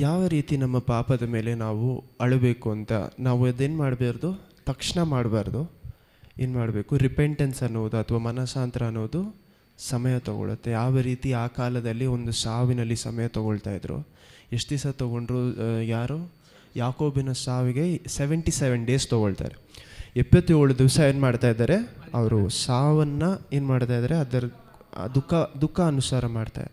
ಯಾವ ರೀತಿ ನಮ್ಮ ಪಾಪದ ಮೇಲೆ ನಾವು ಅಳಬೇಕು ಅಂತ ನಾವು ಅದೇನು ಮಾಡಬಾರ್ದು, ತಕ್ಷಣ ಮಾಡಬಾರ್ದು. ಏನು ಮಾಡಬೇಕು, ರಿಪೆಂಟೆನ್ಸ್ ಅನ್ನೋದು ಅಥವಾ ಮನಸಾಂತರ ಅನ್ನೋದು ಸಮಯ ತಗೊಳುತ್ತೆ. ಯಾವ ರೀತಿ ಆ ಕಾಲದಲ್ಲಿ ಒಂದು ಸಾವಿನಲ್ಲಿ ಸಮಯ ತಗೊಳ್ತಾಯಿದ್ರು, ಎಷ್ಟು ದಿವಸ ತೊಗೊಂಡ್ರು, ಯಾಕೋಬಿನ ಸಾವಿಗೆ 77 ಡೇಸ್ ತೊಗೊಳ್ತಾರೆ. 77 ದಿವಸ ಏನು ಮಾಡ್ತಾಯಿದ್ದಾರೆ, ಅವರು ಸಾವನ್ನು ಏನು ಮಾಡ್ತಾಯಿದ್ದಾರೆ, ಅದರ ದುಃಖ ಅನುಸಾರ ಮಾಡ್ತಾರೆ.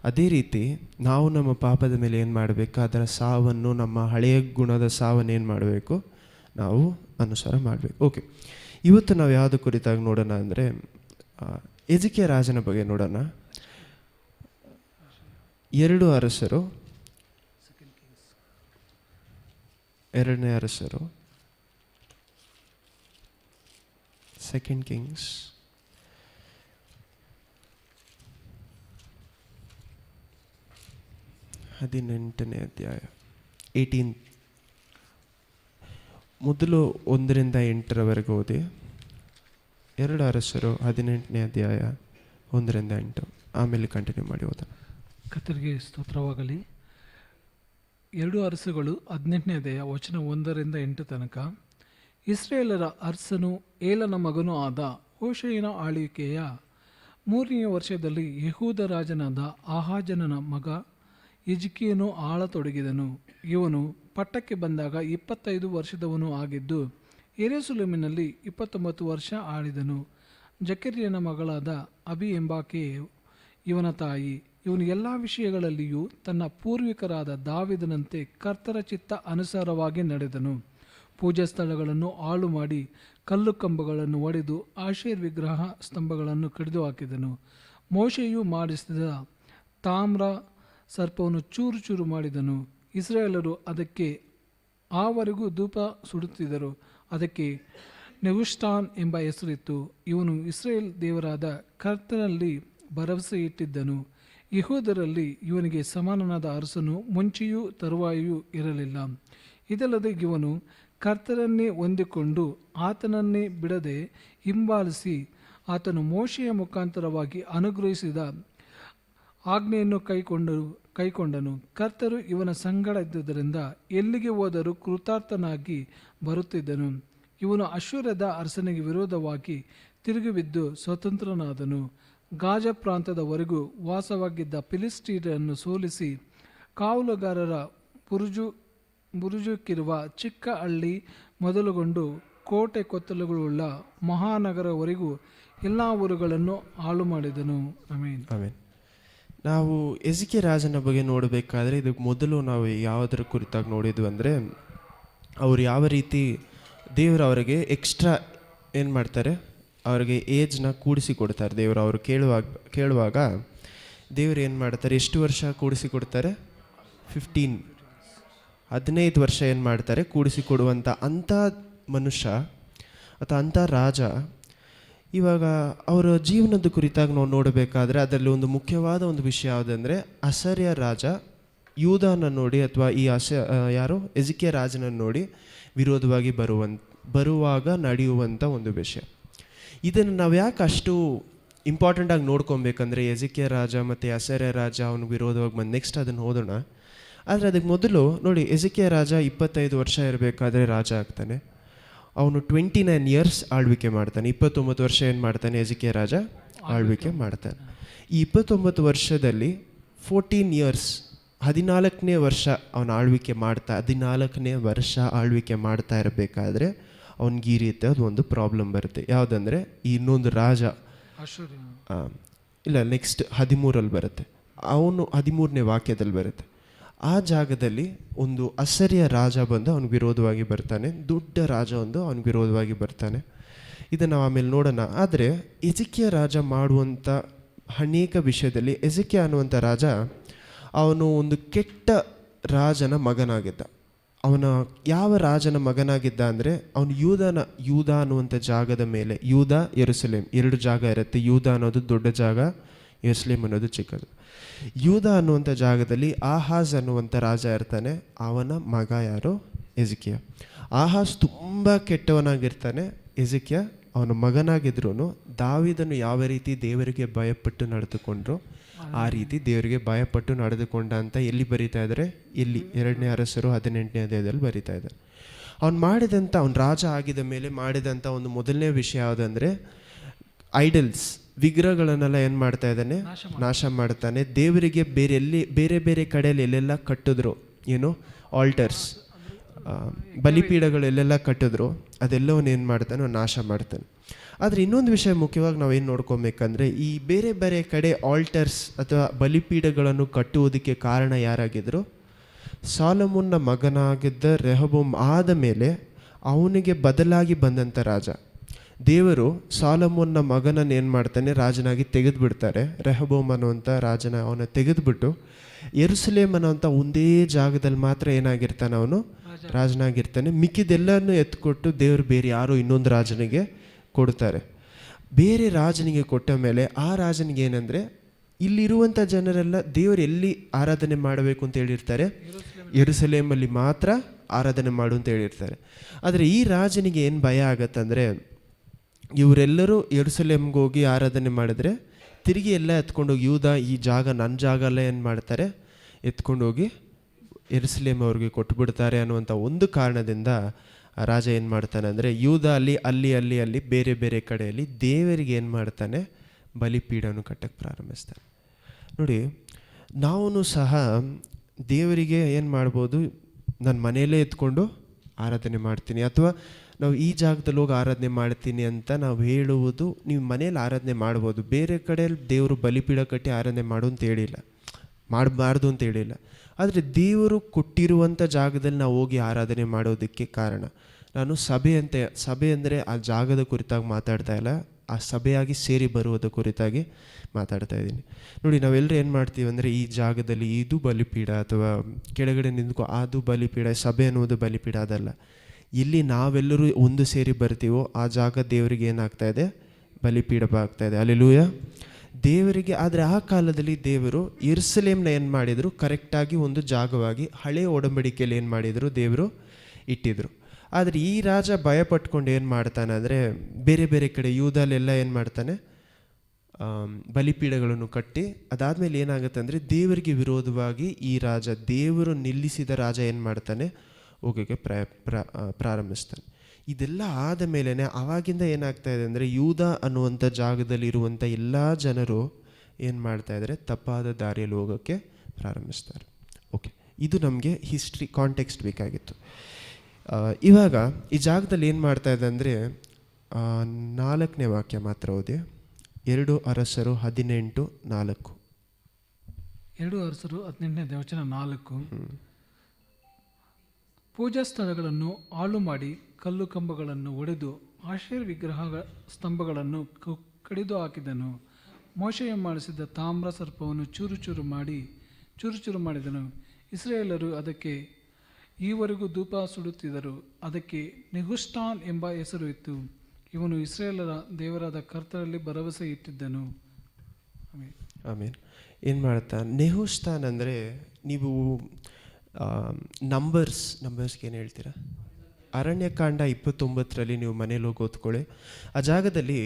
ಅದೇ ರೀತಿ ನಾವು ನಮ್ಮ ಪಾಪದ ಮೇಲೆ ಏನು ಮಾಡಬೇಕು, ಅದರ ಸಾವನ್ನು, ನಮ್ಮ ಹಳೆಯ ಗುಣದ ಸಾವನ್ನು ಏನು ಮಾಡಬೇಕು, ನಾವು ಅನುಸಾರ ಮಾಡಬೇಕು. ಓಕೆ, ಇವತ್ತು ನಾವು ಯಾವುದು ಕುರಿತಾಗಿ ನೋಡೋಣ ಅಂದರೆ ಎಜಿಕಿಯ ರಾಜನ ಬಗ್ಗೆ ನೋಡೋಣ. 2 ಅರಸರು, 2ನೇ ಅರಸರು, 2 ಕಿಂಗ್ಸ್, 18ನೇ ಅಧ್ಯಾಯ 18. ಮೊದಲು 1ರಿಂದ 8 ಓದಿ. 2 ಅರಸರು 18ನೇ ಅಧ್ಯಾಯ 1ರಿಂದ 8, ಆಮೇಲೆ ಕಂಟಿನ್ಯೂ ಮಾಡಿ ಓದೋಣ. ಕರ್ತನಿಗೆ ಸ್ತೋತ್ರವಾಗಲಿ. 2 ಅರಸುಗಳು 18ನೇ ಅಧ್ಯಾಯ ವಚನ 1ರಿಂದ 8 ತನಕ. ಇಸ್ರಾಯೇಲರ ಅರಸನು ಏಲನ ಮಗನೂ ಆದ ಹೋಶೇಯನ ಆಳ್ವಿಕೆಯ 3ನೇ ವರ್ಷದಲ್ಲಿ ಯೆಹೂದ ರಾಜನಾದ ಆಹಾಜನ ಮಗ ಹಿಜ್ಕೀಯನು ಆಳತೊಡಗಿದನು. ಇವನು ಪಟ್ಟಕ್ಕೆ ಬಂದಾಗ 25 ವರ್ಷದವನು ಆಗಿದ್ದು ಯೆರೂಸಲೇಮಿನಲ್ಲಿ 29 ವರ್ಷ ಆಳಿದನು. ಜಕರ್ಯನ ಮಗಳಾದ ಅಬಿ ಎಂಬಾಕೆಯು ಇವನ ತಾಯಿ. ಇವನು ಎಲ್ಲ ವಿಷಯಗಳಲ್ಲಿಯೂ ತನ್ನ ಪೂರ್ವಿಕರಾದ ದಾವೀದನಂತೆ ಕರ್ತರ ಚಿತ್ತ ಅನುಸಾರವಾಗಿ ನಡೆದನು. ಪೂಜಾ ಸ್ಥಳಗಳನ್ನು ಹಾಳು ಮಾಡಿ ಕಲ್ಲು ಕಂಬಗಳನ್ನು ಒಡೆದು ಆಶೇರ್ ವಿಗ್ರಹ ಸ್ತಂಭಗಳನ್ನು ಕಡಿದು ಹಾಕಿದನು. ಮೋಶೆಯು ಮಾಡಿಸಿದ ತಾಮ್ರ ಸರ್ಪವನ್ನು ಚೂರು ಚೂರು ಮಾಡಿದನು. ಇಸ್ರಾಯೇಲರು ಅದಕ್ಕೆ ಆವರೆಗೂ ಧೂಪ ಸುಡುತ್ತಿದ್ದರು. ಅದಕ್ಕೆ ನೆಹುಷ್ಟಾನ್ ಎಂಬ ಹೆಸರಿತ್ತು. ಇವನು ಇಸ್ರಾಯೇಲ್ ದೇವರಾದ ಕರ್ತನಲ್ಲಿ ಭರವಸೆ ಇಟ್ಟಿದ್ದನು. ಯೆಹೂದರಲ್ಲಿ ಇವನಿಗೆ ಸಮಾನನಾದ ಅರಸನು ಮುಂಚೆಯೂ ತರುವಾಯೂ ಇರಲಿಲ್ಲ. ಇದಲ್ಲದೆ ಇವನು ಕರ್ತನನ್ನೇ ಹೊಂದಿಕೊಂಡು ಆತನನ್ನೇ ಬಿಡದೆ ಹಿಂಬಾಲಿಸಿ ಆತನು ಮೋಶೆಯ ಮುಖಾಂತರವಾಗಿ ಅನುಗ್ರಹಿಸಿದ ಆಜ್ಞೆಯನ್ನು ಕೈಕೊಂಡನು. ಕರ್ತರು ಇವನ ಸಂಗಡ ಇದ್ದುದರಿಂದ ಎಲ್ಲಿಗೆ ಹೋದರೂ ಕೃತಾರ್ಥನಾಗಿ ಬರುತ್ತಿದ್ದನು. ಇವನು ಅಶ್ಶೂರದ ಅರಸನಿಗೆ ವಿರೋಧವಾಗಿ ತಿರುಗಿಬಿದ್ದು ಸ್ವತಂತ್ರನಾದನು. ಗಾಜ ಪ್ರಾಂತದವರೆಗೂ ವಾಸವಾಗಿದ್ದ ಫಿಲಿಸ್ಟೀಯರನ್ನು ಸೋಲಿಸಿ ಕಾವಲುಗಾರರ ಬುರುಜುಕ್ಕಿರುವ ಚಿಕ್ಕ ಹಳ್ಳಿ ಮೊದಲುಗೊಂಡು ಕೋಟೆ ಕೊತ್ತಲುಗಳುಳ್ಳ ಮಹಾನಗರವರೆಗೂ ಎಲ್ಲ ಊರುಗಳನ್ನು ಹಾಳು ಮಾಡಿದನು. ಆಮೇನ್. ಆಮೇನ್. ನಾವು ಎಜಿಕಿಯ ರಾಜನ ಬಗ್ಗೆ ನೋಡಬೇಕಾದ್ರೆ ಇದಕ್ಕೆ ಮೊದಲು ನಾವು ಯಾವುದರ ಕುರಿತಾಗಿ ನೋಡಿದ್ವಿ ಅಂದರೆ, ಅವರು ಯಾವ ರೀತಿ ದೇವರು ಅವರಿಗೆ ಎಕ್ಸ್ಟ್ರಾ ಏನು ಮಾಡ್ತಾರೆ, ಅವರಿಗೆ ಏಜ್ನ ಕೂಡಿಸಿ ಕೊಡ್ತಾರೆ. ದೇವರು ಅವರು ಕೇಳುವಾಗ ದೇವರು ಏನು ಮಾಡ್ತಾರೆ, ಎಷ್ಟು ವರ್ಷ ಕೂಡಿಸಿ ಕೊಡ್ತಾರೆ, 15 ವರ್ಷ ಏನು ಮಾಡ್ತಾರೆ ಕೂಡಿಸಿ ಕೊಡುವಂಥ ಅಂಥ ಮನುಷ್ಯ ಅಥವಾ ಅಂಥ ರಾಜ. ಇವಾಗ ಅವರ ಜೀವನದ ಕುರಿತಾಗಿ ನಾವು ನೋಡಬೇಕಾದ್ರೆ ಅದರಲ್ಲಿ ಒಂದು ಮುಖ್ಯವಾದ ಒಂದು ವಿಷಯ ಯಾವುದಂದರೆ, ಅಸರ್ಯ ರಾಜ ಯೂದನ ನೋಡಿ ಅಥವಾ ಈ ಎಜಿಕಿಯ ರಾಜನನ್ನು ನೋಡಿ ವಿರೋಧವಾಗಿ ಬರುವಾಗ ನಡೆಯುವಂಥ ಒಂದು ವಿಷಯ. ಇದನ್ನು ನಾವು ಯಾಕೆ ಅಷ್ಟು ಇಂಪಾರ್ಟೆಂಟಾಗಿ ನೋಡ್ಕೊಬೇಕಂದ್ರೆ, ಎಜಿಕಿಯ ರಾಜ ಮತ್ತು ಅಸರ್ಯ ರಾಜ ಅವನಿಗೆ ವಿರೋಧವಾಗಿ ಬಂದು ನೆಕ್ಸ್ಟ್ ಅದನ್ನು ಓದೋಣ. ಆದರೆ ಅದಕ್ಕೆ ಮೊದಲು ನೋಡಿ, ಎಜಿಕಿಯ ರಾಜ 25 ವರ್ಷ ಇರಬೇಕಾದ್ರೆ ರಾಜ ಆಗ್ತಾನೆ. ಅವನು 29 ಇಯರ್ಸ್ ಆಳ್ವಿಕೆ ಮಾಡ್ತಾನೆ. 29 ವರ್ಷ ಏನು ಮಾಡ್ತಾನೆ ಎಜಿಕಿಯ ರಾಜ ಆಳ್ವಿಕೆ ಮಾಡ್ತಾನೆ. ಈ 29 ವರ್ಷದಲ್ಲಿ 14 ಇಯರ್ಸ್ 14ನೇ ವರ್ಷ ಅವನ ಆಳ್ವಿಕೆ 14ನೇ ವರ್ಷ ಆಳ್ವಿಕೆ ಮಾಡ್ತಾ ಇರಬೇಕಾದ್ರೆ ಅವನಿಗೆ ಈ ರೀತಿ ಅದು ಒಂದು ಪ್ರಾಬ್ಲಮ್ ಬರುತ್ತೆ. ಯಾವುದಂದರೆ, ಈ ಇನ್ನೊಂದು ರಾಜ ಇಲ್ಲ ನೆಕ್ಸ್ಟ್ 13 ಬರುತ್ತೆ, ಅವನು 13ನೇ ವಾಕ್ಯದಲ್ಲಿ ಬರುತ್ತೆ. ಆ ಜಾಗದಲ್ಲಿ ಒಂದು ಅಸರ್ಯ ರಾಜ ಬಂದು ಅವನಿಗೆ ವಿರೋಧವಾಗಿ ಬರ್ತಾನೆ. ದೊಡ್ಡ ರಾಜ ಒಂದು ಅವನಿಗೆ ವಿರೋಧವಾಗಿ ಬರ್ತಾನೆ. ಇದನ್ನು ನಾವು ಆಮೇಲೆ ನೋಡೋಣ. ಆದರೆ ಎಜಿಕಿಯ ರಾಜ ಮಾಡುವಂಥ ಅನೇಕ ವಿಷಯದಲ್ಲಿ, ಎಜಿಕಿಯ ಅನ್ನುವಂಥ ರಾಜ ಅವನು ಒಂದು ಕೆಟ್ಟ ರಾಜನ ಮಗನಾಗಿದ್ದ. ಅವನ ಯಾವ ರಾಜನ ಮಗನಾಗಿದ್ದ ಅಂದರೆ, ಅವನು ಯೂದ ಅನ್ನುವಂಥ ಜಾಗದ ಮೇಲೆ, ಯೂದ ಯೆರೂಸಲೇಮ್ 2 ಜಾಗ ಇರುತ್ತೆ. ಯೂದ ಅನ್ನೋದು ದೊಡ್ಡ ಜಾಗ, ಯೆರೂಸಲೇಮ್ ಅನ್ನೋದು ಚಿಕ್ಕದು. ಯೂದ ಅನ್ನುವಂಥ ಜಾಗದಲ್ಲಿ ಆಹಾಜ್ ಅನ್ನುವಂಥ ರಾಜ ಇರ್ತಾನೆ. ಅವನ ಮಗ ಯಾರು, ಎಜಿಕಿಯ. ಆಹಾಜ್ ತುಂಬ ಕೆಟ್ಟವನಾಗಿರ್ತಾನೆ. ಎಜಿಕಿಯ ಅವನ ಮಗನಾಗಿದ್ರೂ ದಾವೀದನು ಯಾವ ರೀತಿ ದೇವರಿಗೆ ಭಯಪಟ್ಟು ನಡೆದುಕೊಂಡ್ರು ಆ ರೀತಿ ದೇವರಿಗೆ ಭಯಪಟ್ಟು ನಡೆದುಕೊಂಡ ಅಂತ ಎಲ್ಲಿ ಬರೀತಾ ಇದ್ದಾರೆ? ಇಲ್ಲಿ 2ನೇ ಅರಸರು 18ನೇ ಅಧ್ಯಾಯದಲ್ಲಿ ಬರೀತಾ ಇದ್ದಾರೆ. ಅವ್ನು ರಾಜ ಆಗಿದ ಮೇಲೆ ಮಾಡಿದಂಥ ಒಂದು ಮೊದಲನೇ ವಿಷಯ ಯಾವುದಂದರೆ ಐಡಲ್ಸ್, ವಿಗ್ರಹಗಳನ್ನೆಲ್ಲ ಏನು ಮಾಡ್ತಾ ಇದ್ದಾನೆ? ನಾಶ ಮಾಡ್ತಾನೆ. ದೇವರಿಗೆ ಬೇರೆ ಬೇರೆ ಕಡೆಯಲ್ಲಿ ಎಲ್ಲೆಲ್ಲ ಕಟ್ಟಿದ್ರು, ಏನು ಆಲ್ಟರ್ಸ್, ಬಲಿಪೀಠಗಳು ಎಲ್ಲೆಲ್ಲ ಕಟ್ಟಿದ್ರು, ಅದೆಲ್ಲವನ್ನ ಏನು ಮಾಡ್ತಾನೆ? ನಾಶ ಮಾಡ್ತಾನೆ. ಆದರೆ ಇನ್ನೊಂದು ವಿಷಯ ಮುಖ್ಯವಾಗಿ ನಾವೇನು ನೋಡ್ಕೊಬೇಕಂದ್ರೆ, ಈ ಬೇರೆ ಬೇರೆ ಕಡೆ ಆಲ್ಟರ್ಸ್ ಅಥವಾ ಬಲಿಪೀಠಗಳನ್ನು ಕಟ್ಟುವುದಕ್ಕೆ ಕಾರಣ ಯಾರಾಗಿದ್ದರು? ಸಾಲೊಮೋನನ ಮಗನಾಗಿದ್ದ ರೆಹಬೋಮ್ ಆದ ಮೇಲೆ ಅವನಿಗೆ ಬದಲಾಗಿ ಬಂದಂಥ ರಾಜ. ದೇವರು ಸಾಲೊಮೋನನ ಮಗನನ್ನು ಏನು ಮಾಡ್ತಾನೆ? ರಾಜನಾಗಿ ತೆಗೆದುಬಿಡ್ತಾರೆ. ರೆಹಬೋಮ್ ಅನ್ನುವಂಥ ರಾಜನ ಅವನ ತೆಗೆದುಬಿಟ್ಟು ಯೆರೂಸಲೇಮ್ ಅನ್ನೋಂಥ ಒಂದೇ ಜಾಗದಲ್ಲಿ ಮಾತ್ರ ಏನಾಗಿರ್ತಾನೆ? ಅವನು ರಾಜನಾಗಿರ್ತಾನೆ. ಮಿಕ್ಕಿದೆಲ್ಲನೂ ಎತ್ಕೊಟ್ಟು ದೇವರು ಬೇರೆ ಯಾರೋ ಇನ್ನೊಂದು ರಾಜನಿಗೆ ಕೊಡ್ತಾರೆ. ಬೇರೆ ರಾಜನಿಗೆ ಕೊಟ್ಟ ಮೇಲೆ ಆ ರಾಜನಿಗೆ ಏನಂದರೆ, ಇಲ್ಲಿರುವಂಥ ಜನರೆಲ್ಲ ದೇವರು ಎಲ್ಲಿ ಆರಾಧನೆ ಮಾಡಬೇಕು ಅಂತ ಹೇಳಿರ್ತಾರೆ? ಯೆರೂಸಲೇಮಲ್ಲಿ ಮಾತ್ರ ಆರಾಧನೆ ಮಾಡು ಅಂತ ಹೇಳಿರ್ತಾರೆ. ಆದರೆ ಈ ರಾಜನಿಗೆ ಏನು ಭಯ ಆಗತ್ತಂದರೆ, ಇವರೆಲ್ಲರೂ ಯೆರೂಸಲೇಮ್ಗೆ ಹೋಗಿ ಆರಾಧನೆ ಮಾಡಿದ್ರೆ ತಿರುಗಿ ಎಲ್ಲ ಎತ್ಕೊಂಡೋಗಿ ಯೂದ, ಈ ಜಾಗ ನನ್ನ ಜಾಗ ಎಲ್ಲ ಏನು ಮಾಡ್ತಾರೆ? ಎತ್ಕೊಂಡೋಗಿ ಯೆರೂಸಲೇಮ್ ಅವ್ರಿಗೆ ಕೊಟ್ಬಿಡ್ತಾರೆ ಅನ್ನುವಂಥ ಒಂದು ಕಾರಣದಿಂದ ಆ ರಾಜ ಏನು ಮಾಡ್ತಾನೆ ಅಂದರೆ, ಯೂದ ಅಲ್ಲಿ ಬೇರೆ ಬೇರೆ ಕಡೆಯಲ್ಲಿ ದೇವರಿಗೆ ಏನು ಮಾಡ್ತಾನೆ? ಬಲಿಪೀಠವನ್ನು ಕಟ್ಟಕ್ಕೆ ಪ್ರಾರಂಭಿಸ್ತಾನೆ. ನೋಡಿ, ನಾವು ಸಹ ದೇವರಿಗೆ ಏನು ಮಾಡ್ಬೋದು? ನಾನು ಮನೆಯಲ್ಲೇ ಎತ್ಕೊಂಡು ಆರಾಧನೆ ಮಾಡ್ತೀನಿ, ಅಥವಾ ನಾವು ಈ ಜಾಗದಲ್ಲಿ ಹೋಗಿ ಆರಾಧನೆ ಮಾಡ್ತೀನಿ ಅಂತ ನಾವು ಹೇಳುವುದು. ನೀವು ಮನೇಲಿ ಆರಾಧನೆ ಮಾಡ್ಬೋದು, ಬೇರೆ ಕಡೆಯಲ್ಲಿ ದೇವರು ಬಲಿಪೀಠ ಕಟ್ಟಿ ಆರಾಧನೆ ಮಾಡು ಅಂತ ಹೇಳಿಲ್ಲ, ಮಾಡಬಾರ್ದು ಅಂತ ಹೇಳಿಲ್ಲ. ಆದರೆ ದೇವರು ಕೊಟ್ಟಿರುವಂಥ ಜಾಗದಲ್ಲಿ ನಾವು ಹೋಗಿ ಆರಾಧನೆ ಮಾಡೋದಕ್ಕೆ ಕಾರಣ, ನಾನು ಸಭೆ ಅಂದರೆ ಆ ಜಾಗದ ಕುರಿತಾಗಿ ಮಾತಾಡ್ತಾ ಇಲ್ಲ, ಆ ಸಭೆಯಾಗಿ ಸೇರಿ ಬರುವುದ ಕುರಿತಾಗಿ ಮಾತಾಡ್ತಾ ಇದ್ದೀನಿ. ನೋಡಿ, ನಾವೆಲ್ಲರೂ ಏನು ಮಾಡ್ತೀವಿ ಅಂದರೆ, ಈ ಜಾಗದಲ್ಲಿ ಇದು ಬಲಿಪೀಠ ಅಥವಾ ಕೆಳಗಡೆ ನಿಂತ್ಕೊ ಅದು ಬಲಿಪೀಠ, ಸಭೆ ಅನ್ನುವುದು ಬಲಿಪೀಠ ಅದಲ್ಲ. ಇಲ್ಲಿ ನಾವೆಲ್ಲರೂ ಒಂದು ಸೇರಿ ಬರ್ತೀವೋ ಆ ಜಾಗ ದೇವರಿಗೆ ಏನಾಗ್ತಾ ಇದೆ? ಬಲಿಪೀಠ ಆಗ್ತಾ ಇದೆ. ಹಲ್ಲೆಲೂಯಾ. ದೇವರಿಗೆ. ಆದರೆ ಆ ಕಾಲದಲ್ಲಿ ದೇವರು ಯೆರೂಸಲೇಮ್ನ ಏನು ಮಾಡಿದರು? ಕರೆಕ್ಟಾಗಿ ಒಂದು ಜಾಗವಾಗಿ ಹಳೆಯ ಒಡಂಬಡಿಕೆಯಲ್ಲಿ ಏನು ಮಾಡಿದರು? ದೇವರು ಇಟ್ಟಿದ್ರು. ಆದರೆ ಈ ರಾಜ ಭಯಪಟ್ಕೊಂಡು ಏನು ಮಾಡ್ತಾನೆ ಅಂದರೆ, ಬೇರೆ ಬೇರೆ ಕಡೆ ಯೂದಲ್ಲೆಲ್ಲ ಏನು ಮಾಡ್ತಾನೆ? ಬಲಿಪೀಠಗಳನ್ನು ಕಟ್ಟಿ, ಅದಾದಮೇಲೆ ಏನಾಗುತ್ತೆ ಅಂದರೆ, ದೇವರಿಗೆ ವಿರೋಧವಾಗಿ ಈ ರಾಜ, ದೇವರು ನಿಲ್ಲಿಸಿದ ರಾಜ ಏನು ಮಾಡ್ತಾನೆ? ಹೋಗೋಕ್ಕೆ ಪ್ರಾರಂಭಿಸ್ತಾನೆ. ಇದೆಲ್ಲ ಆದ ಮೇಲೇ ಆವಾಗಿಂದ ಏನಾಗ್ತಾ ಇದೆ ಅಂದರೆ, ಯೂದ ಅನ್ನುವಂಥ ಜಾಗದಲ್ಲಿ ಇರುವಂಥ ಎಲ್ಲ ಜನರು ಏನು ಮಾಡ್ತಾ ಇದ್ದಾರೆ? ತಪ್ಪಾದ ದಾರಿಯಲ್ಲಿ ಹೋಗೋಕ್ಕೆ ಪ್ರಾರಂಭಿಸ್ತಾರೆ. ಓಕೆ, ಇದು ನಮಗೆ ಹಿಸ್ಟ್ರಿ ಕಾಂಟೆಕ್ಸ್ಟ್ ಬೇಕಾಗಿತ್ತು. ಇವಾಗ ಈ ಜಾಗದಲ್ಲಿ ಏನು ಮಾಡ್ತಾ ಇದೆ ಅಂದರೆ, 4ನೇ ವಾಕ್ಯ ಮಾತ್ರ ಓದಿ. 2 ಅರಸರು 18:4. 2 ಅರಸರು 18ನೇ ವಚನ 4. ಪೂಜಾ ಸ್ಥಳಗಳನ್ನು ಹಾಳು ಮಾಡಿ ಕಲ್ಲು ಕಂಬಗಳನ್ನು ಒಡೆದು ಆಶೇರ್ ವಿಗ್ರಹ ಸ್ತಂಭಗಳನ್ನು ಕಡಿದು ಹಾಕಿದನು. ಮೋಶೆಯು ಮಾಡಿಸಿದ ತಾಮ್ರ ಸರ್ಪವನ್ನು ಚೂರು ಮಾಡಿದನು. ಇಸ್ರಾಯೇಲರು ಅದಕ್ಕೆ ಈವರೆಗೂ ಧೂಪ ಸುಡುತ್ತಿದ್ದರು. ಅದಕ್ಕೆ ನೆಹುಷ್ಟಾನ್ ಎಂಬ ಹೆಸರು ಇತ್ತು. ಇವನು ಇಸ್ರಾಯೇಲರ ದೇವರಾದ ಕರ್ತನಲ್ಲಿ ಭರವಸೆ ಇಟ್ಟಿದ್ದನು. ಆಮೇಲೆ ಏನು ಮಾಡ್ತಾ? ನೆಹುಷ್ತಾನ್ ಅಂದರೆ, ನೀವು ನಂಬರ್ಸ್ಗೆ ಏನು ಹೇಳ್ತೀರಾ? ಅರಣ್ಯಕಾಂಡ 29ರಲ್ಲಿ ನೀವು ಮನೇಲಿ ಹೋಗಿ ಓದ್ಕೊಳ್ಳಿ. ಆ ಜಾಗದಲ್ಲಿ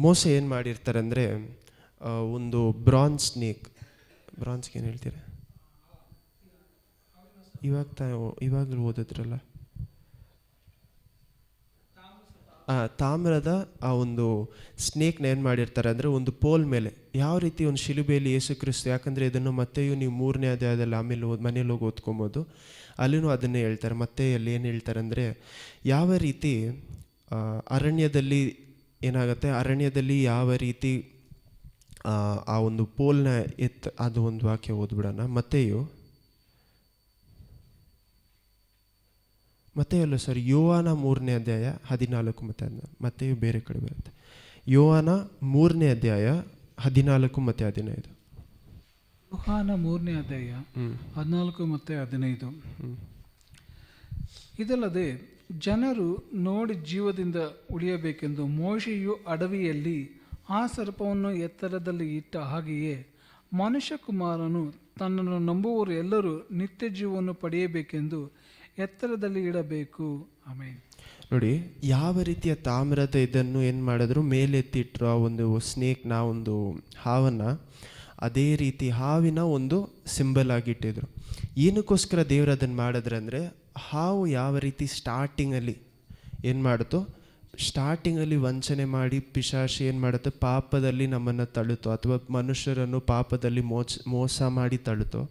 ಮೋಸೆ ಏನು ಮಾಡಿರ್ತಾರೆ ಅಂದರೆ, ಒಂದು ಬ್ರಾನ್ಸ್ಗೆ ಏನು ಹೇಳ್ತೀರಾ? ಇವಾಗಲೂ ಓದಿದ್ರಲ್ಲ, ತಾಮ್ರದ ಆ ಒಂದು ಸ್ನೇಕ್ನ ಏನು ಮಾಡಿರ್ತಾರೆ ಅಂದರೆ, ಒಂದು ಪೋಲ್ ಮೇಲೆ ಯಾವ ರೀತಿ ಒಂದು ಶಿಲುಬೆಯಲ್ಲಿ ಯೇಸು ಕ್ರಿಸ್ತ, ಯಾಕಂದರೆ ಇದನ್ನು ಮತ್ತೆಯೂ ನೀವು 3ನೇ ಅಧ್ಯಾಯದಲ್ಲಿ ಆಮೇಲೆ ಮನೇಲಿ ಹೋಗಿ ಓದ್ಕೊಬೋದು, ಅಲ್ಲಿನೂ ಅದನ್ನೇ ಹೇಳ್ತಾರೆ. ಮತ್ತೆ ಅಲ್ಲಿ ಏನು ಹೇಳ್ತಾರೆ ಅಂದರೆ, ಯಾವ ರೀತಿ ಅರಣ್ಯದಲ್ಲಿ ಏನಾಗುತ್ತೆ, ಅರಣ್ಯದಲ್ಲಿ ಯಾವ ರೀತಿ ಆ ಒಂದು ಪೋಲ್ನ ಅದು ಒಂದು ವಾಕ್ಯ ಓದ್ಬಿಡೋಣ. ಮತ್ತೆಯಲ್ಲ ಸರ್, ಯೋಹಾನ 3ನೇ ಅಧ್ಯಾಯ 14 ಮತ್ತೆಯೂ ಬೇರೆ ಕಡೆ ಬರುತ್ತೆ. ಯೋಹಾನ 3ನೇ ಅಧ್ಯಾಯ 14 ಮತ್ತು 15. ಯೋಹಾನ 3ನೇ ಅಧ್ಯಾಯ 14 ಮತ್ತು 15. ಇದಲ್ಲದೆ ಜನರು ನೋಡಿ ಜೀವದಿಂದ ಉಳಿಯಬೇಕೆಂದು ಮೋಶೆಯು ಅಡವಿಯಲ್ಲಿ ಆ ಸರ್ಪವನ್ನು ಎತ್ತರದಲ್ಲಿ ಇಟ್ಟ ಹಾಗೆಯೇ ಮನುಷ್ಯಕುಮಾರನು ತನ್ನನ್ನು ನಂಬುವವರು ಎಲ್ಲರೂ ನಿತ್ಯ ಜೀವವನ್ನು ಪಡೆಯಬೇಕೆಂದು ಎತ್ತರದಲ್ಲಿ ಇಡಬೇಕು. ಆಮೇಲೆ ನೋಡಿ, ಯಾವ ರೀತಿಯ ತಾಮ್ರದ ಇದನ್ನು ಏನು ಮಾಡಿದ್ರು, ಮೇಲೆತ್ತಿಟ್ರು ಆ ಒಂದು ಸ್ನೇಕ್ನ, ಒಂದು ಹಾವನ್ನು. ಅದೇ ರೀತಿ ಹಾವಿನ ಒಂದು ಸಿಂಬಲ್ ಆಗಿಟ್ಟಿದ್ರು. ಏನಕ್ಕೋಸ್ಕರ ದೇವರು ಅದನ್ನು ಮಾಡಿದ್ರಂದರೆ, ಹಾವು ಯಾವ ರೀತಿ ಸ್ಟಾರ್ಟಿಂಗಲ್ಲಿ ಏನು ಮಾಡುತ್ತೋ, ಸ್ಟಾರ್ಟಿಂಗಲ್ಲಿ ವಂಚನೆ ಮಾಡಿ ಪಿಶಾಚಿ ಏನು ಮಾಡುತ್ತೆ, ಪಾಪದಲ್ಲಿ ನಮ್ಮನ್ನು ತಳ್ಳುತ್ತೋ ಅಥವಾ ಮನುಷ್ಯರನ್ನು ಪಾಪದಲ್ಲಿ ಮೋಸ ಮಾಡಿ ತಳ್ಳುತ್ತೋ,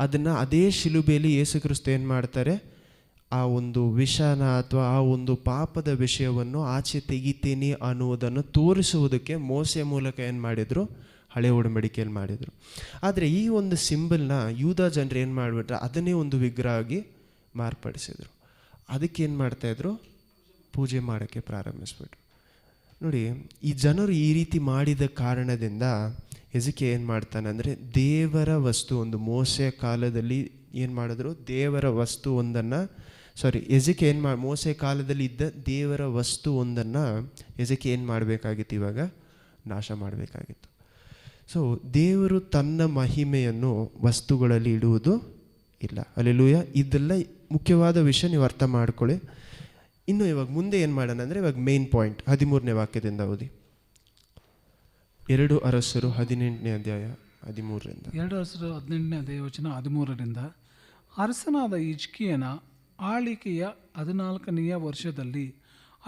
ಅದನ್ನು ಅದೇ ಶಿಲುಬೆಯಲ್ಲಿ ಯೇಸು ಕ್ರಿಸ್ತ ಏನು ಮಾಡ್ತಾರೆ, ಆ ಒಂದು ವಿಷನ ಅಥವಾ ಆ ಒಂದು ಪಾಪದ ವಿಷಯವನ್ನು ಆಚೆ ತೆಗಿತೀನಿ ಅನ್ನುವುದನ್ನು ತೋರಿಸುವುದಕ್ಕೆ ಮೋಸೆ ಮೂಲಕ ಏನು ಮಾಡಿದರು, ಹಳೆ ಒಡಂಬಡಿಕೆಯಲ್ಲಿ ಮಾಡಿದರು. ಆದರೆ ಈ ಒಂದು ಸಿಂಬಲ್ನ ಯೂದ ಜನರು ಏನು ಮಾಡಿಬಿಟ್ರೆ ಅದನ್ನೇ ಒಂದು ವಿಗ್ರಹ ಆಗಿ ಮಾರ್ಪಡಿಸಿದರು. ಅದಕ್ಕೆ ಏನು ಮಾಡ್ತಾಯಿದ್ರು, ಪೂಜೆ ಮಾಡೋಕ್ಕೆ ಪ್ರಾರಂಭಿಸ್ಬಿಟ್ರು. ನೋಡಿ, ಈ ಜನರು ಈ ರೀತಿ ಮಾಡಿದ ಕಾರಣದಿಂದ ಹೆಜ್ಕೇಯ ಏನು ಮಾಡ್ತಾನೆ ಅಂದರೆ, ದೇವರ ವಸ್ತು ಒಂದು ಮೋಸೆ ಕಾಲದಲ್ಲಿ ಏನು ಮಾಡಿದ್ರು, ದೇವರ ವಸ್ತು ಒಂದನ್ನು ಹೆಜ್ಕೇಯ ಏನು ಮೋಸೆ ಕಾಲದಲ್ಲಿ ಇದ್ದ ದೇವರ ವಸ್ತು ಒಂದನ್ನು ಹೆಜ್ಕೇಯ ಏನು ಮಾಡಬೇಕಾಗಿತ್ತು, ಇವಾಗ ನಾಶ ಮಾಡಬೇಕಾಗಿತ್ತು. ಸೊ ದೇವರು ತನ್ನ ಮಹಿಮೆಯನ್ನು ವಸ್ತುಗಳಲ್ಲಿ ಇಡುವುದು ಇಲ್ಲ. ಹಲ್ಲೆಲೂಯಾ. ಇದೆಲ್ಲ ಮುಖ್ಯವಾದ ವಿಷಯ, ನೀವು ಅರ್ಥ ಮಾಡ್ಕೊಳ್ಳಿ. ಇನ್ನು ಇವಾಗ ಮುಂದೆ ಏನು ಮಾಡೋಣ ಅಂದರೆ, ಇವಾಗ ಮೇನ್ ಪಾಯಿಂಟ್ 13ನೇ ವಾಕ್ಯದಿಂದ ಓದಿ. 2 ಅರಸರು 18ನೇ ಅಧ್ಯಾಯ 13ರಿಂದ. 2 ಅರಸರು 18ನೇ ಅಧ್ಯಾಯ ವಚನ 13ರಿಂದ. ಅರಸನಾದ ಹಿಜ್ಕೀಯನ ಆಳ್ವಿಕೆಯ 14ನೆಯ ವರ್ಷದಲ್ಲಿ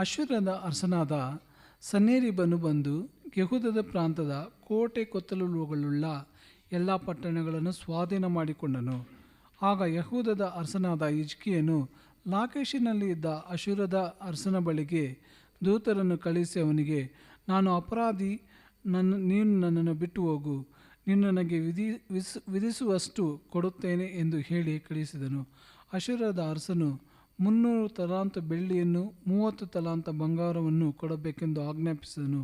ಅಶ್ಶೂರದ ಅರಸನಾದ ಸನ್ಹೇರೀಬನು ಬಂದು ಯೆಹೂದದ ಪ್ರಾಂತದ ಕೋಟೆ ಕೊತ್ತಲುಗಳುಳ್ಳ ಎಲ್ಲ ಪಟ್ಟಣಗಳನ್ನು ಸ್ವಾಧೀನ ಮಾಡಿಕೊಂಡನು. ಆಗ ಯೆಹೂದದ ಅರಸನಾದ ಹಿಜ್ಕೀಯನು ಲಾಕೇಶಿನಲ್ಲಿ ಇದ್ದ ಅಶ್ಶೂರದ ಅರಸನ ಬಳಿಗೆ ದೂತರನ್ನು ಕಳುಹಿಸಿ ಅವನಿಗೆ, ನಾನು ಅಪರಾಧಿ, ನೀನು ನನ್ನನ್ನು ಬಿಟ್ಟು ಹೋಗು, ನೀನು ನನಗೆ ವಿಧಿಸುವಷ್ಟು ಕೊಡುತ್ತೇನೆ ಎಂದು ಹೇಳಿ ಕಳುಹಿಸಿದನು. ಅಶ್ಶೂರದ ಅರಸನು 300 ತಲಾಂತು ಬೆಳ್ಳಿಯನ್ನು 30 ತಲಾಂತ ಬಂಗಾರವನ್ನು ಕೊಡಬೇಕೆಂದು ಆಜ್ಞಾಪಿಸಿದನು.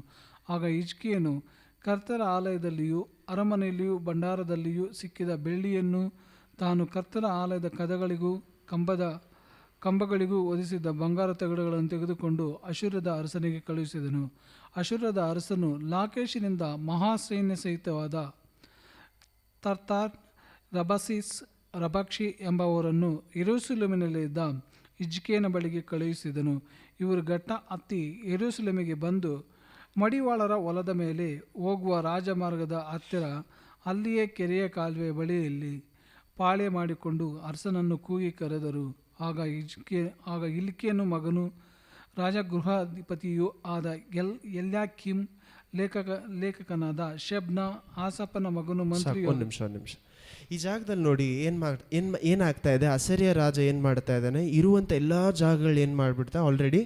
ಆಗ ಹಿಜ್ಕೀಯನು ಕರ್ತರ ಆಲಯದಲ್ಲಿಯೂ ಅರಮನೆಯಲ್ಲಿಯೂ ಭಂಡಾರದಲ್ಲಿಯೂ ಸಿಕ್ಕಿದ ಬೆಳ್ಳಿಯನ್ನು ತಾನು ಕರ್ತರ ಆಲಯದ ಕದಗಳಿಗೂ ಕಂಬಗಳಿಗೂ ಒದಿಸಿದ್ದ ಬಂಗಾರ ತಗಡುಗಳನ್ನು ತೆಗೆದುಕೊಂಡು ಅಶ್ಶೂರದ ಅರಸನಿಗೆ ಕಳುಹಿಸಿದನು. ಅಶ್ಶೂರದ ಅರಸನು ಲಾಕೇಶಿನಿಂದ ಮಹಾಸೈನ್ಯ ಸಹಿತವಾದ ತರ್ತಾರ್, ರಬಸೀಸ್, ರಬಕ್ಷಿ ಎಂಬವರನ್ನು ಯೆರೂಸಲೇಮಿನಲ್ಲಿದ್ದ ಹಿಜ್ಕೀಯನ ಬಳಿಗೆ ಕಳುಹಿಸಿದನು. ಇವರು ಘಟ್ಟ ಹತ್ತಿ ಯೆರೂಸಲೇಮಿಗೆ ಬಂದು ಮಡಿವಾಳರ ಹೊಲದ ಮೇಲೆ ಹೋಗುವ ರಾಜಮಾರ್ಗದ ಹತ್ತಿರ ಅಲ್ಲಿಯೇ ಕೆರೆಯ ಕಾಲುವೆ ಬಳಿಯಲ್ಲಿ ಪಾಳೆ ಮಾಡಿಕೊಂಡು ಅರಸನನ್ನು ಕೂಗಿ ಕರೆದರು. ಆಗ ಹಿಲ್ಕೀಯನ ಮಗನೂ ರಾಜಗೃಹಾಧಿಪತಿಯೂ ಆದ ಎಲ್ಯಾಕೀಮ್, ಲೇಖಕನಾದ ಶೆಬ್ನ, ಆಸಾಫನ ಮಗನು ಮಂತ್ರಿ. ಒಂದು ನಿಮಿಷ ಈ ಜಾಗದಲ್ಲಿ ನೋಡಿ ಏನಾಗ್ತಾ ಇದೆ. ಅಸರ್ಯ ರಾಜ ಏನು ಮಾಡ್ತಾ ಇದ್ದಾನೆ, ಇರುವಂಥ ಎಲ್ಲ ಜಾಗಗಳು ಏನು ಮಾಡಿಬಿಡ್ತಾ ಆಲ್ರೆಡಿ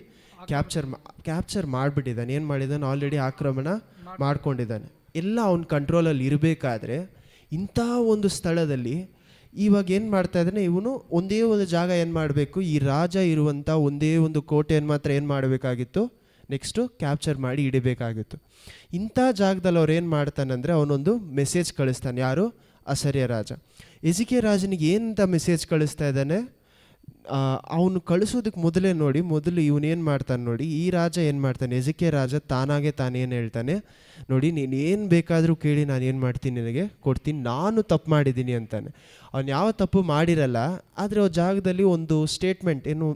ಕ್ಯಾಪ್ಚರ್ ಮಾಡಿಬಿಟ್ಟಿದ್ದಾನೆ. ಏನು ಮಾಡಿದ್ದಾನೆ, ಆಲ್ರೆಡಿ ಆಕ್ರಮಣ ಮಾಡ್ಕೊಂಡಿದ್ದಾನೆ. ಎಲ್ಲ ಅವನ ಕಂಟ್ರೋಲಲ್ಲಿ ಇರಬೇಕಾದ್ರೆ ಇಂಥ ಒಂದು ಸ್ಥಳದಲ್ಲಿ ಇವಾಗ ಏನು ಮಾಡ್ತಾ ಇದ್ದಾನೆ, ಇವನು ಒಂದೇ ಒಂದು ಜಾಗ ಏನು ಮಾಡಬೇಕು, ಈ ರಾಜ ಇರುವಂಥ ಒಂದೇ ಒಂದು ಕೋಟೆಯನ್ನು ಮಾತ್ರ ಏನು ಮಾಡಬೇಕಾಗಿತ್ತು, ನೆಕ್ಸ್ಟು ಕ್ಯಾಪ್ಚರ್ ಮಾಡಿ ಇಡಬೇಕಾಗಿತ್ತು. ಇಂಥ ಜಾಗದಲ್ಲಿ ಅವ್ರು ಏನು ಮಾಡ್ತಾನಂದರೆ, ಅವನೊಂದು ಮೆಸೇಜ್ ಕಳಿಸ್ತಾನೆ. ಯಾರು? ಅಸರ್ಯ ರಾಜ. ಹಿಜ್ಕೀಯ ರಾಜನಿಗೆ ಏನಂತ ಮೆಸೇಜ್ ಕಳಿಸ್ತಾ ಇದ್ದಾನೆ, ಅವನು ಕಳಿಸೋದಕ್ಕೆ ಮೊದಲು ಇವನೇನು ಮಾಡ್ತಾನೆ ನೋಡಿ. ಈ ರಾಜ ಏನು ಮಾಡ್ತಾನೆ, ಹಿಜ್ಕೀಯ ರಾಜ ತಾನೇನು ಹೇಳ್ತಾನೆ ನೋಡಿ, ನೀನು ಏನು ಬೇಕಾದರೂ ಕೇಳಿ, ನಾನು ಏನು ಮಾಡ್ತೀನಿ, ನಿನಗೆ ಕೊಡ್ತೀನಿ, ನಾನು ತಪ್ಪು ಮಾಡಿದ್ದೀನಿ ಅಂತಾನೆ. ಅವನು ಯಾವ ತಪ್ಪು ಮಾಡಿರಲ್ಲ, ಆದರೆ ಆ ಜಾಗದಲ್ಲಿ ಒಂದು ಸ್ಟೇಟ್ಮೆಂಟ್ ಏನು,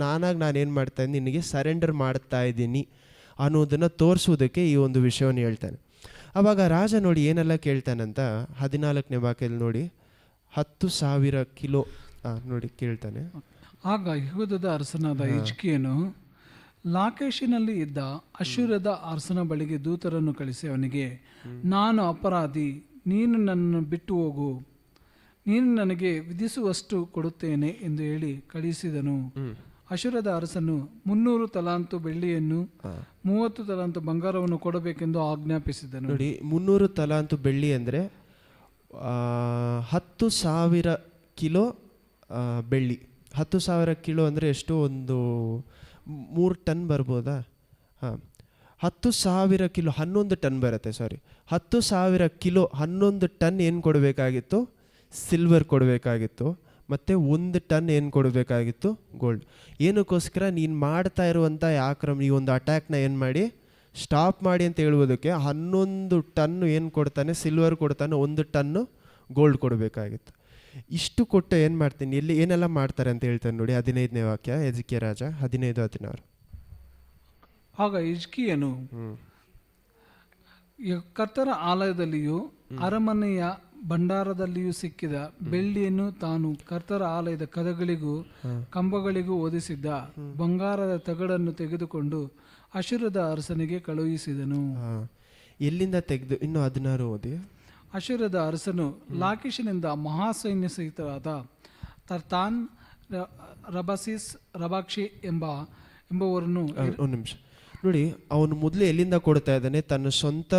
ನಾನೇನು ಮಾಡ್ತಾ ಇದ್ದೀನಿ, ನಿನಗೆ ಸರೆಂಡರ್ ಮಾಡ್ತಾ ಇದ್ದೀನಿ ಅನ್ನೋದನ್ನು ತೋರಿಸೋದಕ್ಕೆ ಈ ಒಂದು ವಿಷಯವನ್ನು ಹೇಳ್ತಾನೆ. ಆವಾಗ ರಾಜ ನೋಡಿ ಏನೆಲ್ಲ ಕೇಳ್ತಾನಂತ 14ನೇ ವಾಕ್ಯದಲ್ಲಿ ನೋಡಿ, 10,000 ಕಿಲೋ ನೋಡಿ ಕೇಳ್ತಾನೆ. ಆಗ ಯೆಹೂದದ ಅರಸನಾದ ಹಿಜ್ಕೀಯನು ಲಾಕೇಶಿನಲ್ಲಿ ಇದ್ದ ಅಶ್ಶೂರದ ಅರಸನ ಬಳಿಗೆ ದೂತರನ್ನು ಕಳಿಸಿ ಅವನಿಗೆ, ನಾನು ಅಪರಾಧಿ, ನೀನು ನನ್ನನ್ನು ಬಿಟ್ಟು ಹೋಗು, ನೀನು ನನಗೆ ವಿಧಿಸುವಷ್ಟು ಕೊಡುತ್ತೇನೆ ಎಂದು ಹೇಳಿ ಕಳುಹಿಸಿದನು. ಅಶ್ಶೂರದ ಅರಸನು 300 ತಲಾಂತು ಬೆಳ್ಳಿಯನ್ನು 30 ತಲಾಂತು ಬಂಗಾರವನ್ನು ಕೊಡಬೇಕೆಂದು ಆಜ್ಞಾಪಿಸಿದನು. ನೋಡಿ, 300 ತಲಾಂತು ಬೆಳ್ಳಿ ಅಂದರೆ 10,000 ಕಿಲೋ ಬೆಳ್ಳಿ. 10,000 ಕಿಲೋ ಅಂದರೆ ಎಷ್ಟು, ಒಂದು 3 ಟನ್ ಬರ್ಬೋದಾ? 10,000 ಕಿಲೋ 11 ಟನ್ ಬರುತ್ತೆ. 10,000 ಕಿಲೋ 11 ಟನ್ ಏನು ಕೊಡಬೇಕಾಗಿತ್ತು, ಸಿಲ್ವರ್ ಕೊಡಬೇಕಾಗಿತ್ತು. ಮತ್ತು 1 ಟನ್ ಏನು ಕೊಡಬೇಕಾಗಿತ್ತು, ಗೋಲ್ಡ್. ಏನಕ್ಕೋಸ್ಕರ, ನೀನು ಮಾಡ್ತಾ ಇರುವಂಥ ಈ ಒಂದು ಅಟ್ಯಾಕ್ನ ಏನು ಮಾಡಿ, ಸ್ಟಾಪ್ ಮಾಡಿ ಅಂತ ಹೇಳುವುದಕ್ಕೆ 11 ಟನ್ನು ಏನು ಕೊಡ್ತಾನೆ, ಸಿಲ್ವರ್ ಕೊಡ್ತಾನೆ, 1 ಟನ್ನು ಗೋಲ್ಡ್ ಕೊಡಬೇಕಾಗಿತ್ತು. ಇಷ್ಟು ಕೊಟ್ಟು ಏನು ಮಾಡ್ತೀನಿ, ಏನೆಲ್ಲ ಮಾಡ್ತಾರೆ ಅಂತ ಹೇಳ್ತಾನೆ ನೋಡಿ. 15ನೇ ವಾಕ್ಯ, ಹಿಜ್ಕೀಯ ರಾಜ 15:16. ಆಗ ಹಿಜ್ಕೀಯನು ಕರ್ತರ ಆಲಯದಲ್ಲಿಯೂ ಅರಮನೆಯ ಭಂಡಾರದಲ್ಲಿಯೂ ಸಿಕ್ಕಿದ ಬೆಳ್ಳಿಯನ್ನು ತಾನು ಕರ್ತರ ಆಲಯದ ಕದಗಳಿಗೂ ಕಂಬಗಳಿಗೂ ಒದಿಸಿದ್ದ ಬಂಗಾರದ ತಗಡನ್ನು ತೆಗೆದುಕೊಂಡು ಅಶುರದ ಅರಸನಿಗೆ ಕಳುಹಿಸಿದನು. ಎಲ್ಲಿಂದ ತೆಗೆದು ಇನ್ನು 16 ಓದಿ. ಅಶುರದ ಅರಸನು ಲಾಕಿಷಿನಿಂದ ಮಹಾಸೈನ್ಯ ಸಹಿತರಾದ ತರ್ತಾನ್, ರಬಸಿಸ್, ರಬಾಕ್ಷಿ ಎಂಬುವರನ್ನು ಒಂದು ನಿಮಿಷ ನೋಡಿ, ಅವನು ಮೊದಲು ಎಲ್ಲಿಂದ ಕೊಡ್ತಾ ಇದ್ದಾನೆ? ತನ್ನ ಸ್ವಂತ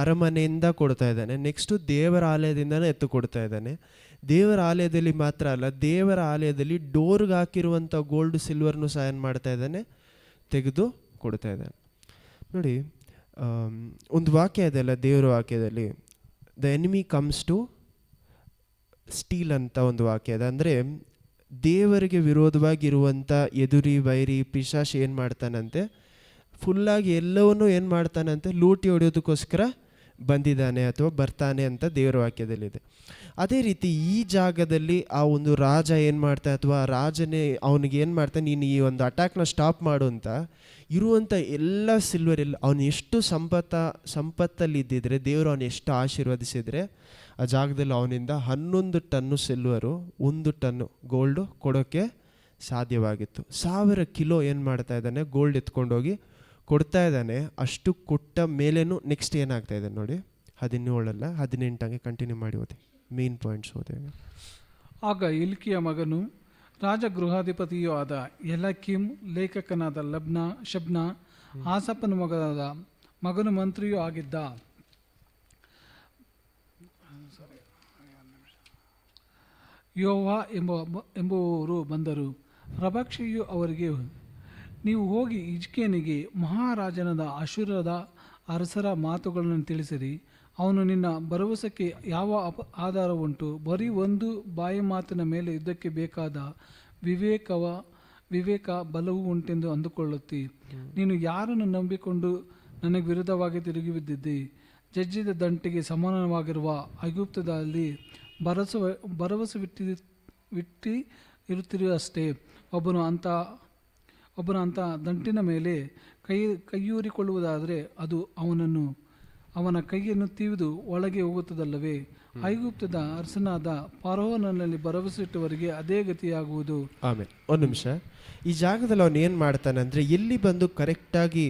ಅರಮನೆಯಿಂದ ಕೊಡ್ತಾ ಇದ್ದಾನೆ. ನೆಕ್ಸ್ಟು ದೇವರ ಆಲಯದಿಂದನೇ ಎತ್ತು ಕೊಡ್ತಾ ಇದ್ದಾನೆ. ದೇವರ ಆಲಯದಲ್ಲಿ ಮಾತ್ರ ಅಲ್ಲ, ದೇವರ ಆಲಯದಲ್ಲಿ ಡೋರ್ಗೆ ಹಾಕಿರುವಂಥ ಗೋಲ್ಡ್ ಸಿಲ್ವರ್ನು ಸಹ ಏನು ಮಾಡ್ತಾ ಇದ್ದಾನೆ? ತೆಗೆದು ಕೊಡ್ತಾ ಇದ್ದಾನೆ. ನೋಡಿ, ಒಂದು ವಾಕ್ಯ ಇದೆಯಲ್ಲ ದೇವರ ವಾಕ್ಯದಲ್ಲಿ, the enemy comes to steal ಅಂತ ಒಂದು ವಾಕ್ಯ ಇದೆ. ಅಂದರೆ ದೇವರಿಗೆ ವಿರೋಧವಾಗಿರುವಂಥ ಎದುರಿ ವೈರಿ ಪಿಶಾಚ್ ಏನು ಮಾಡ್ತಾನಂತೆ? ಫುಲ್ಲಾಗಿ ಎಲ್ಲವನ್ನೂ ಏನು ಮಾಡ್ತಾನಂತೆ? ಲೂಟಿ ಹೊಡೆಯೋದಕ್ಕೋಸ್ಕರ ಬಂದಿದ್ದಾನೆ ಅಥವಾ ಬರ್ತಾನೆ ಅಂತ ದೇವರ ವಾಕ್ಯದಲ್ಲಿದೆ. ಅದೇ ರೀತಿ ಈ ಜಾಗದಲ್ಲಿ ಆ ಒಂದು ರಾಜ ಏನು ಮಾಡ್ತಾನೆ, ಅಥವಾ ರಾಜನೇ ಅವನಿಗೆ ಏನು ಮಾಡ್ತಾನೆ, ನೀನು ಈ ಒಂದು ಅಟ್ಯಾಕ್ನ ಸ್ಟಾಪ್ ಮಾಡು ಅಂತ ಇರುವಂಥ ಎಲ್ಲ ಸಿಲ್ವರ್ ಎಲ್ಲ ಅವನು ಎಷ್ಟು ಸಂಪತ್ತಲ್ಲಿ ಇದ್ದಿದ್ರೆ, ದೇವರು ಅವನು ಎಷ್ಟು ಆಶೀರ್ವದಿಸಿದರೆ ಆ ಜಾಗದಲ್ಲಿ ಅವನಿಂದ 11 ಟನ್ನು ಸಿಲ್ವರು, 1 ಟನ್ನು ಗೋಲ್ಡು ಕೊಡೋಕ್ಕೆ ಸಾಧ್ಯವಾಗಿತ್ತು. 1000 ಕಿಲೋ ಏನು ಮಾಡ್ತಾ ಇದ್ದಾನೆ? ಗೋಲ್ಡ್ ಎತ್ಕೊಂಡೋಗಿ ಕೊಡ್ತಾ ಇದ್ದಾನೆ. ಅಷ್ಟು ಕೊಟ್ಟ ಮೇಲೇನು ನೆಕ್ಸ್ಟ್ ಏನಾಗ್ತಾ ಇದೆ ನೋಡಿ, 17 18 ಕಂಟಿನ್ಯೂ ಮಾಡಿ ಓದಿ, ಮೇನ್ ಪಾಯಿಂಟ್ಸ್ ಓದಿ. ಆಗ ಇಲ್ಕಿಯ ಮಗನು ರಾಜಗೃಹಾಧಿಪತಿಯೂ ಆದ ಎಲಕಿಮ್, ಲೇಖಕನಾದ ಶಬ್ನ, ಆಸಪ್ಪನ ಮಗನು ಮಂತ್ರಿಯೂ ಆಗಿದ್ದ ಯೋವ ಎಂಬುವರು ಬಂದರು. ರಬಾಕ್ಷಿಯು ಅವರಿಗೆ, ನೀವು ಹೋಗಿ ಹಿಜ್ಕೀಯನಿಗೆ ಮಹಾರಾಜನಾದ ಅಶೂರದ ಅರಸರ ಮಾತುಗಳನ್ನು ತಿಳಿಸಿರಿ. ಅವನು ನಿನ್ನ ಭರವಸೆಗೆ ಯಾವ ಆಧಾರ ಉಂಟು? ಬರೀ ಒಂದು ಬಾಯಿ ಮಾತಿನ ಮೇಲೆ ಯುದ್ಧಕ್ಕೆ ಬೇಕಾದ ವಿವೇಕ ಬಲವೂ ಉಂಟೆಂದು ಅಂದುಕೊಳ್ಳುತ್ತಿ. ನೀನು ಯಾರನ್ನು ನಂಬಿಕೊಂಡು ನನಗೆ ವಿರುದ್ಧವಾಗಿ ತಿರುಗಿ ಬಿದ್ದಿದ್ದಿ? ಜಜ್ಜಿದ ದಂಟಿಗೆ ಸಮಾನವಾಗಿರುವ ಐಗುಪ್ತದಲ್ಲಿ ಭರವಸೆ ಬಿಟ್ಟು ಇರುತ್ತಿರುವಷ್ಟೇ. ಒಬ್ಬನು ಅಂತ ದಂಟಿನ ಮೇಲೆ ಕೈಯೂರಿಕೊಳ್ಳುವುದಾದರೆ ಅದು ಅವನ ಕೈಯನ್ನು ತಿವಿದು ಒಳಗೆ ಹೋಗುತ್ತದಲ್ಲವೇ? ಐಗುಪ್ತದ ಅರಸನಾದ ಫರೋಹನಲ್ಲಿ ಭರವಸೆ ಇಟ್ಟವರಿಗೆ ಅದೇ ಗತಿಯಾಗುವುದು. ಆಮೇಲೆ ಒಂದು ನಿಮಿಷ, ಈ ಜಾಗದಲ್ಲಿ ಅವನು ಏನು ಮಾಡ್ತಾನೆ ಅಂದರೆ, ಎಲ್ಲಿ ಬಂದು ಕರೆಕ್ಟಾಗಿ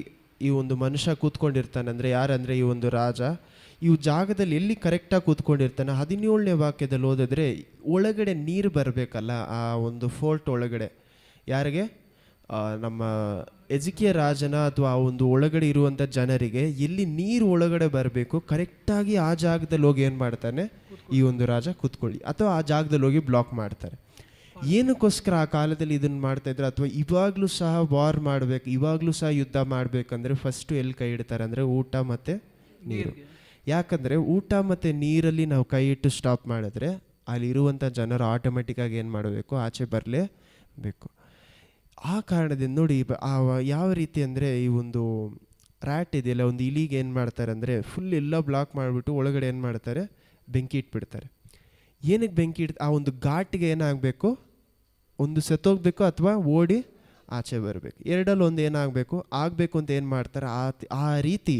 ಈ ಒಂದು ಮನುಷ್ಯ ಕೂತ್ಕೊಂಡಿರ್ತಾನೆ ಅಂದರೆ, ಯಾರಂದರೆ ಈ ಒಂದು ರಾಜ ಈ ಜಾಗದಲ್ಲಿ ಎಲ್ಲಿ ಕರೆಕ್ಟಾಗಿ ಕೂತ್ಕೊಂಡಿರ್ತಾನೆ? 17ನೇ ವಾಕ್ಯದಲ್ಲಿ ಓದಿದ್ರೆ ಒಳಗಡೆ ನೀರು ಬರಬೇಕಲ್ಲ, ಆ ಒಂದು ಫೋರ್ಟ್ ಒಳಗಡೆ. ಯಾರಿಗೆ? ನಮ್ಮ ಎಜಿಕಿಯ ರಾಜನ ಅಥವಾ ಆ ಒಂದು ಒಳಗಡೆ ಇರುವಂಥ ಜನರಿಗೆ ಎಲ್ಲಿ ನೀರು ಒಳಗಡೆ ಬರಬೇಕು ಕರೆಕ್ಟಾಗಿ ಆ ಜಾಗದಲ್ಲಿ ಹೋಗಿ ಏನು ಮಾಡ್ತಾನೆ? ಈ ಒಂದು ರಾಜ ಕೂತ್ಕೊಳ್ಳಿ, ಅಥವಾ ಆ ಜಾಗದಲ್ಲಿ ಹೋಗಿ ಬ್ಲಾಕ್ ಮಾಡ್ತಾರೆ. ಏನಕ್ಕೋಸ್ಕರ ಆ ಕಾಲದಲ್ಲಿ ಇದನ್ನು ಮಾಡ್ತಾಯಿದ್ರು? ಅಥವಾ ಇವಾಗಲೂ ಸಹ ವಾರ್ ಮಾಡಬೇಕು, ಇವಾಗಲೂ ಸಹ ಯುದ್ಧ ಮಾಡಬೇಕಂದ್ರೆ ಫಸ್ಟು ಎಲ್ಲಿ ಕೈ ಇಡ್ತಾರೆ ಅಂದರೆ ಊಟ ಮತ್ತು ನೀರು. ಯಾಕಂದರೆ ಊಟ ಮತ್ತು ನೀರಲ್ಲಿ ನಾವು ಕೈ ಇಟ್ಟು ಸ್ಟಾಪ್ ಮಾಡಿದ್ರೆ ಅಲ್ಲಿರುವಂಥ ಜನರು ಆಟೋಮೆಟಿಕ್ಕಾಗಿ ಏನು ಮಾಡಬೇಕು? ಆಚೆ ಬರಲೇಬೇಕು. ಆ ಕಾರಣದಿಂದ ನೋಡಿ, ಯಾವ ರೀತಿ ಅಂದರೆ ಈ ಒಂದು ರ್ಯಾಟ್ ಇದೆಯಲ್ಲ, ಒಂದು ಇಲಿಗೆ ಏನು ಮಾಡ್ತಾರೆ ಅಂದರೆ ಫುಲ್ ಎಲ್ಲ ಬ್ಲಾಕ್ ಮಾಡಿಬಿಟ್ಟು ಒಳಗಡೆ ಏನು ಮಾಡ್ತಾರೆ? ಬೆಂಕಿ ಇಟ್ಬಿಡ್ತಾರೆ. ಏನಕ್ಕೆ ಬೆಂಕಿ ಆ ಒಂದು ಘಾಟಿಗೆ ಏನಾಗಬೇಕು? ಒಂದು ಸತ್ತೋಗ್ಬೇಕು ಅಥವಾ ಓಡಿ ಆಚೆ ಬರಬೇಕು. ಎರಡಲ್ಲಿ ಒಂದು ಏನಾಗಬೇಕು ಆಗಬೇಕು ಅಂತ ಏನು ಮಾಡ್ತಾರೆ? ಆ ರೀತಿ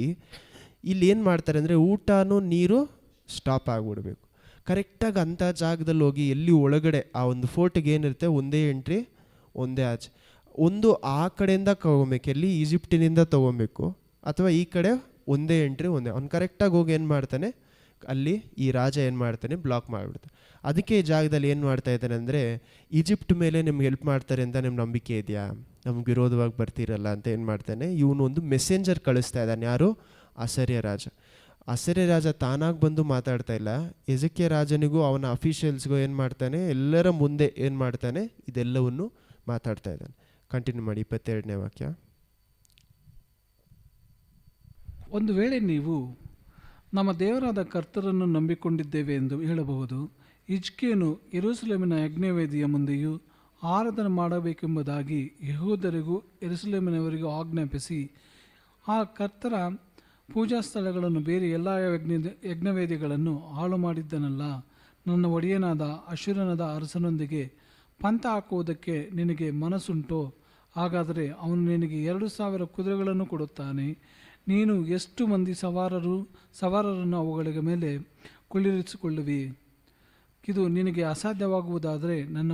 ಇಲ್ಲಿ ಏನು ಮಾಡ್ತಾರೆ ಅಂದರೆ ಊಟನೂ ನೀರು ಸ್ಟಾಪ್ ಆಗಿಬಿಡ್ಬೇಕು. ಕರೆಕ್ಟಾಗಿ ಅಂಥ ಜಾಗದಲ್ಲಿ ಹೋಗಿ ಎಲ್ಲಿ ಒಳಗಡೆ ಆ ಒಂದು ಫೋರ್ಟಿಗೆ ಏನಿರುತ್ತೆ, ಒಂದೇ ಎಂಟ್ರಿ ಒಂದೇ ಆಚೆ. ಒಂದು ಆ ಕಡೆಯಿಂದ ತೊಗೊಬೇಕು, ಎಲ್ಲಿ ಈಜಿಪ್ಟಿನಿಂದ ತೊಗೊಬೇಕು, ಅಥವಾ ಈ ಕಡೆ ಒಂದೇ ಎಂಟ್ರಿ ಒಂದೇ. ಅವ್ನು ಕರೆಕ್ಟಾಗಿ ಹೋಗಿ ಏನು ಮಾಡ್ತಾನೆ? ಅಲ್ಲಿ ಈ ರಾಜ ಏನು ಮಾಡ್ತಾನೆ? ಬ್ಲಾಕ್ ಮಾಡಿಬಿಡ್ತಾನೆ. ಅದಕ್ಕೆ ಈ ಜಾಗದಲ್ಲಿ ಏನು ಮಾಡ್ತಾ ಇದ್ದಾನೆ ಅಂದರೆ, ಈಜಿಪ್ಟ್ ಮೇಲೆ ನಿಮ್ಗೆ ಹೆಲ್ಪ್ ಮಾಡ್ತಾರೆ ಅಂತ ನಿಮ್ಮ ನಂಬಿಕೆ ಇದೆಯಾ? ನಮ್ಗೆ ವಿರೋಧವಾಗಿ ಬರ್ತಿರಲ್ಲ ಅಂತ ಏನು ಮಾಡ್ತಾನೆ? ಇವನು ಒಂದು ಮೆಸೆಂಜರ್ ಕಳಿಸ್ತಾ ಇದ್ದಾನೆ. ಯಾರು? ಅಸರ್ಯ ರಾಜ. ಅಸರ್ಯ ರಾಜ ತಾನಾಗಿ ಬಂದು ಮಾತಾಡ್ತಾ ಇಲ್ಲ. ಎಜಿಕಿಯ ರಾಜನಿಗೂ ಅವನ ಅಫಿಷಿಯಲ್ಸ್ಗೂ ಏನು ಮಾಡ್ತಾನೆ? ಎಲ್ಲರ ಮುಂದೆ ಏನು ಮಾಡ್ತಾನೆ? ಇದೆಲ್ಲವನ್ನು ಮಾತಾಡ್ತಾ ಇದ್ದಾನೆ. ಕಂಟಿನ್ಯೂ ಮಾಡಿ 22ನೇ ವಾಕ್ಯ. ಒಂದು ವೇಳೆ ನೀವು ನಮ್ಮ ದೇವರಾದ ಕರ್ತರನ್ನು ನಂಬಿಕೊಂಡಿದ್ದೇವೆ ಎಂದು ಹೇಳಬಹುದು. ಹಿಜ್ಕೀಯನು ಯೆರೂಸಲೇಮಿನ ಯಜ್ಞವೇದಿಯ ಮುಂದೆಯೂ ಆರಾಧನೆ ಮಾಡಬೇಕೆಂಬುದಾಗಿ ಯೆಹೂದ್ಯರಿಗೂ ಯೆರೂಸಲೇಮಿನವರಿಗೂ ಆಜ್ಞಾಪಿಸಿ, ಆ ಕರ್ತರ ಪೂಜಾ ಸ್ಥಳಗಳನ್ನು ಬೇರೆ ಎಲ್ಲ ಯಜ್ಞವೇದಿಗಳನ್ನು ಹಾಳು ಮಾಡಿದ್ದನಲ್ಲ. ನನ್ನ ಒಡೆಯನಾದ ಅಶ್ಶೂರನಾದ ಅರಸನೊಂದಿಗೆ ಪಂಥ ಹಾಕುವುದಕ್ಕೆ ನಿನಗೆ ಮನಸ್ಸುಂಟೋ? ಹಾಗಾದರೆ ಅವನು ನಿನಗೆ 2,000 ಕುದುರೆಗಳನ್ನು ಕೊಡುತ್ತಾನೆ. ನೀನು ಎಷ್ಟು ಮಂದಿ ಸವಾರರನ್ನು ಅವುಗಳ ಮೇಲೆ ಕುಳ್ಳಿರಿಸಿಕೊಳ್ಳುವಿ. ಇದು ನಿನಗೆ ಅಸಾಧ್ಯವಾಗುವುದಾದರೆ ನನ್ನ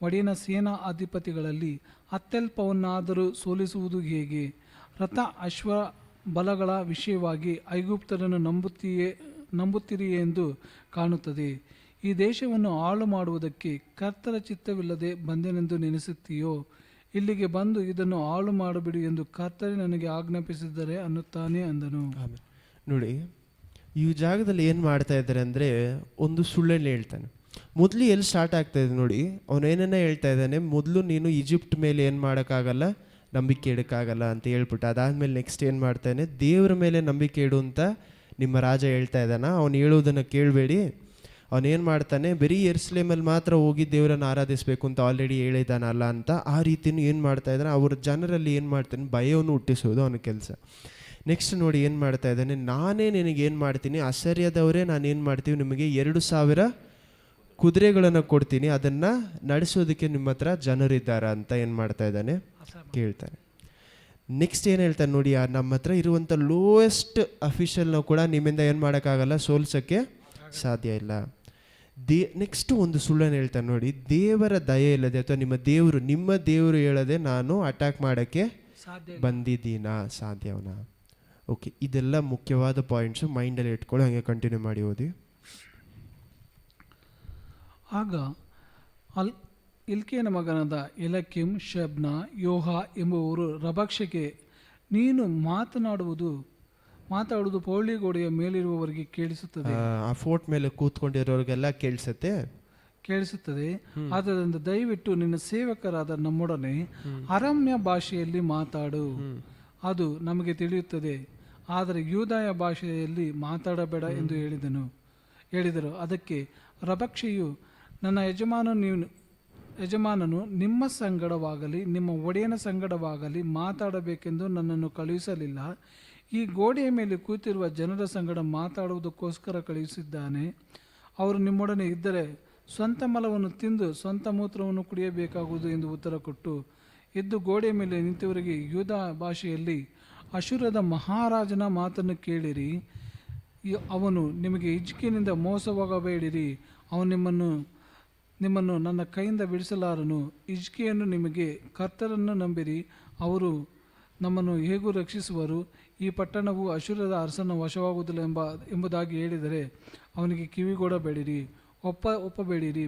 ಒಡೆಯನ ಸೇನಾ ಅಧಿಪತಿಗಳಲ್ಲಿ ಅತ್ಯಲ್ಪವನ್ನಾದರೂ ಸೋಲಿಸುವುದು ಹೇಗೆ? ರಥ ಅಶ್ವ ಬಲಗಳ ವಿಷಯವಾಗಿ ಐಗುಪ್ತರನ್ನು ನಂಬುತ್ತೀರಿಯೇ ಎಂದು ಕಾಣುತ್ತದೆ. ಈ ದೇಶವನ್ನು ಹಾಳು ಮಾಡುವುದಕ್ಕೆ ಕರ್ತರ ಚಿತ್ತವಿಲ್ಲದೆ ಬಂದೆನೆಂದು ನೆನೆಸುತ್ತೀಯೋ? ಇಲ್ಲಿಗೆ ಬಂದು ಇದನ್ನು ಹಾಳು ಮಾಡಬಿಡು ಎಂದು ಕರ್ತರೇ ನನಗೆ ಆಜ್ಞಾಪಿಸಿದರೆ ಅನ್ನುತ್ತಾನೆ ಅಂದನು. ನೋಡಿ, ಈ ಜಾಗದಲ್ಲಿ ಏನು ಮಾಡ್ತಾ ಇದ್ದಾರೆ ಅಂದರೆ ಒಂದು ಸುಳ್ಳನ್ನು ಹೇಳ್ತಾನೆ. ಮೊದಲು ಎಲ್ಲಿ ಸ್ಟಾರ್ಟ್ ಆಗ್ತಾ ಇದೆ ನೋಡಿ, ಅವನೇನ ಹೇಳ್ತಾ ಇದ್ದಾನೆ, ಮೊದಲು ನೀನು ಈಜಿಪ್ಟ್ ಮೇಲೆ ಏನು ಮಾಡೋಕ್ಕಾಗಲ್ಲ, ನಂಬಿಕೆ ಇಡೋಕ್ಕಾಗಲ್ಲ ಅಂತ ಹೇಳ್ಬಿಟ್ಟು, ಅದಾದಮೇಲೆ ನೆಕ್ಸ್ಟ್ ಏನು ಮಾಡ್ತಾನೆ, ದೇವರ ಮೇಲೆ ನಂಬಿಕೆ ಇಡು ಅಂತ ನಿಮ್ಮ ರಾಜ ಹೇಳ್ತಾ ಇದ್ದಾನ. ಅವನು ಹೇಳೋದನ್ನು ಕೇಳಬೇಡಿ. ಅವನೇನು ಮಾಡ್ತಾನೆ, ಬರೀ ಯೆರೂಸಲೇಮಲ್ಲಿ ಮಾತ್ರ ಹೋಗಿ ದೇವರನ್ನು ಆರಾಧಿಸಬೇಕು ಅಂತ ಆಲ್ರೆಡಿ ಹೇಳಿದ್ದಾನಲ್ಲ ಅಂತ ಆ ರೀತಿಯೂ ಏನು ಮಾಡ್ತಾ ಇದ್ದಾನೆ, ಅವ್ರ ಜನರಲ್ಲಿ ಏನು ಮಾಡ್ತಾನೆ, ಭಯವನ್ನು ಹುಟ್ಟಿಸೋದು ಅವನ ಕೆಲಸ. ನೆಕ್ಸ್ಟ್ ನೋಡಿ ಏನು ಮಾಡ್ತಾ ಇದ್ದಾನೆ, ನಾನೇ ನಿನಗೇನು ಮಾಡ್ತೀನಿ, ಅಸರ್ಯದವರೇ ನಾನೇನು ಮಾಡ್ತೀವಿ, ನಿಮಗೆ 2,000 ಕುದುರೆಗಳನ್ನು ಕೊಡ್ತೀನಿ, ಅದನ್ನು ನಡೆಸೋದಕ್ಕೆ ನಿಮ್ಮ ಹತ್ರ ಜನರಿದ್ದಾರಾ ಅಂತ ಏನು ಮಾಡ್ತಾ ಇದ್ದಾನೆ ಕೇಳ್ತಾನೆ. ನೆಕ್ಸ್ಟ್ ಏನು ಹೇಳ್ತಾನೆ ನೋಡಿ, ನಮ್ಮ ಹತ್ರ ಇರುವಂಥ ಲೋಯೆಸ್ಟ್ ಅಫಿಷಿಯಲ್ನ ಕೂಡ ನಿಮ್ಮಿಂದ ಏನು ಮಾಡೋಕ್ಕಾಗಲ್ಲ, ಸೋಲ್ಸೋಕ್ಕೆ ಸಾಧ್ಯ ಇಲ್ಲ. ನೆಕ್ಸ್ಟ್ ಒಂದು ಸುಳ್ಳನ್ನು ಹೇಳ್ತಾನೆ ನೋಡಿ, ದೇವರ ದಯೆ ಇಲ್ಲದೆ ಅಥವಾ ನಿಮ್ಮ ದೇವರು ಹೇಳದೆ ನಾನು ಅಟ್ಯಾಕ್ ಮಾಡೋಕ್ಕೆ ಬಂದಿದ್ದೀನಾ, ಸಾಧ್ಯವನಾ? ಓಕೆ, ಇದೆಲ್ಲ ಮುಖ್ಯವಾದ ಪಾಯಿಂಟ್ಸು ಮೈಂಡಲ್ಲಿ ಇಟ್ಕೊಳ್ಳಿ. ಹಾಗೆ ಕಂಟಿನ್ಯೂ ಮಾಡಿ ಓದಿ. ಆಗ ಇಲ್ಕೇನ ಮಗನಾದ ಎಲಕಿಮ್, ಶಬ್ನ, ಯೋಹ ಎಂಬುವರು ರಬಕ್ಷೆಗೆ, ನೀನು ಮಾತನಾಡುವುದು ಪೌಳಿಗೋಡೆಯ ಮೇಲಿರುವವರಿಗೆ ಕೇಳಿಸುತ್ತದೆ. ಆ ಫೋರ್ಟ್ ಮೇಲೆ ಕೂತ್ಕೊಂಡಿರೋರಿಗೆಲ್ಲ ಕೇಳಿಸುತ್ತದೆ. ಆದ್ದರಿಂದ ದಯವಿಟ್ಟು ನಿನ್ನ ಸೇವಕರಾದ ನಮ್ಮೊಡನೆ ಅರಮ್ಯ ಭಾಷೆಯಲ್ಲಿ ಮಾತಾಡು, ಅದು ನಮಗೆ ತಿಳಿಯುತ್ತದೆ. ಆದರೆ ಯೂದಾಯ ಭಾಷೆಯಲ್ಲಿ ಮಾತಾಡಬೇಡ ಎಂದು ಹೇಳಿದರು. ಅದಕ್ಕೆ ರಬಕ್ಷೆಯು, ನನ್ನ ಯಜಮಾನನು ನಿಮ್ಮ ಸಂಗಡವಾಗಲಿ ನಿಮ್ಮ ಒಡೆಯನ ಸಂಗಡವಾಗಲಿ ಮಾತಾಡಬೇಕೆಂದು ನನ್ನನ್ನು ಕಳುಹಿಸಲಿಲ್ಲ. ಈ ಗೋಡೆಯ ಮೇಲೆ ಕೂತಿರುವ ಜನರ ಸಂಗಡ ಮಾತಾಡುವುದಕ್ಕೋಸ್ಕರ ಕಳುಹಿಸಿದ್ದಾನೆ. ಅವರು ನಿಮ್ಮೊಡನೆ ಇದ್ದರೆ ಸ್ವಂತ ಮಲವನ್ನು ತಿಂದು ಸ್ವಂತ ಮೂತ್ರವನ್ನು ಕುಡಿಯಬೇಕಾಗುವುದು ಎಂದು ಉತ್ತರ ಕೊಟ್ಟು, ಎದ್ದು ಗೋಡೆಯ ಮೇಲೆ ನಿಂತವರಿಗೆ ಯೂದ ಭಾಷೆಯಲ್ಲಿ, ಅಶ್ಶೂರದ ಮಹಾರಾಜನ ಮಾತನ್ನು ಕೇಳಿರಿ. ಅವನು ನಿಮಗೆ ಹಿಜ್ಕೀಯನಿಂದ ಮೋಸವಾಗಬೇಡಿರಿ, ಅವನು ನಿಮ್ಮನ್ನು ನನ್ನ ಕೈಯಿಂದ ಬಿಡಿಸಲಾರನು. ಹಿಜ್ಕೀಯನು ನಿಮಗೆ, ಕರ್ತರನ್ನು ನಂಬಿರಿ, ಅವರು ನಮ್ಮನ್ನು ಹೇಗೂ ರಕ್ಷಿಸುವರು. ಈ ಪಟ್ಟಣವು ಅಶ್ಶೂರದ ಅರಸನ ವಶವಾಗುವುದಿಲ್ಲ ಎಂಬುದಾಗಿ ಹೇಳಿದರೆ ಅವನಿಗೆ ಕಿವಿಗೊಡಬೇಡಿರಿ, ಒಪ್ಪಬೇಡಿರಿ.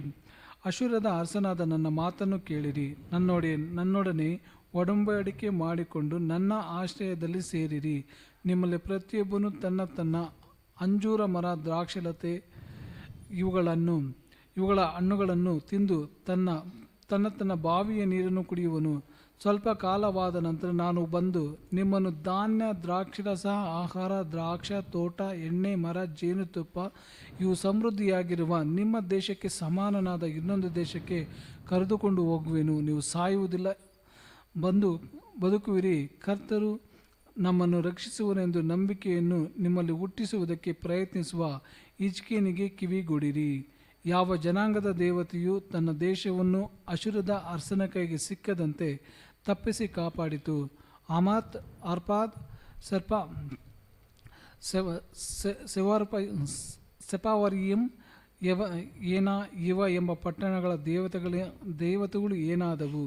ಅಶ್ಶೂರದ ಅರಸನಾದ ನನ್ನ ಮಾತನ್ನು ಕೇಳಿರಿ. ನನ್ನೊಡನೆ ಒಡಂಬಡಿಕೆ ಮಾಡಿಕೊಂಡು ನನ್ನ ಆಶ್ರಯದಲ್ಲಿ ಸೇರಿರಿ. ನಿಮ್ಮಲ್ಲಿ ಪ್ರತಿಯೊಬ್ಬನು ತನ್ನ ಅಂಜೂರ ಮರ, ದ್ರಾಕ್ಷಲತೆ ಇವುಗಳ ಹಣ್ಣುಗಳನ್ನು ತಿಂದು ತನ್ನ ಬಾವಿಯ ನೀರನ್ನು ಕುಡಿಯುವನು. ಸ್ವಲ್ಪ ಕಾಲವಾದ ನಂತರ ನಾನು ಬಂದು ನಿಮ್ಮನ್ನು ಧಾನ್ಯ, ದ್ರಾಕ್ಷಿರಸ, ಆಹಾರ, ದ್ರಾಕ್ಷ ತೋಟ, ಎಣ್ಣೆ ಮರ, ಜೇನುತುಪ್ಪ ಇವು ಸಮೃದ್ಧಿಯಾಗಿರುವ ನಿಮ್ಮ ದೇಶಕ್ಕೆ ಸಮಾನನಾದ ಇನ್ನೊಂದು ದೇಶಕ್ಕೆ ಕರೆದುಕೊಂಡು ಹೋಗುವೆನು. ನೀವು ಸಾಯುವುದಿಲ್ಲ, ಬಂದು ಬದುಕುವಿರಿ. ಕರ್ತರು ನಮ್ಮನ್ನು ರಕ್ಷಿಸುವನೆಂದು ನಂಬಿಕೆಯನ್ನು ನಿಮ್ಮಲ್ಲಿ ಹುಟ್ಟಿಸುವುದಕ್ಕೆ ಪ್ರಯತ್ನಿಸುವ ಹಿಜ್ಕೀಯನಿಗೆ ಕಿವಿಗೊಡಿರಿ. ಯಾವ ಜನಾಂಗದ ದೇವತೆಯು ತನ್ನ ದೇಶವನ್ನು ಅಶ್ಶೂರದ ಅರಸನ ಕೈಗೆ ಸಿಕ್ಕದಂತೆ ತಪ್ಪಿಸಿ ಕಾಪಾಡಿತು. ಹಮಾತ್, ಅರ್ಪಾದ್, ಸೆಫಾವರಿಯಂ, ಇವ ಎಂಬ ಪಟ್ಟಣಗಳ ದೇವತೆಗಳು ಏನಾದವು?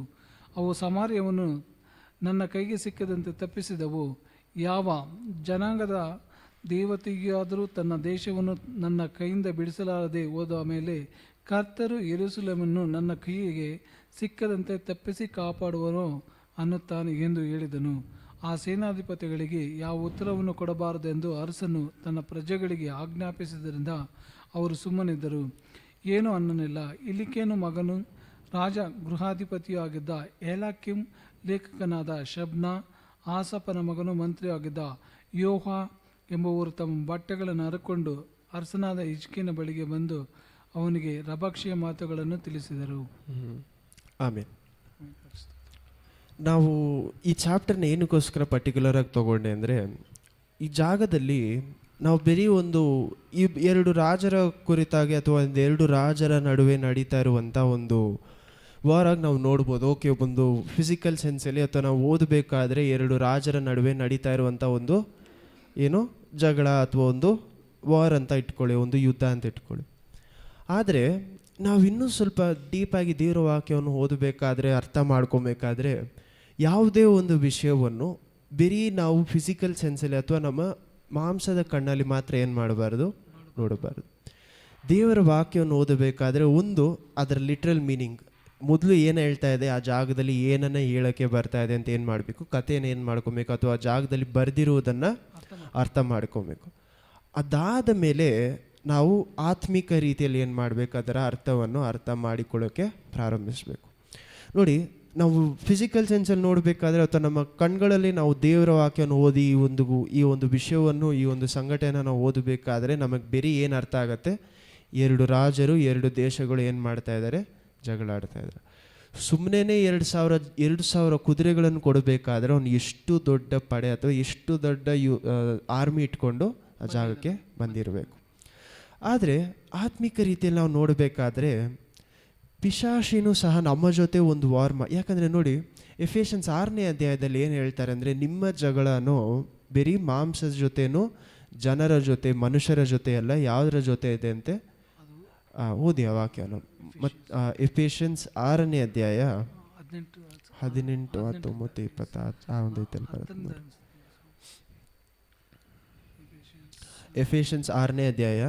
ಅವು ಸಮಾರ್ಯವನ್ನು ನನ್ನ ಕೈಗೆ ಸಿಕ್ಕದಂತೆ ತಪ್ಪಿಸಿದವು. ಯಾವ ಜನಾಂಗದ ದೇವತೆಯಾದರೂ ತನ್ನ ದೇಶವನ್ನು ನನ್ನ ಕೈಯಿಂದ ಬಿಡಿಸಲಾರದೆ ಹೋದ ಮೇಲೆ ಕರ್ತರು ಯೆರೂಸಲೇಮನ್ನು ನನ್ನ ಕೈಗೆ ಸಿಕ್ಕದಂತೆ ತಪ್ಪಿಸಿ ಕಾಪಾಡುವನೋ ಅನ್ನುತ್ತಾನೆ ಎಂದು ಹೇಳಿದನು. ಆ ಸೇನಾಧಿಪತಿಗಳಿಗೆ ಯಾವ ಉತ್ತರವನ್ನು ಕೊಡಬಾರದೆಂದು ಅರಸನು ತನ್ನ ಪ್ರಜೆಗಳಿಗೆ ಆಜ್ಞಾಪಿಸಿದ್ದರಿಂದ ಅವರು ಸುಮ್ಮನಿದ್ದರು, ಏನೂ ಅನ್ನಲಿಲ್ಲ. ಇಲಿಕೇನು ಮಗನು, ರಾಜ ಗೃಹಾಧಿಪತಿಯೂ ಆಗಿದ್ದ ಎಲಾಕಿಮ್, ಲೇಖಕನಾದ ಶಬ್ನ, ಆಸಫನ ಮಗನು, ಮಂತ್ರಿಯೂ ಆಗಿದ್ದ ಯೋಹ ಎಂಬುವರು ತಮ್ಮ ಬಟ್ಟೆಗಳನ್ನು ಹರಕೊಂಡು ಅರಸನಾದ ಹಿಜ್ಕೀಯನ ಬಳಿಗೆ ಬಂದು ಅವನಿಗೆ ರಬಕ್ಷೆಯ ಮಾತುಗಳನ್ನು ತಿಳಿಸಿದರು. ಆಮೇಲೆ ನಾವು ಈ ಚಾಪ್ಟರ್ನ ಏನಕ್ಕೋಸ್ಕರ ಪರ್ಟಿಕ್ಯುಲರ್ ಆಗಿ ತಗೊಂಡೆ ಅಂದರೆ, ಈ ಜಾಗದಲ್ಲಿ ನಾವು ಬರೀ ಈ 2 ರಾಜರ ಕುರಿತಾಗಿ ಅಥವಾ 2 ರಾಜರ ನಡುವೆ ನಡೀತಾ ಇರುವಂಥ ಒಂದು ವಾರಾಗಿ ನಾವು ನೋಡ್ಬೋದು. ಓಕೆ, ಒಂದು ಫಿಸಿಕಲ್ ಸೆನ್ಸಲ್ಲಿ ಅಥವಾ ನಾವು ಓದಬೇಕಾದ್ರೆ ಎರಡು ರಾಜರ ನಡುವೆ ನಡೀತಾ ಇರುವಂಥ ಒಂದು ಏನು ಜಗಳ ಅಥವಾ ಒಂದು ವಾರ್ ಅಂತ ಇಟ್ಕೊಳ್ಳಿ, ಒಂದು ಯುದ್ಧ ಅಂತ ಇಟ್ಕೊಳ್ಳಿ. ಆದರೆ ನಾವು ಇನ್ನೂ ಸ್ವಲ್ಪ ಡೀಪಾಗಿ ದೇವರ ವಾಕ್ಯವನ್ನು ಓದಬೇಕಾದ್ರೆ, ಅರ್ಥ ಮಾಡ್ಕೊಬೇಕಾದ್ರೆ, ಯಾವುದೇ ಒಂದು ವಿಷಯವನ್ನು ಬರೀ ನಾವು ಫಿಸಿಕಲ್ ಸೆನ್ಸಲ್ಲಿ ಅಥವಾ ನಮ್ಮ ಮಾಂಸದ ಕಣ್ಣಲ್ಲಿ ಮಾತ್ರ ಏನು ಮಾಡಬಾರ್ದು, ನೋಡಬಾರ್ದು. ದೇವರ ವಾಕ್ಯವನ್ನು ಓದಬೇಕಾದ್ರೆ ಒಂದು ಅದರ ಲಿಟ್ರಲ್ ಮೀನಿಂಗ್, ಮೊದಲು ಏನು ಹೇಳ್ತಾ ಇದೆ, ಆ ಜಾಗದಲ್ಲಿ ಏನನ್ನ ಹೇಳೋಕ್ಕೆ ಬರ್ತಾ ಇದೆ ಅಂತ ಏನು ಮಾಡಬೇಕು, ಕಥೆಯನ್ನು ಏನು ಮಾಡ್ಕೊಬೇಕು, ಅಥವಾ ಆ ಜಾಗದಲ್ಲಿ ಬರೆದಿರುವುದನ್ನು ಅರ್ಥ ಮಾಡ್ಕೊಬೇಕು. ಅದಾದ ಮೇಲೆ ನಾವು ಆತ್ಮಿಕ ರೀತಿಯಲ್ಲಿ ಏನು ಮಾಡಬೇಕು, ಅದರ ಅರ್ಥವನ್ನು ಅರ್ಥ ಮಾಡಿಕೊಳ್ಳೋಕ್ಕೆ ಪ್ರಾರಂಭಿಸಬೇಕು. ನೋಡಿ, ನಾವು ಫಿಸಿಕಲ್ ಸೆನ್ಸಲ್ಲಿ ನೋಡಬೇಕಾದ್ರೆ ಅಥವಾ ನಮ್ಮ ಕಣ್ಗಳಲ್ಲಿ ನಾವು ದೇವರ ವಾಕ್ಯವನ್ನು ಓದಿ ಈ ಒಂದು ವಿಷಯವನ್ನು, ಈ ಒಂದು ಸಂಘಟನೆಯನ್ನು ನಾವು ಓದಬೇಕಾದ್ರೆ ನಮಗೆ ಬೇರೆ ಏನು ಅರ್ಥ ಆಗುತ್ತೆ, ಎರಡು ರಾಜರು, ಎರಡು ದೇಶಗಳು ಏನು ಮಾಡ್ತಾ ಇದ್ದಾರೆ, ಜಗಳ ಆಡ್ತಾ ಇದ್ದಾರೆ. ಸುಮ್ಮನೆ 2,000 ಕುದುರೆಗಳನ್ನು ಕೊಡಬೇಕಾದ್ರೆ ಅವನು ಎಷ್ಟು ದೊಡ್ಡ ಪಡೆ ಅಥವಾ ಎಷ್ಟು ದೊಡ್ಡ ಆರ್ಮಿ ಇಟ್ಕೊಂಡು ಆ ಜಾಗಕ್ಕೆ ಬಂದಿರಬೇಕು. ಆದರೆ ಆತ್ಮಿಕ ರೀತಿಯಲ್ಲಿ ನಾವು ನೋಡಬೇಕಾದ್ರೆ ಪಿಶಾಚಿನೂ ಸಹ ನಮ್ಮ ಜೊತೆ ಒಂದು ಯಾಕಂದರೆ ನೋಡಿ, ಎಫೆಷನ್ಸ್ 6ನೇ ಅಧ್ಯಾಯದಲ್ಲಿ ಏನು ಹೇಳ್ತಾರೆ ಅಂದರೆ, ನಿಮ್ಮ ಜಗಳನೂ ಬರೀ ಮಾಂಸದ ಜೊತೆನೂ ಜನರ ಜೊತೆ, ಮನುಷ್ಯರ ಜೊತೆ ಅಲ್ಲ, ಯಾವುದರ ಜೊತೆ ಇದೆ ಅಂತೆ ಓದಿ ಆ ವಾಕ್ಯನು. ಮತ್ತು ಎಫೆಷನ್ಸ್ 6ನೇ ಅಧ್ಯಾಯ 18, 19, 20 ಆ ಒಂದು ಇದರಲ್ಲಿ ಬರುತ್ತೆ. ಎಫೆಷನ್ಸ್ 6ನೇ ಅಧ್ಯಾಯ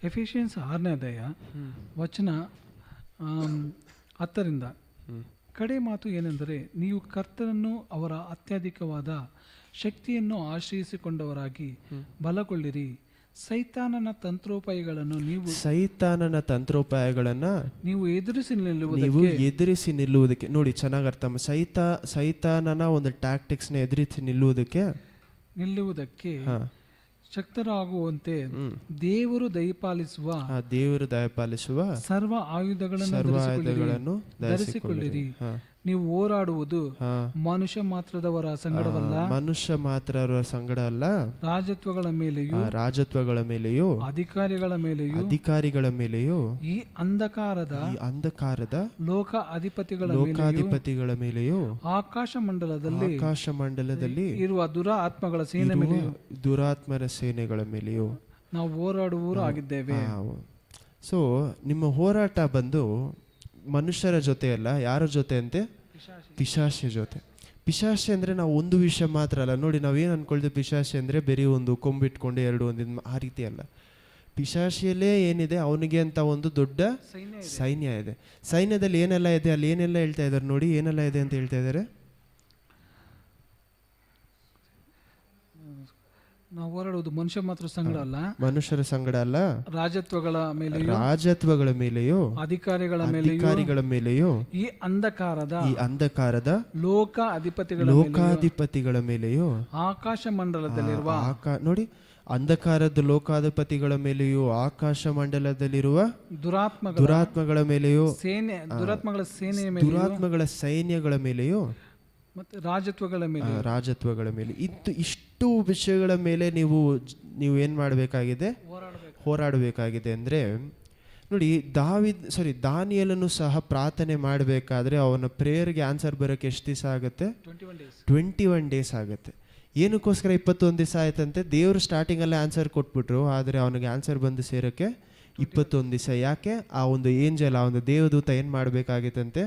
ಎಫಿಷಿಯನ್ಸ್ 6ನೇ ಅಧ್ಯಾಯ ವಚನ 10ರಿಂದ. ಕಡೆ ಮಾತು ಏನೆಂದರೆ, ನೀವು ಕರ್ತನನ್ನು ಅವರ ಅತ್ಯಧಿಕವಾದ ಶಕ್ತಿಯನ್ನು ಆಶ್ರಯಿಸಿಕೊಂಡವರಾಗಿ ಬಲಗೊಳ್ಳಿರಿ. ಸೈತಾನನ ತಂತ್ರೋಪಾಯಗಳನ್ನು ನೀವು ಎದುರಿಸಿ ನಿಲ್ಲುವುದಕ್ಕೆ ನೋಡಿ, ಚೆನ್ನಾಗಿ ಅರ್ಥ. ಸೈತಾನನ ಒಂದು ಟ್ಯಾಕ್ಟಿಕ್ಸ್ನ ಎದುರಿಸಿ ನಿಲ್ಲುವುದಕ್ಕೆ ಶಕ್ತರಾಗುವಂತೆ ದೇವರು ದಯಪಾಲಿಸುವ ಸರ್ವ ಆಯುಧಗಳನ್ನು ಧರಿಸಿಕೊಳ್ಳಿರಿ. ನೀವು ಹೋರಾಡುವುದು ಮನುಷ್ಯ ಮಾತ್ರದವರ ಸಂಗಡವಲ್ಲ, ರಾಜತ್ವಗಳ ಮೇಲೆಯೂ ಅಧಿಕಾರಿಗಳ ಮೇಲೆಯೂ ಈ ಅಂಧಕಾರದ ಲೋಕ ಅಧಿಪತಿಗಳ ಮೇಲೆಯೂ ಆಕಾಶ ಮಂಡಲದಲ್ಲಿ ಇರುವ ದುರಾತ್ಮರ ಸೇನೆಗಳ ಮೇಲೆಯೂ ನಾವು ಹೋರಾಡುವವರು ಆಗಿದ್ದೇವೆ. ಸೊ ನಿಮ್ಮ ಹೋರಾಟ ಬಂದು ಮನುಷ್ಯರ ಜೊತೆ ಅಲ್ಲ, ಯಾರ ಜೊತೆ ಅಂತೆ, ಪಿಶಾಚಿ ಜೊತೆ. ಪಿಶಾಚಿ ಅಂದರೆ ನಾವು ಒಂದು ವಿಷಯ ಮಾತ್ರ ಅಲ್ಲ. ನೋಡಿ, ನಾವೇನು ಅಂದ್ಕೊಳ್ತೀವಿ, ಪಿಶಾಚಿ ಅಂದರೆ ಬರೀ ಒಂದು ಕೊಂಬಿಟ್ಕೊಂಡು ಎರಡು ಆ ರೀತಿ ಅಲ್ಲ. ಪಿಶಾಚಿಯಲ್ಲೇ ಏನಿದೆ, ಅವನಿಗೆ ಅಂತ ಒಂದು ದೊಡ್ಡ ಸೈನ್ಯ ಇದೆ. ಸೈನ್ಯದಲ್ಲಿ ಏನೆಲ್ಲ ಇದೆ, ಅಲ್ಲಿ ಏನೆಲ್ಲ ಹೇಳ್ತಾ ಇದ್ದಾರೆ ನೋಡಿ, ಏನೆಲ್ಲ ಇದೆ ಅಂತ ಹೇಳ್ತಾ ಇದ್ದಾರೆ. ನಾವು ಹೋರಾಡುವುದು ಮನುಷ್ಯರ ಸಂಗಡ ಅಲ್ಲ, ರಾಜತ್ವಗಳ ಮೇಲೆಯೂ ಅಧಿಕಾರಿಗಳ ಮೇಲೆಯೂ ಈ ಅಂಧಕಾರದ ಲೋಕ ಅಧಿಪತಿಗಳ ಮೇಲೆಯೂ ಆಕಾಶ ಮಂಡಲದಲ್ಲಿರುವ ನೋಡಿ, ಅಂಧಕಾರದ ಲೋಕಾಧಿಪತಿಗಳ ಮೇಲೆಯೂ ಆಕಾಶ ಮಂಡಲದಲ್ಲಿರುವ ದುರಾತ್ಮಗಳ ಮೇಲೆಯೂ ದುರಾತ್ಮಗಳ ಸೈನ್ಯಗಳ ಮೇಲೆಯೂ ಮತ್ತು ರಾಜತ್ವಗಳ ಮೇಲೆ ಇಷ್ಟು ವಿಷಯಗಳ ಮೇಲೆ ನೀವು ಏನು ಮಾಡಬೇಕಾಗಿದೆ, ಹೋರಾಡಬೇಕಾಗಿದೆ. ಅಂದರೆ ನೋಡಿ, ದಾನಿಯೇಲನು ಸಹ ಪ್ರಾರ್ಥನೆ ಮಾಡಬೇಕಾದ್ರೆ ಅವನ ಪ್ರೇಯರ್ಗೆ ಆನ್ಸರ್ ಬರೋಕ್ಕೆ ಎಷ್ಟು ದಿವಸ ಆಗುತ್ತೆ, 21 ಡೇಸ್ ಆಗುತ್ತೆ. ಏನಕ್ಕೋಸ್ಕರ 21 ದಿವಸ ಆಯ್ತಂತೆ? ದೇವರು ಸ್ಟಾರ್ಟಿಂಗಲ್ಲೇ ಆನ್ಸರ್ ಕೊಟ್ಬಿಟ್ರು, ಆದರೆ ಅವನಿಗೆ ಆನ್ಸರ್ ಬಂದು ಸೇರೋಕ್ಕೆ 21 ದಿವಸ. ಯಾಕೆ? ಆ ಒಂದು ಏಂಜಲ್, ಆ ಒಂದು ದೇವದೂತ ಏನು ಮಾಡಬೇಕಾಗಿತ್ತಂತೆ,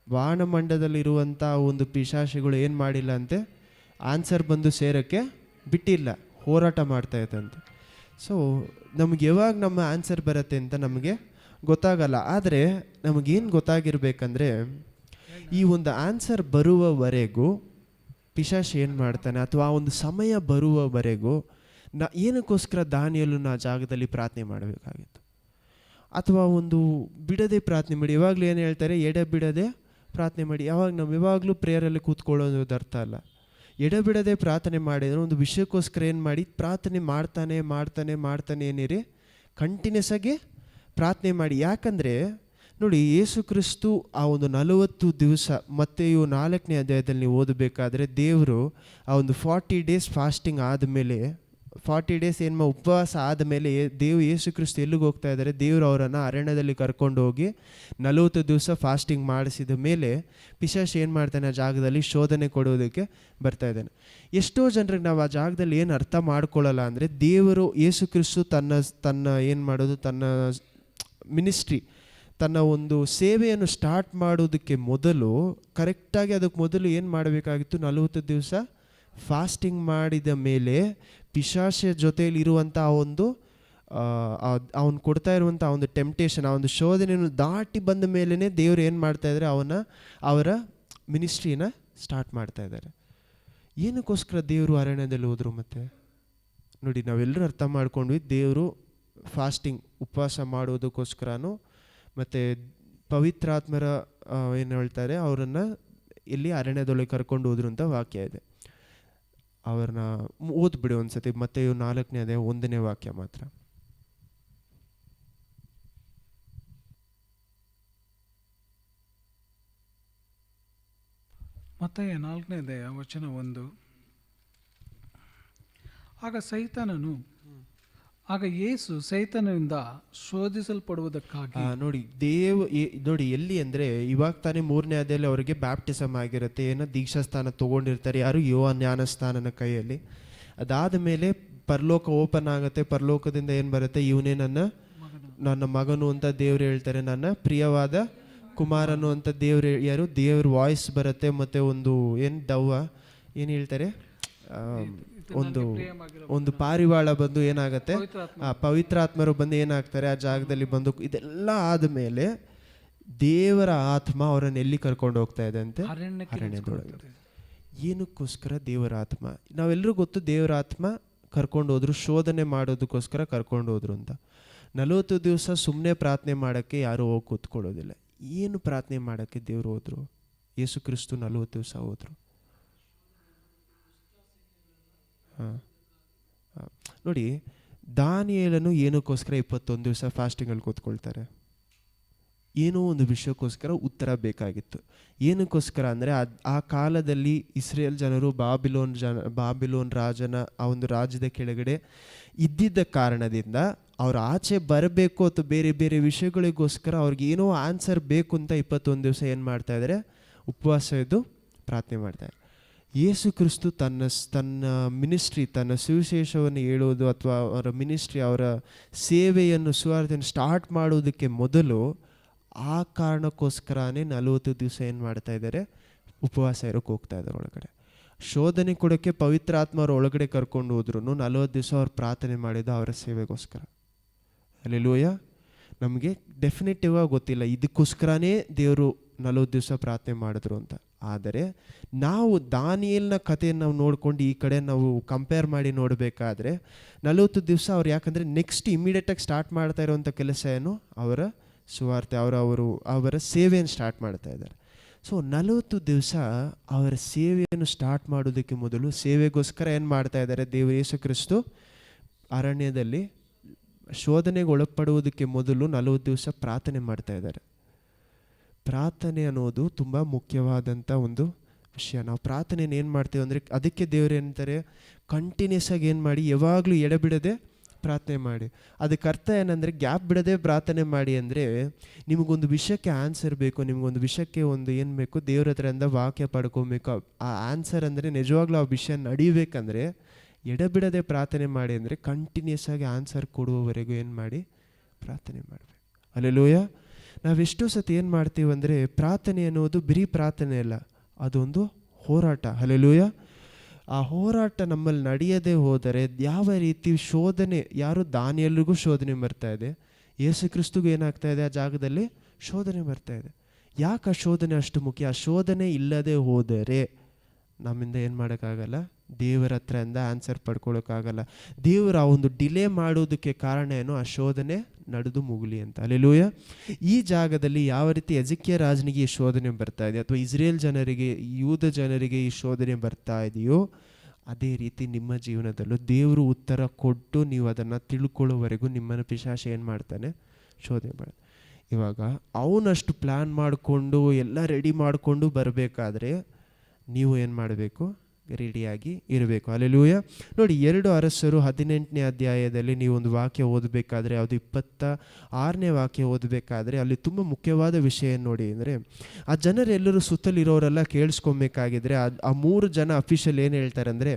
ವಾನಮಂಡಲದಲ್ಲಿರುವಂಥ ಒಂದು ಪಿಶಾಚಿಗಳು ಏನು ಮಾಡಿಲ್ಲ ಅಂತೆ, ಆನ್ಸರ್ ಬಂದು ಸೇರೋಕ್ಕೆ ಬಿಟ್ಟಿಲ್ಲ, ಹೋರಾಟ ಮಾಡ್ತಾ ಇತ್ತಂತೆ. ಸೊ ನಮಗೆ ಯಾವಾಗ ನಮ್ಮ ಆನ್ಸರ್ ಬರುತ್ತೆ ಅಂತ ನಮಗೆ ಗೊತ್ತಾಗಲ್ಲ. ಆದರೆ ನಮಗೇನು ಗೊತ್ತಾಗಿರ್ಬೇಕಂದ್ರೆ, ಈ ಒಂದು ಆನ್ಸರ್ ಬರುವವರೆಗೂ ಪಿಶಾಚಿ ಏನು ಮಾಡ್ತಾನೆ, ಅಥವಾ ಆ ಒಂದು ಸಮಯ ಬರುವವರೆಗೂ ಏನಕ್ಕೋಸ್ಕರ ದಾನಿಯೇಲನ ಜಾಗದಲ್ಲಿ ಪ್ರಾರ್ಥನೆ ಮಾಡಬೇಕಾಗಿತ್ತು, ಅಥವಾ ಒಂದು ಬಿಡದೆ ಪ್ರಾರ್ಥನೆ ಮಾಡಿ. ಯಾವಾಗಲೂ ಏನು ಹೇಳ್ತಾರೆ, ಎಡೆಬಿಡದೆ ಪ್ರಾರ್ಥನೆ ಮಾಡಿ. ನಾವು ಯಾವಾಗಲೂ ಪ್ರೇಯರಲ್ಲಿ ಕೂತ್ಕೊಳ್ಳೋದು ಅರ್ಥ ಅಲ್ಲ. ಎಡೆಬಿಡದೆ ಪ್ರಾರ್ಥನೆ ಮಾಡಿದರೆ ಒಂದು ವಿಷಯಕ್ಕೋಸ್ಕರ ಏನು ಮಾಡಿ, ಪ್ರಾರ್ಥನೆ ಮಾಡ್ತಾನೆ ಏನಿರಿ, ಕಂಟಿನ್ಯೂಸ್ ಆಗಿ ಪ್ರಾರ್ಥನೆ ಮಾಡಿ. ಯಾಕಂದರೆ ನೋಡಿ, ಯೇಸು ಕ್ರಿಸ್ತು ಆ ಒಂದು 40 ದಿವಸ, ಮತ್ತೆಯು 4ನೇ ಅಧ್ಯಾಯದಲ್ಲಿ ನೀವು ಓದಬೇಕಾದ್ರೆ ದೇವರು ಆ ಒಂದು 40 ಡೇಸ್ ಫಾಸ್ಟಿಂಗ್ ಆದಮೇಲೆ, 40 ಡೇಸ್ ಉಪವಾಸ ಆದಮೇಲೆ ದೇವರು ಯೇಸು ಕ್ರಿಸ್ತು ಎಲ್ಲಿಗೆ ಹೋಗ್ತಾ ಇದ್ದಾರೆ? ದೇವರು ಅವರನ್ನು ಅರಣ್ಯದಲ್ಲಿ ಕರ್ಕೊಂಡು ಹೋಗಿ 40 ದಿವಸ ಫಾಸ್ಟಿಂಗ್ ಮಾಡಿಸಿದ ಮೇಲೆ ಪಿಶಾಚ ಏನು ಮಾಡ್ತಾನೆ? ಆ ಜಾಗದಲ್ಲಿ ಶೋಧನೆ ಕೊಡೋದಕ್ಕೆ ಬರ್ತಾ ಇದ್ದಾನೆ. ಎಷ್ಟೋ ಜನರಿಗೆ ನಾವು ಆ ಜಾಗದಲ್ಲಿ ಏನು ಅರ್ಥ ಮಾಡ್ಕೊಳ್ಳಲ್ಲ ಅಂದರೆ, ದೇವರು ಯೇಸು ಕ್ರಿಸ್ತು ತನ್ನ ಏನು ಮಾಡೋದು, ತನ್ನ ಮಿನಿಸ್ಟ್ರಿ, ತನ್ನ ಒಂದು ಸೇವೆಯನ್ನು ಸ್ಟಾರ್ಟ್ ಮಾಡೋದಕ್ಕೆ ಮೊದಲು ಕರೆಕ್ಟಾಗಿ ಅದಕ್ಕೆ ಮೊದಲು ಏನು ಮಾಡಬೇಕಾಗಿತ್ತು? 40 ದಿವಸ ಫಾಸ್ಟಿಂಗ್ ಮಾಡಿದ ಮೇಲೆ ಪಿಶಾಚ ಜೊತೆಯಲ್ಲಿ ಇರುವಂಥ ಒಂದು ಅವನು ಕೊಡ್ತಾ ಇರುವಂಥ ಒಂದು ಟೆಂಪ್ಟೇಷನ್, ಆ ಒಂದು ಶೋಧನೆಯನ್ನು ದಾಟಿ ಬಂದ ಮೇಲೇ ದೇವರು ಏನು ಮಾಡ್ತಾಯಿದ್ದಾರೆ? ಅವರ ಮಿನಿಸ್ಟ್ರಿನ ಸ್ಟಾರ್ಟ್ ಮಾಡ್ತಾ ಇದ್ದಾರೆ. ಏನಕ್ಕೋಸ್ಕರ ದೇವರು ಅರಣ್ಯದಲ್ಲಿ ಹೋದರು? ಮತ್ತೆ ನೋಡಿ, ನಾವೆಲ್ಲರೂ ಅರ್ಥ ಮಾಡ್ಕೊಂಡ್ವಿ, ದೇವರು ಫಾಸ್ಟಿಂಗ್ ಉಪವಾಸ ಮಾಡೋದಕ್ಕೋಸ್ಕರನೂ ಮತ್ತು ಪವಿತ್ರಾತ್ಮರ ಏನು ಹೇಳ್ತಾರೆ ಅವರನ್ನು ಇಲ್ಲಿ ಅರಣ್ಯದೊಳಗೆ ಕರ್ಕೊಂಡು ಹೋದ್ರು ಅಂತ ವಾಕ್ಯ ಇದೆ. ಅವ್ರನ್ನ ಓದ್ಬಿಡಿ ಒಂದ್ಸತಿ, ಮತ್ತೆ 4ನೇ ಅಧ್ಯಾಯ 1ನೇ ವಾಕ್ಯ ಮಾತ್ರ. ಮತ್ತಾಯ 4ನೇ ಅಧ್ಯಾಯ ವಚನ 1. ಆಗ ಯೇಸು ಸೈತಾನನಿಂದ ಶೋಧಿಸಲ್ಪಡುವುದಕ್ಕಾಗಿ ನೋಡಿ ಎಲ್ಲಿ ಅಂದರೆ, ಇವಾಗ ತಾನೇ 3ನೇ ಅಧ್ಯಾಯದಲ್ಲಿ ಅವರಿಗೆ ಬ್ಯಾಪ್ಟಿಸಮ್ ಆಗಿರುತ್ತೆ, ಏನೋ ದೀಕ್ಷಾಸ್ಥಾನ ತೊಗೊಂಡಿರ್ತಾರೆ, ಯಾರು? ಯೋಹಾನ ಜ್ಞಾನಸ್ಥಾನನ ಕೈಯಲ್ಲಿ. ಅದಾದ ಮೇಲೆ ಪರಲೋಕ ಓಪನ್ ಆಗುತ್ತೆ. ಪರಲೋಕದಿಂದ ಏನು ಬರುತ್ತೆ? ಇವನೇ ನನ್ನ ಮಗನು ಅಂತ ದೇವ್ರು ಹೇಳ್ತಾರೆ, ನನ್ನ ಪ್ರಿಯವಾದ ಕುಮಾರನು ಅಂತ ದೇವ್ರ ವಾಯ್ಸ್ ಬರುತ್ತೆ. ಮತ್ತು ಏನು ಹೇಳ್ತಾರೆ, ಒಂದು ಪಾರಿವಾಳ ಬಂದು ಏನಾಗುತ್ತೆ? ಪವಿತ್ರಾತ್ಮರು ಬಂದು ಏನಾಗ್ತಾರೆ? ಆ ಜಾಗದಲ್ಲಿ ಬಂದು ಇದೆಲ್ಲ ಆದಮೇಲೆ ದೇವರ ಆತ್ಮ ಅವರನ್ನು ಎಲ್ಲಿ ಕರ್ಕೊಂಡು ಹೋಗ್ತಾ ಇದೆ ಅಂತೆ? ಅರಣ್ಯದೊಳಗೆ. ಏನಕ್ಕೋಸ್ಕರ ದೇವರ ಆತ್ಮ? ನಾವೆಲ್ಲರೂ ಗೊತ್ತು, ದೇವರ ಆತ್ಮ ಕರ್ಕೊಂಡು ಹೋದ್ರು ಶೋಧನೆ ಮಾಡೋದಕ್ಕೋಸ್ಕರ ಕರ್ಕೊಂಡು ಹೋದ್ರು ಅಂತ. 40 ದಿವಸ ಸುಮ್ಮನೆ ಪ್ರಾರ್ಥನೆ ಮಾಡೋಕ್ಕೆ ಯಾರು ಹೋಗಿ ಕೂತ್ಕೊಳ್ಳೋದಿಲ್ಲ. ಏನು ಪ್ರಾರ್ಥನೆ ಮಾಡೋಕ್ಕೆ ದೇವರು ಹೋದ್ರು? ಯೇಸು ಕ್ರಿಸ್ತು 40 ದಿವಸ ಹೋದ್ರು. ನೋಡಿ, ದಾನಿಯೇಲನು ಏನಕ್ಕೋಸ್ಕರ 21 ದಿವಸ ಫಾಸ್ಟಿಂಗಲ್ಲಿ ಕೂತ್ಕೊಳ್ತಾರೆ? ಏನೋ ಒಂದು ವಿಷಯಕ್ಕೋಸ್ಕರ ಉತ್ತರ ಬೇಕಾಗಿತ್ತು. ಏನಕ್ಕೋಸ್ಕರ ಅಂದರೆ, ಆ ಕಾಲದಲ್ಲಿ ಇಸ್ರೇಲ್ ಜನರು ಬಾಬಿಲೋನ್ ರಾಜನ ಆ ಒಂದು ರಾಜ್ಯದ ಕೆಳಗಡೆ ಇದ್ದಿದ್ದ ಕಾರಣದಿಂದ ಅವ್ರು ಆಚೆ ಬರಬೇಕು ಅಥವಾ ಬೇರೆ ಬೇರೆ ವಿಷಯಗಳಿಗೋಸ್ಕರ ಅವ್ರಿಗೆ ಏನೋ ಆನ್ಸರ್ ಬೇಕು ಅಂತ 21 ದಿವಸ ಏನು ಮಾಡ್ತಾ ಇದ್ದಾರೆ? ಉಪವಾಸ ಇದ್ದು ಪ್ರಾರ್ಥನೆ ಮಾಡ್ತಾರೆ. ಯೇಸು ಕ್ರಿಸ್ತು ತನ್ನ ಮಿನಿಸ್ಟ್ರಿ, ತನ್ನ ಸುವಿಶೇಷವನ್ನು ಹೇಳೋದು ಅಥವಾ ಅವರ ಮಿನಿಸ್ಟ್ರಿ, ಅವರ ಸೇವೆಯನ್ನು ಸುವಾರ್ತೆಯನ್ನು ಸ್ಟಾರ್ಟ್ ಮಾಡೋದಕ್ಕೆ ಮೊದಲು ಆ ಕಾರಣಕ್ಕೋಸ್ಕರನೇ 40 ದಿವಸ ಏನು ಮಾಡ್ತಾ ಇದ್ದಾರೆ? ಉಪವಾಸ ಇರೋಕ್ಕೆ ಹೋಗ್ತಾ ಇದ್ದಾರೆ ಒಳಗಡೆ. ಶೋಧನೆ ಕೊಡೋಕ್ಕೆ ಪವಿತ್ರ ಆತ್ಮ ಅವ್ರ ಒಳಗಡೆ ಕರ್ಕೊಂಡು ಹೋದ್ರು 40 ದಿವಸ ಅವ್ರು ಪ್ರಾರ್ಥನೆ ಮಾಡಿದ್ದು ಅವರ ಸೇವೆಗೋಸ್ಕರ. ಹಲ್ಲೆಲೂಯ. ನಮಗೆ ಡೆಫಿನೆಟಿವ್ ಆಗಿ ಗೊತ್ತಿಲ್ಲ ಇದಕ್ಕೋಸ್ಕರನೇ ದೇವರು 40 ದಿವಸ ಪ್ರಾರ್ಥನೆ ಮಾಡಿದ್ರು ಅಂತ. ಆದರೆ ನಾವು ದಾನಿಯೇಲನ ಕಥೆಯನ್ನು ನಾವು ನೋಡ್ಕೊಂಡು ಈ ಕಡೆ ನಾವು ಕಂಪೇರ್ ಮಾಡಿ ನೋಡಬೇಕಾದ್ರೆ 40 ದಿವಸ ಅವ್ರು, ಯಾಕಂದರೆ ನೆಕ್ಸ್ಟ್ ಇಮಿಡಿಯೇಟಾಗಿ ಸ್ಟಾರ್ಟ್ ಮಾಡ್ತಾ ಇರೋವಂಥ ಕೆಲಸ ಏನು? ಅವರ ಸುವಾರ್ತೆ, ಅವರ ಸೇವೆಯನ್ನು ಸ್ಟಾರ್ಟ್ ಮಾಡ್ತಾ ಇದ್ದಾರೆ. ಸೊ 40 ದಿವಸ ಅವರ ಸೇವೆಯನ್ನು ಸ್ಟಾರ್ಟ್ ಮಾಡೋದಕ್ಕೆ ಮೊದಲು ಸೇವೆಗೋಸ್ಕರ ಏನು ಮಾಡ್ತಾ ಇದ್ದಾರೆ? ದೇವರು ಯೇಸು ಕ್ರಿಸ್ತು ಅರಣ್ಯದಲ್ಲಿ ಶೋಧನೆಗೆ ಒಳಪಡುವುದಕ್ಕೆ ಮೊದಲು 40 ದಿವಸ ಪ್ರಾರ್ಥನೆ ಮಾಡ್ತಾ ಇದ್ದಾರೆ. ಪ್ರಾರ್ಥನೆ ಅನ್ನೋದು ತುಂಬ ಮುಖ್ಯವಾದಂಥ ಒಂದು ವಿಷಯ. ನಾವು ಪ್ರಾರ್ಥನೆಯನ್ನು ಏನು ಮಾಡ್ತೀವಿ ಅಂದರೆ, ಅದಕ್ಕೆ ದೇವರು ಏನಂತಾರೆ? ಕಂಟಿನ್ಯೂಸ್ ಆಗಿ ಏನು ಮಾಡಿ, ಯಾವಾಗಲೂ ಎಡೆಬಿಡದೆ ಪ್ರಾರ್ಥನೆ ಮಾಡಿ. ಅದಕ್ಕೆ ಅರ್ಥ ಏನಂದರೆ, ಗ್ಯಾಪ್ ಬಿಡದೆ ಪ್ರಾರ್ಥನೆ ಮಾಡಿ ಅಂದರೆ, ನಿಮಗೊಂದು ವಿಷಯಕ್ಕೆ ಆನ್ಸರ್ ಬೇಕು, ನಿಮಗೊಂದು ವಿಷಯಕ್ಕೆ ಏನು ಬೇಕು? ದೇವ್ರ ಹತ್ರದಿಂದ ವಾಕ್ಯ ಪಡ್ಕೊಬೇಕು. ಆ ಆನ್ಸರ್ ಅಂದರೆ ನಿಜವಾಗ್ಲೂ ಆ ವಿಷಯ ನಡೀಬೇಕಂದ್ರೆ ಎಡೆಬಿಡದೆ ಪ್ರಾರ್ಥನೆ ಮಾಡಿ. ಅಂದರೆ ಕಂಟಿನ್ಯೂಸ್ ಆಗಿ ಆನ್ಸರ್ ಕೊಡುವವರೆಗೂ ಏನು ಮಾಡಿ? ಪ್ರಾರ್ಥನೆ ಮಾಡಬೇಕು. ಹಲ್ಲೆಲೂಯ. ನಾವೆಷ್ಟೋ ಸತಿ ಏನು ಮಾಡ್ತೀವಿ ಅಂದರೆ, ಪ್ರಾರ್ಥನೆ ಅನ್ನೋದು ಬರೀ ಪ್ರಾರ್ಥನೆ ಅಲ್ಲ, ಅದೊಂದು ಹೋರಾಟ. ಹಲ್ಲೆಲೂಯ. ಆ ಹೋರಾಟ ನಮ್ಮಲ್ಲಿ ನಡೆಯದೇ ಹೋದರೆ ಯಾವ ರೀತಿ ಶೋಧನೆ, ಯಾರು ದಾನಿಯೇಲನಿಗೂ ಶೋಧನೆ ಬರ್ತಾ ಇದೆ, ಯೇಸು ಕ್ರಿಸ್ತುಗೂ ಏನಾಗ್ತಾ ಇದೆ? ಆ ಜಾಗದಲ್ಲಿ ಶೋಧನೆ ಬರ್ತಾ ಇದೆ. ಯಾಕೆ ಆ ಶೋಧನೆ ಅಷ್ಟು ಮುಖ್ಯ? ಆ ಶೋಧನೆ ಇಲ್ಲದೆ ಹೋದರೆ ನಮ್ಮಿಂದ ಏನು ಮಾಡೋಕ್ಕಾಗಲ್ಲ? ದೇವರ ಹತ್ರದಿಂದ ಆನ್ಸರ್ ಪಡ್ಕೊಳ್ಳೋಕ್ಕಾಗಲ್ಲ. ದೇವರ ಆ ಒಂದು ಡಿಲೇ ಮಾಡೋದಕ್ಕೆ ಕಾರಣ ಏನು? ಆ ಶೋಧನೆ ನಡೆದು ಮುಗಲಿ ಅಂತ. ಹಲ್ಲೆಲೂಯ. ಈ ಜಾಗದಲ್ಲಿ ಯಾವ ರೀತಿ ಎಜಿಕ್ಯ ರಾಜನಿಗೆ ಈ ಶೋಧನೆ ಬರ್ತಾ ಇದೆ, ಅಥವಾ ಇಸ್ರೇಲ್ ಜನರಿಗೆ, ಯೂದ ಜನರಿಗೆ ಈ ಶೋಧನೆ ಬರ್ತಾ ಇದೆಯೋ, ಅದೇ ರೀತಿ ನಿಮ್ಮ ಜೀವನದಲ್ಲೂ ದೇವರು ಉತ್ತರ ಕೊಟ್ಟು ನೀವು ಅದನ್ನು ತಿಳ್ಕೊಳ್ಳೋವರೆಗೂ ನಿಮ್ಮನ್ನು ಪಿಶಾಚ ಏನು ಮಾಡ್ತಾನೆ? ಶೋಧನೆ ಮಾಡ್ತಾನೆ. ಇವಾಗ ಅವನಷ್ಟು ಪ್ಲ್ಯಾನ್ ಮಾಡಿಕೊಂಡು ಎಲ್ಲ ರೆಡಿ ಮಾಡಿಕೊಂಡು ಬರಬೇಕಾದ್ರೆ ನೀವು ಏನು ಮಾಡಬೇಕು? ರೆಡಿಯಾಗಿ ಇರಬೇಕು. ಹಲ್ಲೆಲೂಯಾ. ನೋಡಿ, 2 ಅರಸರು 18ನೇ ಅಧ್ಯಾಯದಲ್ಲಿ ನೀವು ಒಂದು ವಾಕ್ಯ ಓದಬೇಕಾದ್ರೆ, ಅದು 26ನೇ ವಾಕ್ಯ ಓದಬೇಕಾದ್ರೆ ಅಲ್ಲಿ ತುಂಬ ಮುಖ್ಯವಾದ ವಿಷಯ ನೋಡಿ. ಅಂದರೆ ಆ ಜನರೆಲ್ಲರೂ ಸುತ್ತಲಿರೋರೆಲ್ಲ ಕೇಳಿಸ್ಕೊಬೇಕಾಗಿದ್ರೆ ಆ 3 ಜನ ಅಫಿಷಿಯಲ್ ಏನು ಹೇಳ್ತಾರೆ ಅಂದರೆ,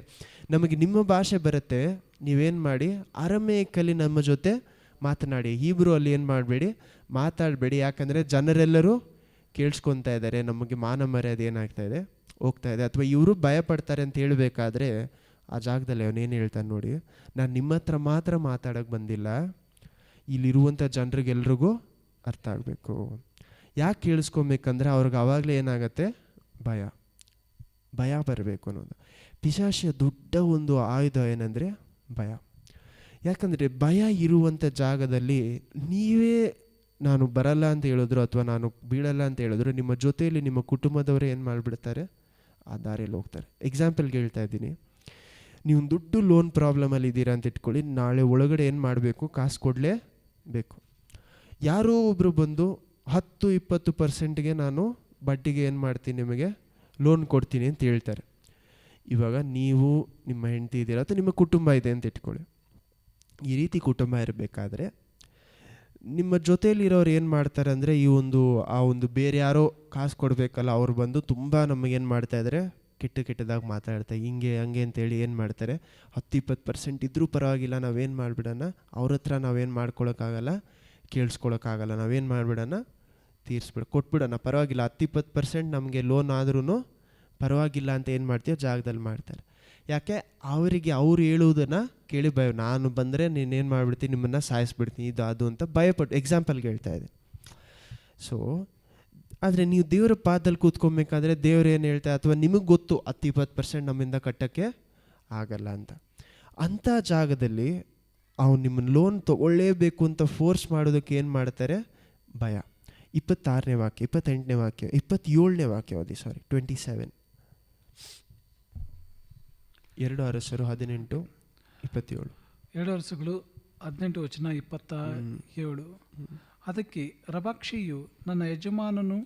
ನಮಗೆ ನಿಮ್ಮ ಭಾಷೆ ಬರುತ್ತೆ, ನೀವೇನು ಮಾಡಿ ಅರಮೇಕಲ್ಲಿ ನಮ್ಮ ಜೊತೆ ಮಾತನಾಡಿ, ಹೀಬ್ರು ಅಲ್ಲಿ ಏನು ಮಾಡಬೇಡಿ, ಮಾತಾಡಬೇಡಿ. ಯಾಕಂದರೆ ಜನರೆಲ್ಲರೂ ಕೇಳಿಸ್ಕೊತಾ ಇದ್ದಾರೆ, ನಮಗೆ ಮಾನ ಮರ್ಯಾದೆ ಏನಾಗ್ತಾ ಇದೆ, ಹೋಗ್ತಾ ಇದೆ. ಅಥವಾ ಇವರು ಭಯ ಪಡ್ತಾರೆ ಅಂತ ಹೇಳಬೇಕಾದ್ರೆ ಆ ಜಾಗದಲ್ಲಿ ಅವನೇನು ಹೇಳ್ತಾನೆ ನೋಡಿ, ನಾನು ನಿಮ್ಮ ಹತ್ರ ಮಾತ್ರ ಮಾತಾಡೋಕ್ಕೆ ಬಂದಿಲ್ಲ, ಇಲ್ಲಿರುವಂಥ ಜನರಿಗೆಲ್ರಿಗೂ ಅರ್ಥ ಆಗಬೇಕು. ಯಾಕೆ ಕೇಳಿಸ್ಕೊಬೇಕಂದ್ರೆ ಅವ್ರಿಗೆ ಆವಾಗಲೇ ಏನಾಗುತ್ತೆ, ಭಯ ಬರಬೇಕು ಅನ್ನೋದು. ಪಿಶಾಚಿಯ ದೊಡ್ಡ ಒಂದು ಆಯುಧ ಏನಂದರೆ ಭಯ. ಯಾಕಂದರೆ ಭಯ ಇರುವಂಥ ಜಾಗದಲ್ಲಿ ನೀವೇ ನಾನು ಬರಲ್ಲ ಅಂತ ಹೇಳಿದ್ರು ಅಥವಾ ನಾನು ಬೀಳಲ್ಲ ಅಂತ ಹೇಳಿದ್ರು, ನಿಮ್ಮ ಜೊತೆಯಲ್ಲಿ ನಿಮ್ಮ ಕುಟುಂಬದವರೇ ಏನು ಮಾಡಿಬಿಡ್ತಾರೆ, ಆ ದಾರಿಯಲ್ಲಿ ಹೋಗ್ತಾರೆ. ಎಕ್ಸಾಂಪಲ್ಗೆ ಹೇಳ್ತಾ ಇದ್ದೀನಿ, ನೀವು ದುಡ್ಡು ಲೋನ್ ಪ್ರಾಬ್ಲಮಲ್ಲಿ ಇದ್ದೀರಾ ಅಂತ ಇಟ್ಕೊಳ್ಳಿ, ನಾಳೆ ಒಳಗಡೆ ಏನು ಮಾಡಬೇಕು, ಕಾಸು ಕೊಡಲೇಬೇಕು. ಯಾರೋ ಒಬ್ಬರು ಬಂದು 10-20% ನಾನು ಬಡ್ಡಿಗೆ ಏನು ಮಾಡ್ತೀನಿ, ನಿಮಗೆ ಲೋನ್ ಕೊಡ್ತೀನಿ ಅಂತ ಹೇಳ್ತಾರೆ. ಇವಾಗ ನೀವು ನಿಮ್ಮ ಹೆಂಡತಿ ಇದ್ದೀರಾ ಅಥವಾ ನಿಮ್ಮ ಕುಟುಂಬ ಇದೆ ಅಂತ ಇಟ್ಕೊಳ್ಳಿ. ಈ ರೀತಿ ಕುಟುಂಬ ಇರಬೇಕಾದ್ರೆ ನಿಮ್ಮ ಜೊತೆಯಲ್ಲಿರೋರು ಏನು ಮಾಡ್ತಾರೆ ಅಂದರೆ, ಆ ಒಂದು ಬೇರೆ ಯಾರೋ ಕಾಸು ಕೊಡಬೇಕಲ್ಲ, ಅವ್ರು ಬಂದು ತುಂಬ ನಮಗೇನು ಮಾಡ್ತಾಯಿದ್ದಾರೆ, ಕೆಟ್ಟದಾಗಿ ಮಾತಾಡ್ತಾರೆ, ಹಿಂಗೆ ಹಂಗೆ ಅಂತೇಳಿ ಏನು ಮಾಡ್ತಾರೆ, 10-20% ಇದ್ರೂ ಪರವಾಗಿಲ್ಲ, ನಾವೇನು ಮಾಡಿಬಿಡೋಣ, ಅವ್ರ ಹತ್ರ ನಾವೇನು ಮಾಡ್ಕೊಳಕ್ಕಾಗಲ್ಲ, ಕೇಳಿಸ್ಕೊಳಕ್ಕಾಗಲ್ಲ, ನಾವೇನು ಮಾಡಿಬಿಡೋಣ, ಕೊಟ್ಬಿಡೋಣ, ಪರವಾಗಿಲ್ಲ, 10-20% ನಮಗೆ ಲೋನ್ ಆದ್ರೂ ಪರವಾಗಿಲ್ಲ ಅಂತ ಏನು ಮಾಡ್ತೀವಿ, ಜಾಗದಲ್ಲಿ ಮಾಡ್ತಾರೆ. ಯಾಕೆ? ಅವರಿಗೆ ಅವ್ರು ಹೇಳುವುದನ್ನು ಕೇಳಿ ನಾನು ಬಂದರೆ ನೀನೇನು ಮಾಡಿಬಿಡ್ತೀನಿ, ನಿಮ್ಮನ್ನು ಸಾಯಿಸ್ಬಿಡ್ತೀನಿ, ಇದು ಅದು ಅಂತ ಭಯಪಟ್ಟು ಎಕ್ಸಾಂಪಲ್ಗೆ ಹೇಳ್ತಾ ಇದೆ. ಸೊ ಆದರೆ ನೀವು ದೇವರ ಪಾದದಲ್ಲಿ ಕೂತ್ಕೊಬೇಕಾದ್ರೆ ದೇವ್ರು ಏನು ಹೇಳ್ತಾರೆ, ಅಥವಾ ನಿಮಗೆ ಗೊತ್ತು 10-20% ನಮ್ಮಿಂದ ಕಟ್ಟೋಕ್ಕೆ ಆಗಲ್ಲ ಅಂತ, ಅಂಥ ಜಾಗದಲ್ಲಿ ಅವ್ನು ನಿಮ್ಮನ್ನು ಲೋನ್ ತೊಗೊಳ್ಳೇಬೇಕು ಅಂತ ಫೋರ್ಸ್ ಮಾಡೋದಕ್ಕೆ ಏನು ಮಾಡ್ತಾರೆ, ಭಯ. 26ನೇ ವಾಕ್ಯ, 28ನೇ ವಾಕ್ಯ, 27ನೇ ವಾಕ್ಯ ಓದಿ, 27. 2 ಅರಸರು 18-27. 2 ಅರಸುಗಳು 18:27. ಅದಕ್ಕೆ ರಬಾಕ್ಷಿಯು, ನನ್ನ ಯಜಮಾನನು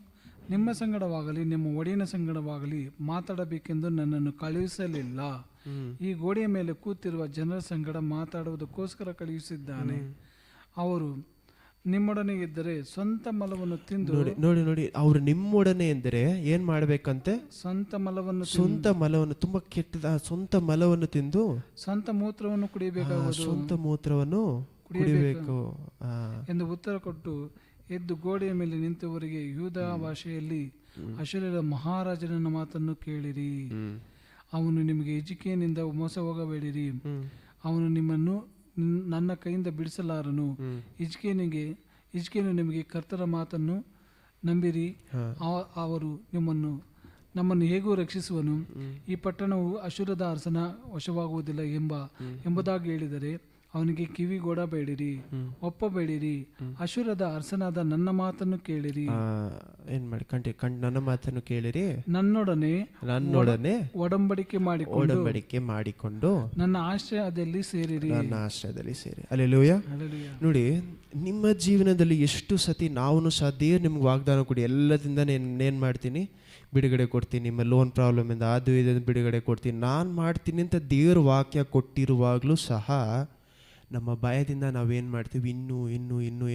ನಿಮ್ಮ ಸಂಗಡವಾಗಲಿ ನಿಮ್ಮ ಒಡೆಯನ ಸಂಗಡವಾಗಲಿ ಮಾತಾಡಬೇಕೆಂದು ನನ್ನನ್ನು ಕಳುಹಿಸಲಿಲ್ಲ. ಈ ಗೋಡೆಯ ಮೇಲೆ ಕೂತಿರುವ ಜನರ ಸಂಗಡ ಮಾತಾಡುವುದಕ್ಕೋಸ್ಕರ ಕಳುಹಿಸಿದ್ದಾನೆ. ಅವರು ನಿಮ್ಮೊಡನೆ ಇದ್ದರೆ ಸ್ವಂತ ಮಲವನ್ನು ತಿಂದು ನೋಡಿ ಅವ್ರು ನಿಮ್ಮೊಡನೆ ಎಂದರೆ ಏನ್ ಮಾಡ್ಬೇಕಂತೆ, ಸ್ವಂತ ಮಲವನ್ನು ತುಂಬಾ ಕೆಟ್ಟದ ಸ್ವಂತ ಮಲವನ್ನು ತಿಂದು ಸ್ವಂತ ಮೂತ್ರವನ್ನು ಕುಡಿಯಬೇಕಾಗುವುದು, ಸ್ವಂತ ಮೂತ್ರವನ್ನು ಕುಡಿಯಬೇಕು ಎಂದು ಉತ್ತರ ಕೊಟ್ಟು ಎದ್ದು ಗೋಡೆಯ ಮೇಲೆ ನಿಂತವರಿಗೆ ಯೂದ ಭಾಷೆಯಲ್ಲಿ, ಅಶ್ಶೂರ್ಯರ ಮಹಾರಾಜನ ಮಾತನ್ನು ಕೇಳಿರಿ, ಅವನು ನಿಮಗೆ ಹಿಜ್ಕೀಯನಿಂದ ಮೋಸ ಹೋಗಬೇಡಿರಿ, ಅವನು ನಿಮ್ಮನ್ನು ನನ್ನ ಕೈಯಿಂದ ಬಿಡಿಸಲಾರನು. ಹಿಜ್ಕೀಯನು ನಿಮಗೆ ಕರ್ತನ ಮಾತನ್ನು ನಂಬಿರಿ, ಅವರು ನಮ್ಮನ್ನು ಹೇಗೂ ರಕ್ಷಿಸುವನು. ಈ ಪಟ್ಟಣವು ಅಶ್ಶೂರದ ಅರಸನ ವಶವಾಗುವುದಿಲ್ಲ ಎಂಬುದಾಗಿ ಹೇಳಿದರೆ ಅವನಿಗೆ ಕಿವಿಗೊಡಬೇಡಿರಿ, ಒಪ್ಪಬೇಡಿರಿ. ಅಶ್ಶೂರದ ಅರಸನಾದ ನನ್ನ ಮಾತನ್ನು ಕೇಳಿರಿ, ಏನ್ ಮಾಡಿ ನನ್ನ ಮಾತನ್ನು ಕೇಳಿರಿ, ನನ್ನೊಡನೆ ಒಡಂಬಡಿಕೆ ಮಾಡಿಕೊಂಡು ನನ್ನ ಆಶ್ರಯದಲ್ಲಿ ಸೇರಿರಿ. ಹಲ್ಲೆಲೂಯಾ. ನೋಡಿ, ನಿಮ್ಮ ಜೀವನದಲ್ಲಿ ಎಷ್ಟು ಸತಿ ನಾವು ಸಹ ದೇವ್ರು ನಿಮ್ಗೆ ವಾಗ್ದಾನ ಕೊಡಿ, ಎಲ್ಲದಿಂದ ಏನ್ ಮಾಡ್ತೀನಿ, ಬಿಡುಗಡೆ ಕೊಡ್ತೀನಿ, ನಿಮ್ಮ ಲೋನ್ ಪ್ರಾಬ್ಲಮ್ ಇಂದ ಅದು ಇದನ್ನು ಬಿಡುಗಡೆ ಕೊಡ್ತೀನಿ, ನಾನು ಮಾಡ್ತೀನಿ ಅಂತ ದೇವ್ರ ವಾಕ್ಯ ಕೊಟ್ಟಿರುವಾಗಲೂ ಸಹ ನಮ್ಮ ಭಯದಿಂದ ನಾವೇನು ಮಾಡ್ತೀವಿ, ಇನ್ನೂ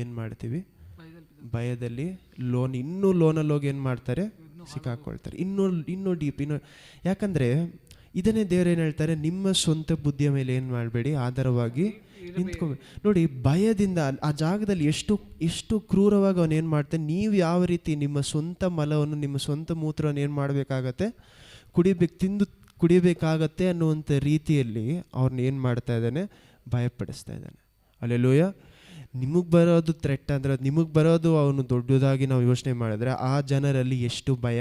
ಏನು ಮಾಡ್ತೀವಿ, ಭಯದಲ್ಲಿ ಲೋನಲ್ಲಿ ಹೋಗಿ ಏನು ಮಾಡ್ತಾರೆ, ಸಿಕ್ಕಾಕೊಳ್ತಾರೆ, ಇನ್ನೂ ಡೀಪ್. ಯಾಕಂದರೆ ಇದನ್ನೇ ದೇವ್ರೇನು ಹೇಳ್ತಾರೆ, ನಿಮ್ಮ ಸ್ವಂತ ಬುದ್ಧಿಯ ಮೇಲೆ ಏನು ಮಾಡಬೇಡಿ, ಆಧಾರವಾಗಿ ನಿಂತ್ಕೋಬೇಕು. ನೋಡಿ, ಭಯದಿಂದ ಆ ಜಾಗದಲ್ಲಿ ಎಷ್ಟು ಕ್ರೂರವಾಗಿ ಅವನೇನು ಮಾಡ್ತಾನೆ, ನೀವು ಯಾವ ರೀತಿ ನಿಮ್ಮ ಸ್ವಂತ ಮಲವನ್ನು ನಿಮ್ಮ ಸ್ವಂತ ಮೂತ್ರವನ್ನು ಏನು ಮಾಡಬೇಕಾಗತ್ತೆ, ಕುಡಿಯಬೇಕಾಗತ್ತೆ ಅನ್ನುವಂಥ ರೀತಿಯಲ್ಲಿ ಅವ್ರನ್ನ ಏನು ಮಾಡ್ತಾ ಇದ್ದಾನೆ, ಭಯಪಡಿಸ್ತಾ ಇದ್ದಾನೆ. ಹಲ್ಲೆಲೂಯಾ. ನಿಮಗೆ ಬರೋದು ಥ್ರೆಟ್ ಅಂದರೆ, ನಿಮಗೆ ಬರೋದು ಅವನು ದೊಡ್ಡದಾಗಿ ನಾವು ಯೋಚನೆ ಮಾಡಿದ್ರೆ ಆ ಜನರಲ್ಲಿ ಎಷ್ಟು ಭಯ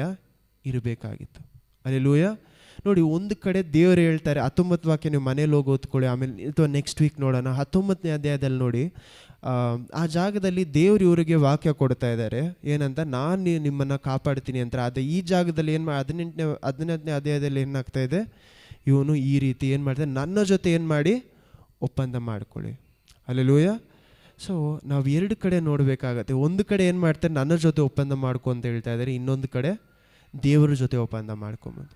ಇರಬೇಕಾಗಿತ್ತು. ಹಲ್ಲೆಲೂಯಾ. ನೋಡಿ, ಒಂದು ಕಡೆ ದೇವರು ಹೇಳ್ತಾರೆ, 19 ವಾಕ್ಯ ನೀವು ಮನೇಲಿ ಹೋಗಿ ಓದ್ಕೊಳ್ಳಿ, ಆಮೇಲೆ ಅಥವಾ ನೆಕ್ಸ್ಟ್ ವೀಕ್ ನೋಡೋಣ. 19ನೇ ಅಧ್ಯಾಯದಲ್ಲಿ ನೋಡಿ, ಆ ಜಾಗದಲ್ಲಿ ದೇವ್ರು ಇವರಿಗೆ ವಾಕ್ಯ ಕೊಡ್ತಾ ಇದ್ದಾರೆ, ಏನಂತ, ನಾನು ನಿಮ್ಮನ್ನು ಕಾಪಾಡ್ತೀನಿ ಅಂತ. ಆದರೆ ಈ ಜಾಗದಲ್ಲಿ ಏನು 18ನೇ ಅಧ್ಯಾಯದಲ್ಲಿ ಏನಾಗ್ತಾ ಇದೆ, ಇವನು ಈ ರೀತಿ ಏನು ಮಾಡ್ತಾನೆ, ನನ್ನ ಜೊತೆ ಏನು ಮಾಡಿ ಒಪ್ಪಂದ ಮಾಡ್ಕೊಳ್ಳಿ. ಹಲ್ಲೆಲೂಯಾ. ಸೊ ನಾವು ಎರಡು ಕಡೆ ನೋಡಬೇಕಾಗತ್ತೆ. ಒಂದು ಕಡೆ ಏನು ಮಾಡ್ತಾರೆ, ನನ್ನ ಜೊತೆ ಒಪ್ಪಂದ ಮಾಡ್ಕೊ ಅಂತ ಹೇಳ್ತಾ ಇದ್ದಾರೆ, ಇನ್ನೊಂದು ಕಡೆ ದೇವರ ಜೊತೆ ಒಪ್ಪಂದ ಮಾಡ್ಕೊಂಬೋದು.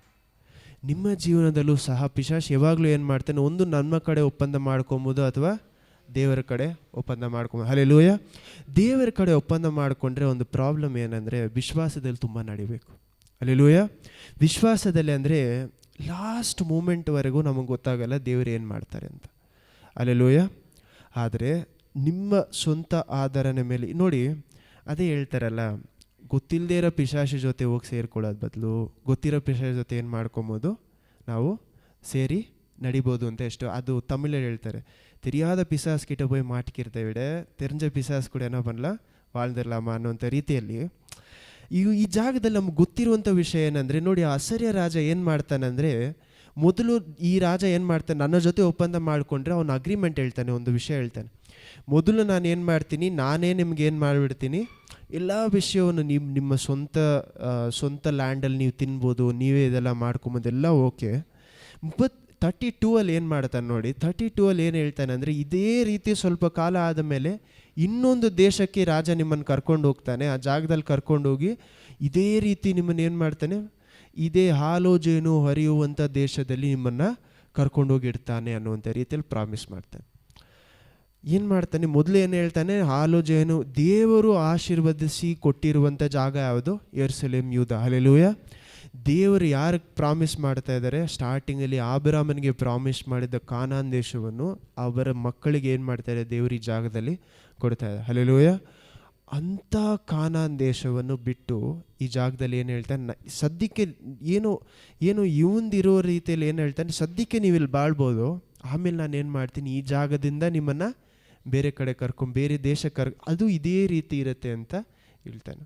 ನಿಮ್ಮ ಜೀವನದಲ್ಲೂ ಸಹ ಪಿಶಾಚ್ ಯಾವಾಗಲೂ ಏನು ಮಾಡ್ತಾನೆ, ಒಂದು ನಮ್ಮ ಕಡೆ ಒಪ್ಪಂದ ಮಾಡ್ಕೊಬೋದು ಅಥವಾ ದೇವರ ಕಡೆ ಒಪ್ಪಂದ ಮಾಡ್ಕೊಬೋದು. ಹಲ್ಲೆಲೂಯಾ. ದೇವರ ಕಡೆ ಒಪ್ಪಂದ ಮಾಡಿಕೊಂಡ್ರೆ ಒಂದು ಪ್ರಾಬ್ಲಮ್ ಏನಂದರೆ, ವಿಶ್ವಾಸದಲ್ಲಿ ತುಂಬ ನಡಿಬೇಕು. ಹಲ್ಲೆಲೂಯಾ. ವಿಶ್ವಾಸದಲ್ಲಿ ಅಂದರೆ ಲಾಸ್ಟ್ ಮೂಮೆಂಟ್ವರೆಗೂ ನಮಗೆ ಗೊತ್ತಾಗಲ್ಲ ದೇವರು ಏನು ಮಾಡ್ತಾರೆ ಅಂತ. ಹಲ್ಲೆಲೂಯಾ. ಆದರೆ ನಿಮ್ಮ ಸ್ವಂತ ಆಧಾರನ ಮೇಲೆ ನೋಡಿ, ಅದೇ ಹೇಳ್ತಾರಲ್ಲ, ಗೊತ್ತಿಲ್ಲದೇ ಇರೋ ಪಿಶಾಚಿ ಜೊತೆ ಹೋಗಿ ಸೇರ್ಕೊಳ್ಳೋದು ಬದಲು ಗೊತ್ತಿರೋ ಪಿಶಾಚಿ ಜೊತೆ ಏನು ಮಾಡ್ಕೊಬೋದು, ನಾವು ಸೇರಿ ನಡಿಬೋದು ಅಂತ. ಎಷ್ಟು ಅದು ತಮಿಳಲ್ಲಿ ಹೇಳ್ತಾರೆ, தெரியாத பிசாஸ் கிட்ட போய் மாட்டிக்கிறதை விட தெரிஞ்ச பிசாஸ் கூட என்ன பண்ணலாம் வாழ்ந்துடலாமா ಅನ್ನೋಂಥ ರೀತಿಯಲ್ಲಿ ಈ ಜಾಗದಲ್ಲಿ ನಮ್ಗೆ ಗೊತ್ತಿರುವಂಥ ವಿಷಯ ಏನಂದರೆ, ನೋಡಿ ಆ ಅಸರ್ಯ ರಾಜ ಏನು ಮಾಡ್ತಾನಂದರೆ, ಮೊದಲು ಈ ರಾಜ ಏನು ಮಾಡ್ತಾನೆ, ನನ್ನ ಜೊತೆ ಒಪ್ಪಂದ ಮಾಡಿಕೊಂಡ್ರೆ ಅವನು ಅಗ್ರಿಮೆಂಟ್ ಹೇಳ್ತಾನೆ, ಒಂದು ವಿಷಯ ಹೇಳ್ತಾನೆ. ಮೊದಲು ನಾನು ಏನು ಮಾಡ್ತೀನಿ, ನಾನೇ ನಿಮ್ಗೆ ಏನು ಮಾಡಿಬಿಡ್ತೀನಿ, ಎಲ್ಲ ವಿಷಯವನ್ನು ನಿಮ್ಮ ಸ್ವಂತ ಲ್ಯಾಂಡಲ್ಲಿ ನೀವು ತಿನ್ಬೋದು, ನೀವೇ ಇದೆಲ್ಲ ಮಾಡ್ಕೊಬೋದು, ಎಲ್ಲ ಓಕೆ. ಬಟ್ 32 ಏನು ಮಾಡ್ತಾನೆ ನೋಡಿ, 32 ಏನು ಹೇಳ್ತಾನೆ ಅಂದರೆ, ಇದೇ ರೀತಿ ಸ್ವಲ್ಪ ಕಾಲ ಆದಮೇಲೆ ಇನ್ನೊಂದು ದೇಶಕ್ಕೆ ರಾಜ ನಿಮ್ಮನ್ನು ಕರ್ಕೊಂಡು ಹೋಗ್ತಾನೆ. ಆ ಜಾಗದಲ್ಲಿ ಕರ್ಕೊಂಡೋಗಿ ಇದೇ ರೀತಿ ನಿಮ್ಮನ್ನು ಏನು ಮಾಡ್ತಾನೆ, ಇದೇ ಹಾಲು ಜೇನು ಹರಿಯುವಂಥ ದೇಶದಲ್ಲಿ ನಿಮ್ಮನ್ನು ಕರ್ಕೊಂಡೋಗಿ ಇಡ್ತಾನೆ ಅನ್ನುವಂಥ ರೀತಿಯಲ್ಲಿ ಪ್ರಾಮಿಸ್ ಮಾಡ್ತಾನೆ. ಏನು ಮಾಡ್ತಾನೆ, ಮೊದಲು ಏನು ಹೇಳ್ತಾನೆ, ಹಾಲು ಜೇನು ದೇವರು ಆಶೀರ್ವದಿಸಿ ಕೊಟ್ಟಿರುವಂಥ ಜಾಗ ಯಾವುದು, ಯೆರೂಸಲೇಮ್, ಯೂದ. ಹಲ್ಲೆಲೂಯಾ. ದೇವರು ಯಾರಿಗೆ ಪ್ರಾಮಿಸ್ ಮಾಡ್ತಾ ಇದ್ದಾರೆ, ಸ್ಟಾರ್ಟಿಂಗಲ್ಲಿ ಆಬ್ರಾಮನಿಗೆ ಪ್ರಾಮಿಸ್ ಮಾಡಿದ ಕಾನಾನ್ ದೇಶವನ್ನು ಅವರ ಮಕ್ಕಳಿಗೆ ಏನು ಮಾಡ್ತಾರೆ, ದೇವರು ಈ ಜಾಗದಲ್ಲಿ ಕೊಡ್ತಾ ಇದ್ದಾರೆ. ಹಲ್ಲೆಲೂಯಾ. ಅಂಥ ಕಾನಾನ್ ದೇಶವನ್ನು ಬಿಟ್ಟು ಈ ಜಾಗದಲ್ಲಿ ಏನು ಹೇಳ್ತಾನೆ, ಸದ್ಯಕ್ಕೆ ಏನು ಇವಂದಿರೋ ರೀತಿಯಲ್ಲಿ ಏನು ಹೇಳ್ತಾನೆ, ಸದ್ಯಕ್ಕೆ ನೀವು ಇಲ್ಲಿ ಬಾಳ್ಬೋದು, ಆಮೇಲೆ ನಾನು ಏನು ಮಾಡ್ತೀನಿ, ಈ ಜಾಗದಿಂದ ನಿಮ್ಮನ್ನು ಬೇರೆ ಕಡೆ ಬೇರೆ ದೇಶಕ್ಕೆ ಅದು ಇದೇ ರೀತಿ ಇರುತ್ತೆ ಅಂತ ಹೇಳ್ತಾನೆ.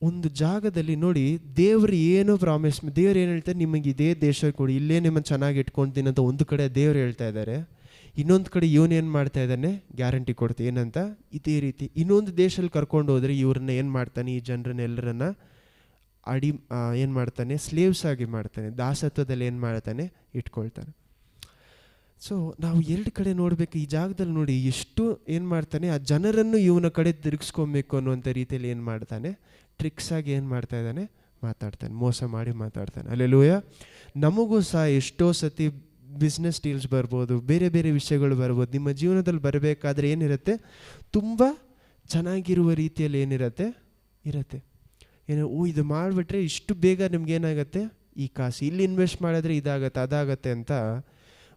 ಒಂದು ಜಾಗದಲ್ಲಿ ನೋಡಿ, ದೇವರು ಏನು ಪ್ರಾಮಿಸ್, ದೇವ್ರು ಏನು ಹೇಳ್ತಾರೆ, ನಿಮಗೆ ಇದೇ ದೇಶ ಕೊಡಿ, ಇಲ್ಲೇ ನಿಮ್ಮನ್ನು ಚೆನ್ನಾಗಿ ಇಟ್ಕೊಳ್ತೀನಿ ಅಂತ ಒಂದು ಕಡೆ ದೇವ್ರು ಹೇಳ್ತಾ ಇದ್ದಾರೆ. ಇನ್ನೊಂದು ಕಡೆ ಇವನೇನು ಮಾಡ್ತಾ ಇದ್ದಾನೆ, ಗ್ಯಾರಂಟಿ ಕೊಡ್ತೀನಿ ಏನಂತ, ಇದೇ ರೀತಿ ಇನ್ನೊಂದು ದೇಶದಲ್ಲಿ ಕರ್ಕೊಂಡು ಹೋದರೆ ಇವ್ರನ್ನ ಏನು ಮಾಡ್ತಾನೆ, ಈ ಜನರನ್ನೆಲ್ಲರನ್ನ ಏನು ಮಾಡ್ತಾನೆ, ಸ್ಲೇವ್ಸ್ ಆಗಿ ಮಾಡ್ತಾನೆ, ದಾಸತ್ವದಲ್ಲಿ ಏನು ಮಾಡ್ತಾನೆ, ಇಟ್ಕೊಳ್ತಾನೆ. ಸೊ ನಾವು ಎರಡು ಕಡೆ ನೋಡಬೇಕು. ಈ ಜಾಗದಲ್ಲಿ ನೋಡಿ ಎಷ್ಟು ಏನು ಮಾಡ್ತಾನೆ, ಆ ಜನರನ್ನು ಇವನ ಕಡೆ ತಿರುಗಿಸ್ಕೊಬೇಕು ಅನ್ನುವಂಥ ರೀತಿಯಲ್ಲಿ ಏನು ಮಾಡ್ತಾನೆ, ಟ್ರಿಕ್ಸಾಗಿ ಏನು ಮಾಡ್ತಾ ಇದ್ದಾನೆ, ಮಾತಾಡ್ತಾನೆ, ಮೋಸ ಮಾಡಿ ಮಾತಾಡ್ತಾನೆ. ಹಲ್ಲೆಲೂಯಾ. ನಮಗೂ ಸಹ ಎಷ್ಟೋ ಸತಿ ಬಿಸ್ನೆಸ್ ಡೀಲ್ಸ್ ಬರ್ಬೋದು, ಬೇರೆ ಬೇರೆ ವಿಷಯಗಳು ಬರ್ಬೋದು. ನಿಮ್ಮ ಜೀವನದಲ್ಲಿ ಬರಬೇಕಾದ್ರೆ ಏನಿರುತ್ತೆ, ತುಂಬ ಚೆನ್ನಾಗಿರುವ ರೀತಿಯಲ್ಲಿ ಇರುತ್ತೆ ಏನು, ಇದು ಮಾಡಿಬಿಟ್ರೆ ಇಷ್ಟು ಬೇಗ ನಿಮ್ಗೇನಾಗತ್ತೆ, ಈ ಕಾಸು ಇಲ್ಲಿ ಇನ್ವೆಸ್ಟ್ ಮಾಡಿದ್ರೆ ಇದಾಗತ್ತೆ ಅದಾಗತ್ತೆ ಅಂತ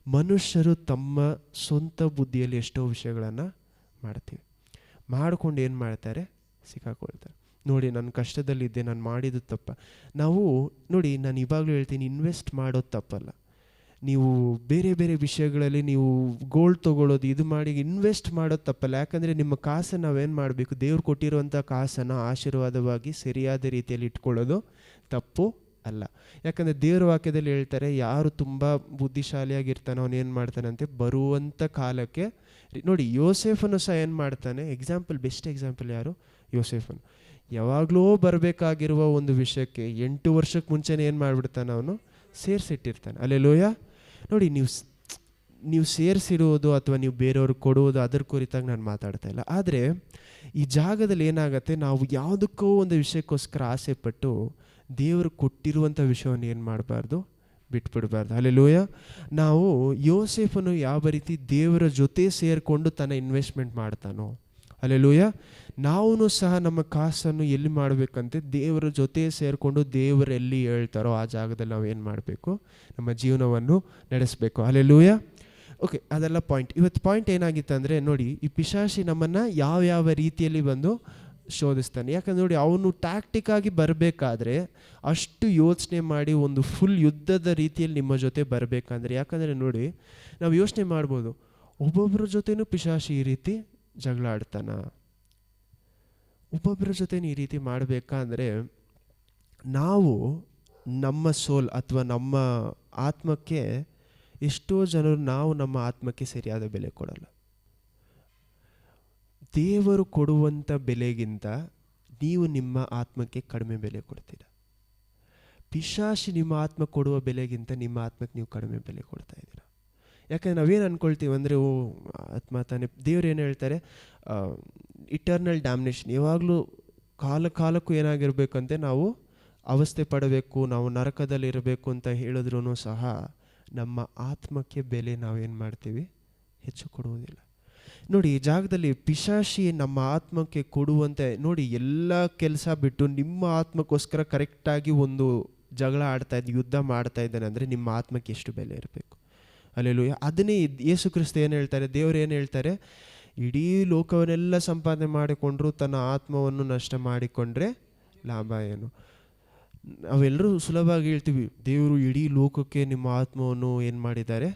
ಮನುಷ್ಯರು ತಮ್ಮ ಸ್ವಂತ ಬುದ್ಧಿಯಲ್ಲಿ ಎಷ್ಟೋ ವಿಷಯಗಳನ್ನು ಮಾಡ್ಕೊಂಡು ಏನು ಮಾಡ್ತಾರೆ, ಸಿಕ್ಕಾಕೊಳ್ತಾರೆ. ನೋಡಿ, ನಾನು ಕಷ್ಟದಲ್ಲಿದ್ದೆ, ನಾನು ಮಾಡಿದ್ದು ತಪ್ಪ. ನಾವು ನೋಡಿ, ನಾನು ಇವಾಗಲೂ ಹೇಳ್ತೀನಿ, ಇನ್ವೆಸ್ಟ್ ಮಾಡೋದು ತಪ್ಪಲ್ಲ. ನೀವು ಬೇರೆ ಬೇರೆ ವಿಷಯಗಳಲ್ಲಿ ನೀವು ಗೋಲ್ಡ್ ತೊಗೊಳ್ಳೋದು, ಇದು ಮಾಡಿ ಇನ್ವೆಸ್ಟ್ ಮಾಡೋದು ತಪ್ಪಲ್ಲ. ಯಾಕಂದರೆ ನಿಮ್ಮ ಕಾಸನ್ನು ನಾವೇನು ಮಾಡಬೇಕು, ದೇವ್ರು ಕೊಟ್ಟಿರುವಂಥ ಕಾಸನ್ನು ಆಶೀರ್ವಾದವಾಗಿ ಸರಿಯಾದ ರೀತಿಯಲ್ಲಿ ಇಟ್ಕೊಳ್ಳೋದು ತಪ್ಪು ಅಲ್ಲ. ಯಾಕಂದರೆ ದೇವ್ರ ವಾಕ್ಯದಲ್ಲಿ ಹೇಳ್ತಾರೆ, ಯಾರು ತುಂಬ ಬುದ್ಧಿಶಾಲಿಯಾಗಿರ್ತಾನೆ ಅವನು ಏನು ಮಾಡ್ತಾನಂತೆ, ಬರುವಂಥ ಕಾಲಕ್ಕೆ ನೋಡಿ, ಯೋಸೇಫನು ಸಹ ಏನು ಮಾಡ್ತಾನೆ, ಬೆಸ್ಟ್ ಎಕ್ಸಾಂಪಲ್ ಯಾರು, ಯೋಸೇಫನು. ಯಾವಾಗಲೂ ಬರಬೇಕಾಗಿರುವ ಒಂದು ವಿಷಯಕ್ಕೆ 8 ವರ್ಷಕ್ಕೆ ಮುಂಚೆನೇ ಏನು ಮಾಡಿಬಿಡ್ತಾನೆ, ಅವನು ಸೇರಿಸಿಟ್ಟಿರ್ತಾನೆ. ಹಲ್ಲೆಲೂಯಾ. ನೋಡಿ, ನೀವು ಸೇರಿಸಿಡುವುದು ಅಥವಾ ನೀವು ಬೇರೆಯವ್ರಿಗೆ ಕೊಡುವುದು ಅದರ ಕುರಿತಾಗಿ ನಾನು ಮಾತಾಡ್ತಾ ಇಲ್ಲ. ಆದರೆ ಈ ಜಾಗದಲ್ಲಿ ಏನಾಗುತ್ತೆ, ನಾವು ಯಾವುದಕ್ಕೋ ಒಂದು ವಿಷಯಕ್ಕೋಸ್ಕರ ಆಸೆ ಪಟ್ಟು ದೇವರು ಕೊಟ್ಟಿರುವಂಥ ವಿಷಯವನ್ನು ಏನು ಮಾಡಬಾರ್ದು, ಬಿಟ್ಬಿಡಬಾರ್ದು. ಹಲ್ಲೆಲೂಯಾ. ನಾವು ಯೋಸೇಫನು ಯಾವ ರೀತಿ ದೇವರ ಜೊತೆ ಸೇರಿಕೊಂಡು ತನ್ನ ಇನ್ವೆಸ್ಟ್ಮೆಂಟ್ ಮಾಡ್ತಾನೋ, ಹಲ್ಲೆಲೂಯಾ, ನಾವು ಸಹ ನಮ್ಮ ಕಾಸನ್ನು ಎಲ್ಲಿ ಮಾಡಬೇಕಂತೆ, ದೇವರ ಜೊತೆ ಸೇರಿಕೊಂಡು ದೇವರು ಎಲ್ಲಿ ಹೇಳ್ತಾರೋ ಆ ಜಾಗದಲ್ಲಿ ನಾವು ಏನು ಮಾಡಬೇಕು, ನಮ್ಮ ಜೀವನವನ್ನು ನಡೆಸಬೇಕು. ಹಲ್ಲೆಲೂಯಾ. ಓಕೆ, ಅದೆಲ್ಲ ಪಾಯಿಂಟ್. ಇವತ್ತು ಪಾಯಿಂಟ್ ಏನಾಗಿತ್ತು ಅಂದರೆ, ನೋಡಿ, ಈ ಪಿಶಾಚಿ ನಮ್ಮನ್ನು ಯಾವ ರೀತಿಯಲ್ಲಿ ಬಂದು ಶೋಧಿಸ್ತಾನೆ. ಯಾಕಂದ್ರೆ ನೋಡಿ, ಅವನು ಟ್ಯಾಕ್ಟಿಕ್ಕಾಗಿ ಬರಬೇಕಾದ್ರೆ ಅಷ್ಟು ಯೋಚನೆ ಮಾಡಿ ಒಂದು ಫುಲ್ ಯುದ್ಧದ ರೀತಿಯಲ್ಲಿ ನಿಮ್ಮ ಜೊತೆ ಬರಬೇಕಂದ್ರೆ, ಯಾಕಂದರೆ ನೋಡಿ, ನಾವು ಯೋಚನೆ ಮಾಡ್ಬೋದು, ಒಬ್ಬೊಬ್ಬರ ಜೊತೆನೂ ಪಿಶಾಚಿ ಈ ರೀತಿ ಜಗಳ ಆಡ್ತಾನ, ಒಬ್ಬೊಬ್ಬರ ಜೊತೆ ಈ ರೀತಿ ಮಾಡಬೇಕಂದ್ರೆ ನಾವು ನಮ್ಮ ಸೋಲ್ ಅಥವಾ ನಮ್ಮ ಆತ್ಮಕ್ಕೆ ಎಷ್ಟೋ ಜನರು ನಾವು ನಮ್ಮ ಆತ್ಮಕ್ಕೆ ಸರಿಯಾದ ಬೆಲೆ ಕೊಡಲ್ಲ. ದೇವರು ಕೊಡುವಂಥ ಬೆಲೆಗಿಂತ ನೀವು ನಿಮ್ಮ ಆತ್ಮಕ್ಕೆ ಕಡಿಮೆ ಬೆಲೆ ಕೊಡ್ತೀರ. ಪಿಶಾಚಿ ನಿಮ್ಮ ಆತ್ಮ ಕೊಡುವ ಬೆಲೆಗಿಂತ ನಿಮ್ಮ ಆತ್ಮಕ್ಕೆ ನೀವು ಕಡಿಮೆ ಬೆಲೆ ಕೊಡ್ತಾ ಇದ್ದೀರ. ಯಾಕಂದರೆ ನಾವೇನು ಅಂದ್ಕೊಳ್ತೀವಿ ಅಂದರೆ, ಓ ಆತ್ಮ ತಾನೆ, ದೇವ್ರು ಏನು ಹೇಳ್ತಾರೆ, ಇಟರ್ನಲ್ ಡ್ಯಾಮ್ನೇಷನ್, ಯಾವಾಗಲೂ ಕಾಲಕ್ಕೂ ಏನಾಗಿರಬೇಕಂತೆ ನಾವು ಅವಸ್ಥೆ ಪಡಬೇಕು, ನಾವು ನರಕದಲ್ಲಿ ಇರಬೇಕು ಅಂತ ಹೇಳಿದ್ರೂ ಸಹ ನಮ್ಮ ಆತ್ಮಕ್ಕೆ ಬೆಲೆ ನಾವೇನು ಮಾಡ್ತೀವಿ, ಹೆಚ್ಚು ಕೊಡುವುದಿಲ್ಲ. ನೋಡಿ, ಈ ಜಾಗದಲ್ಲಿ ಪಿಶಾಚಿ ನಮ್ಮ ಆತ್ಮಕ್ಕೆ ಕೊಡುವಂತೆ, ನೋಡಿ, ಎಲ್ಲ ಕೆಲಸ ಬಿಟ್ಟು ನಿಮ್ಮ ಆತ್ಮಕ್ಕೋಸ್ಕರ ಕರೆಕ್ಟಾಗಿ ಒಂದು ಜಗಳ ಆಡ್ತಾ ಇದ್ದು, ಯುದ್ಧ ಮಾಡ್ತಾ ಇದ್ದಾನೆ ಅಂದರೆ ನಿಮ್ಮ ಆತ್ಮಕ್ಕೆ ಎಷ್ಟು ಬೆಲೆ ಇರಬೇಕು. ಹಲ್ಲೆಲೂಯಾ. ಅದನ್ನೇ ಯೇಸು ಕ್ರಿಸ್ತ ಏನು ಹೇಳ್ತಾರೆ, ದೇವರು ಏನು ಹೇಳ್ತಾರೆ, ಇಡೀ ಲೋಕವನ್ನೆಲ್ಲ ಸಂಪಾದನೆ ಮಾಡಿಕೊಂಡ್ರು ತನ್ನ ಆತ್ಮವನ್ನು ನಷ್ಟ ಮಾಡಿಕೊಂಡ್ರೆ ಲಾಭ ಏನು? ನಾವೆಲ್ಲರೂ ಸುಲಭವಾಗಿ ಹೇಳ್ತೀವಿ, ದೇವರು ಇಡೀ ಲೋಕಕ್ಕೆ ನಿಮ್ಮ ಆತ್ಮವನ್ನು ಏನು ಮಾಡಿದ್ದಾರೆ,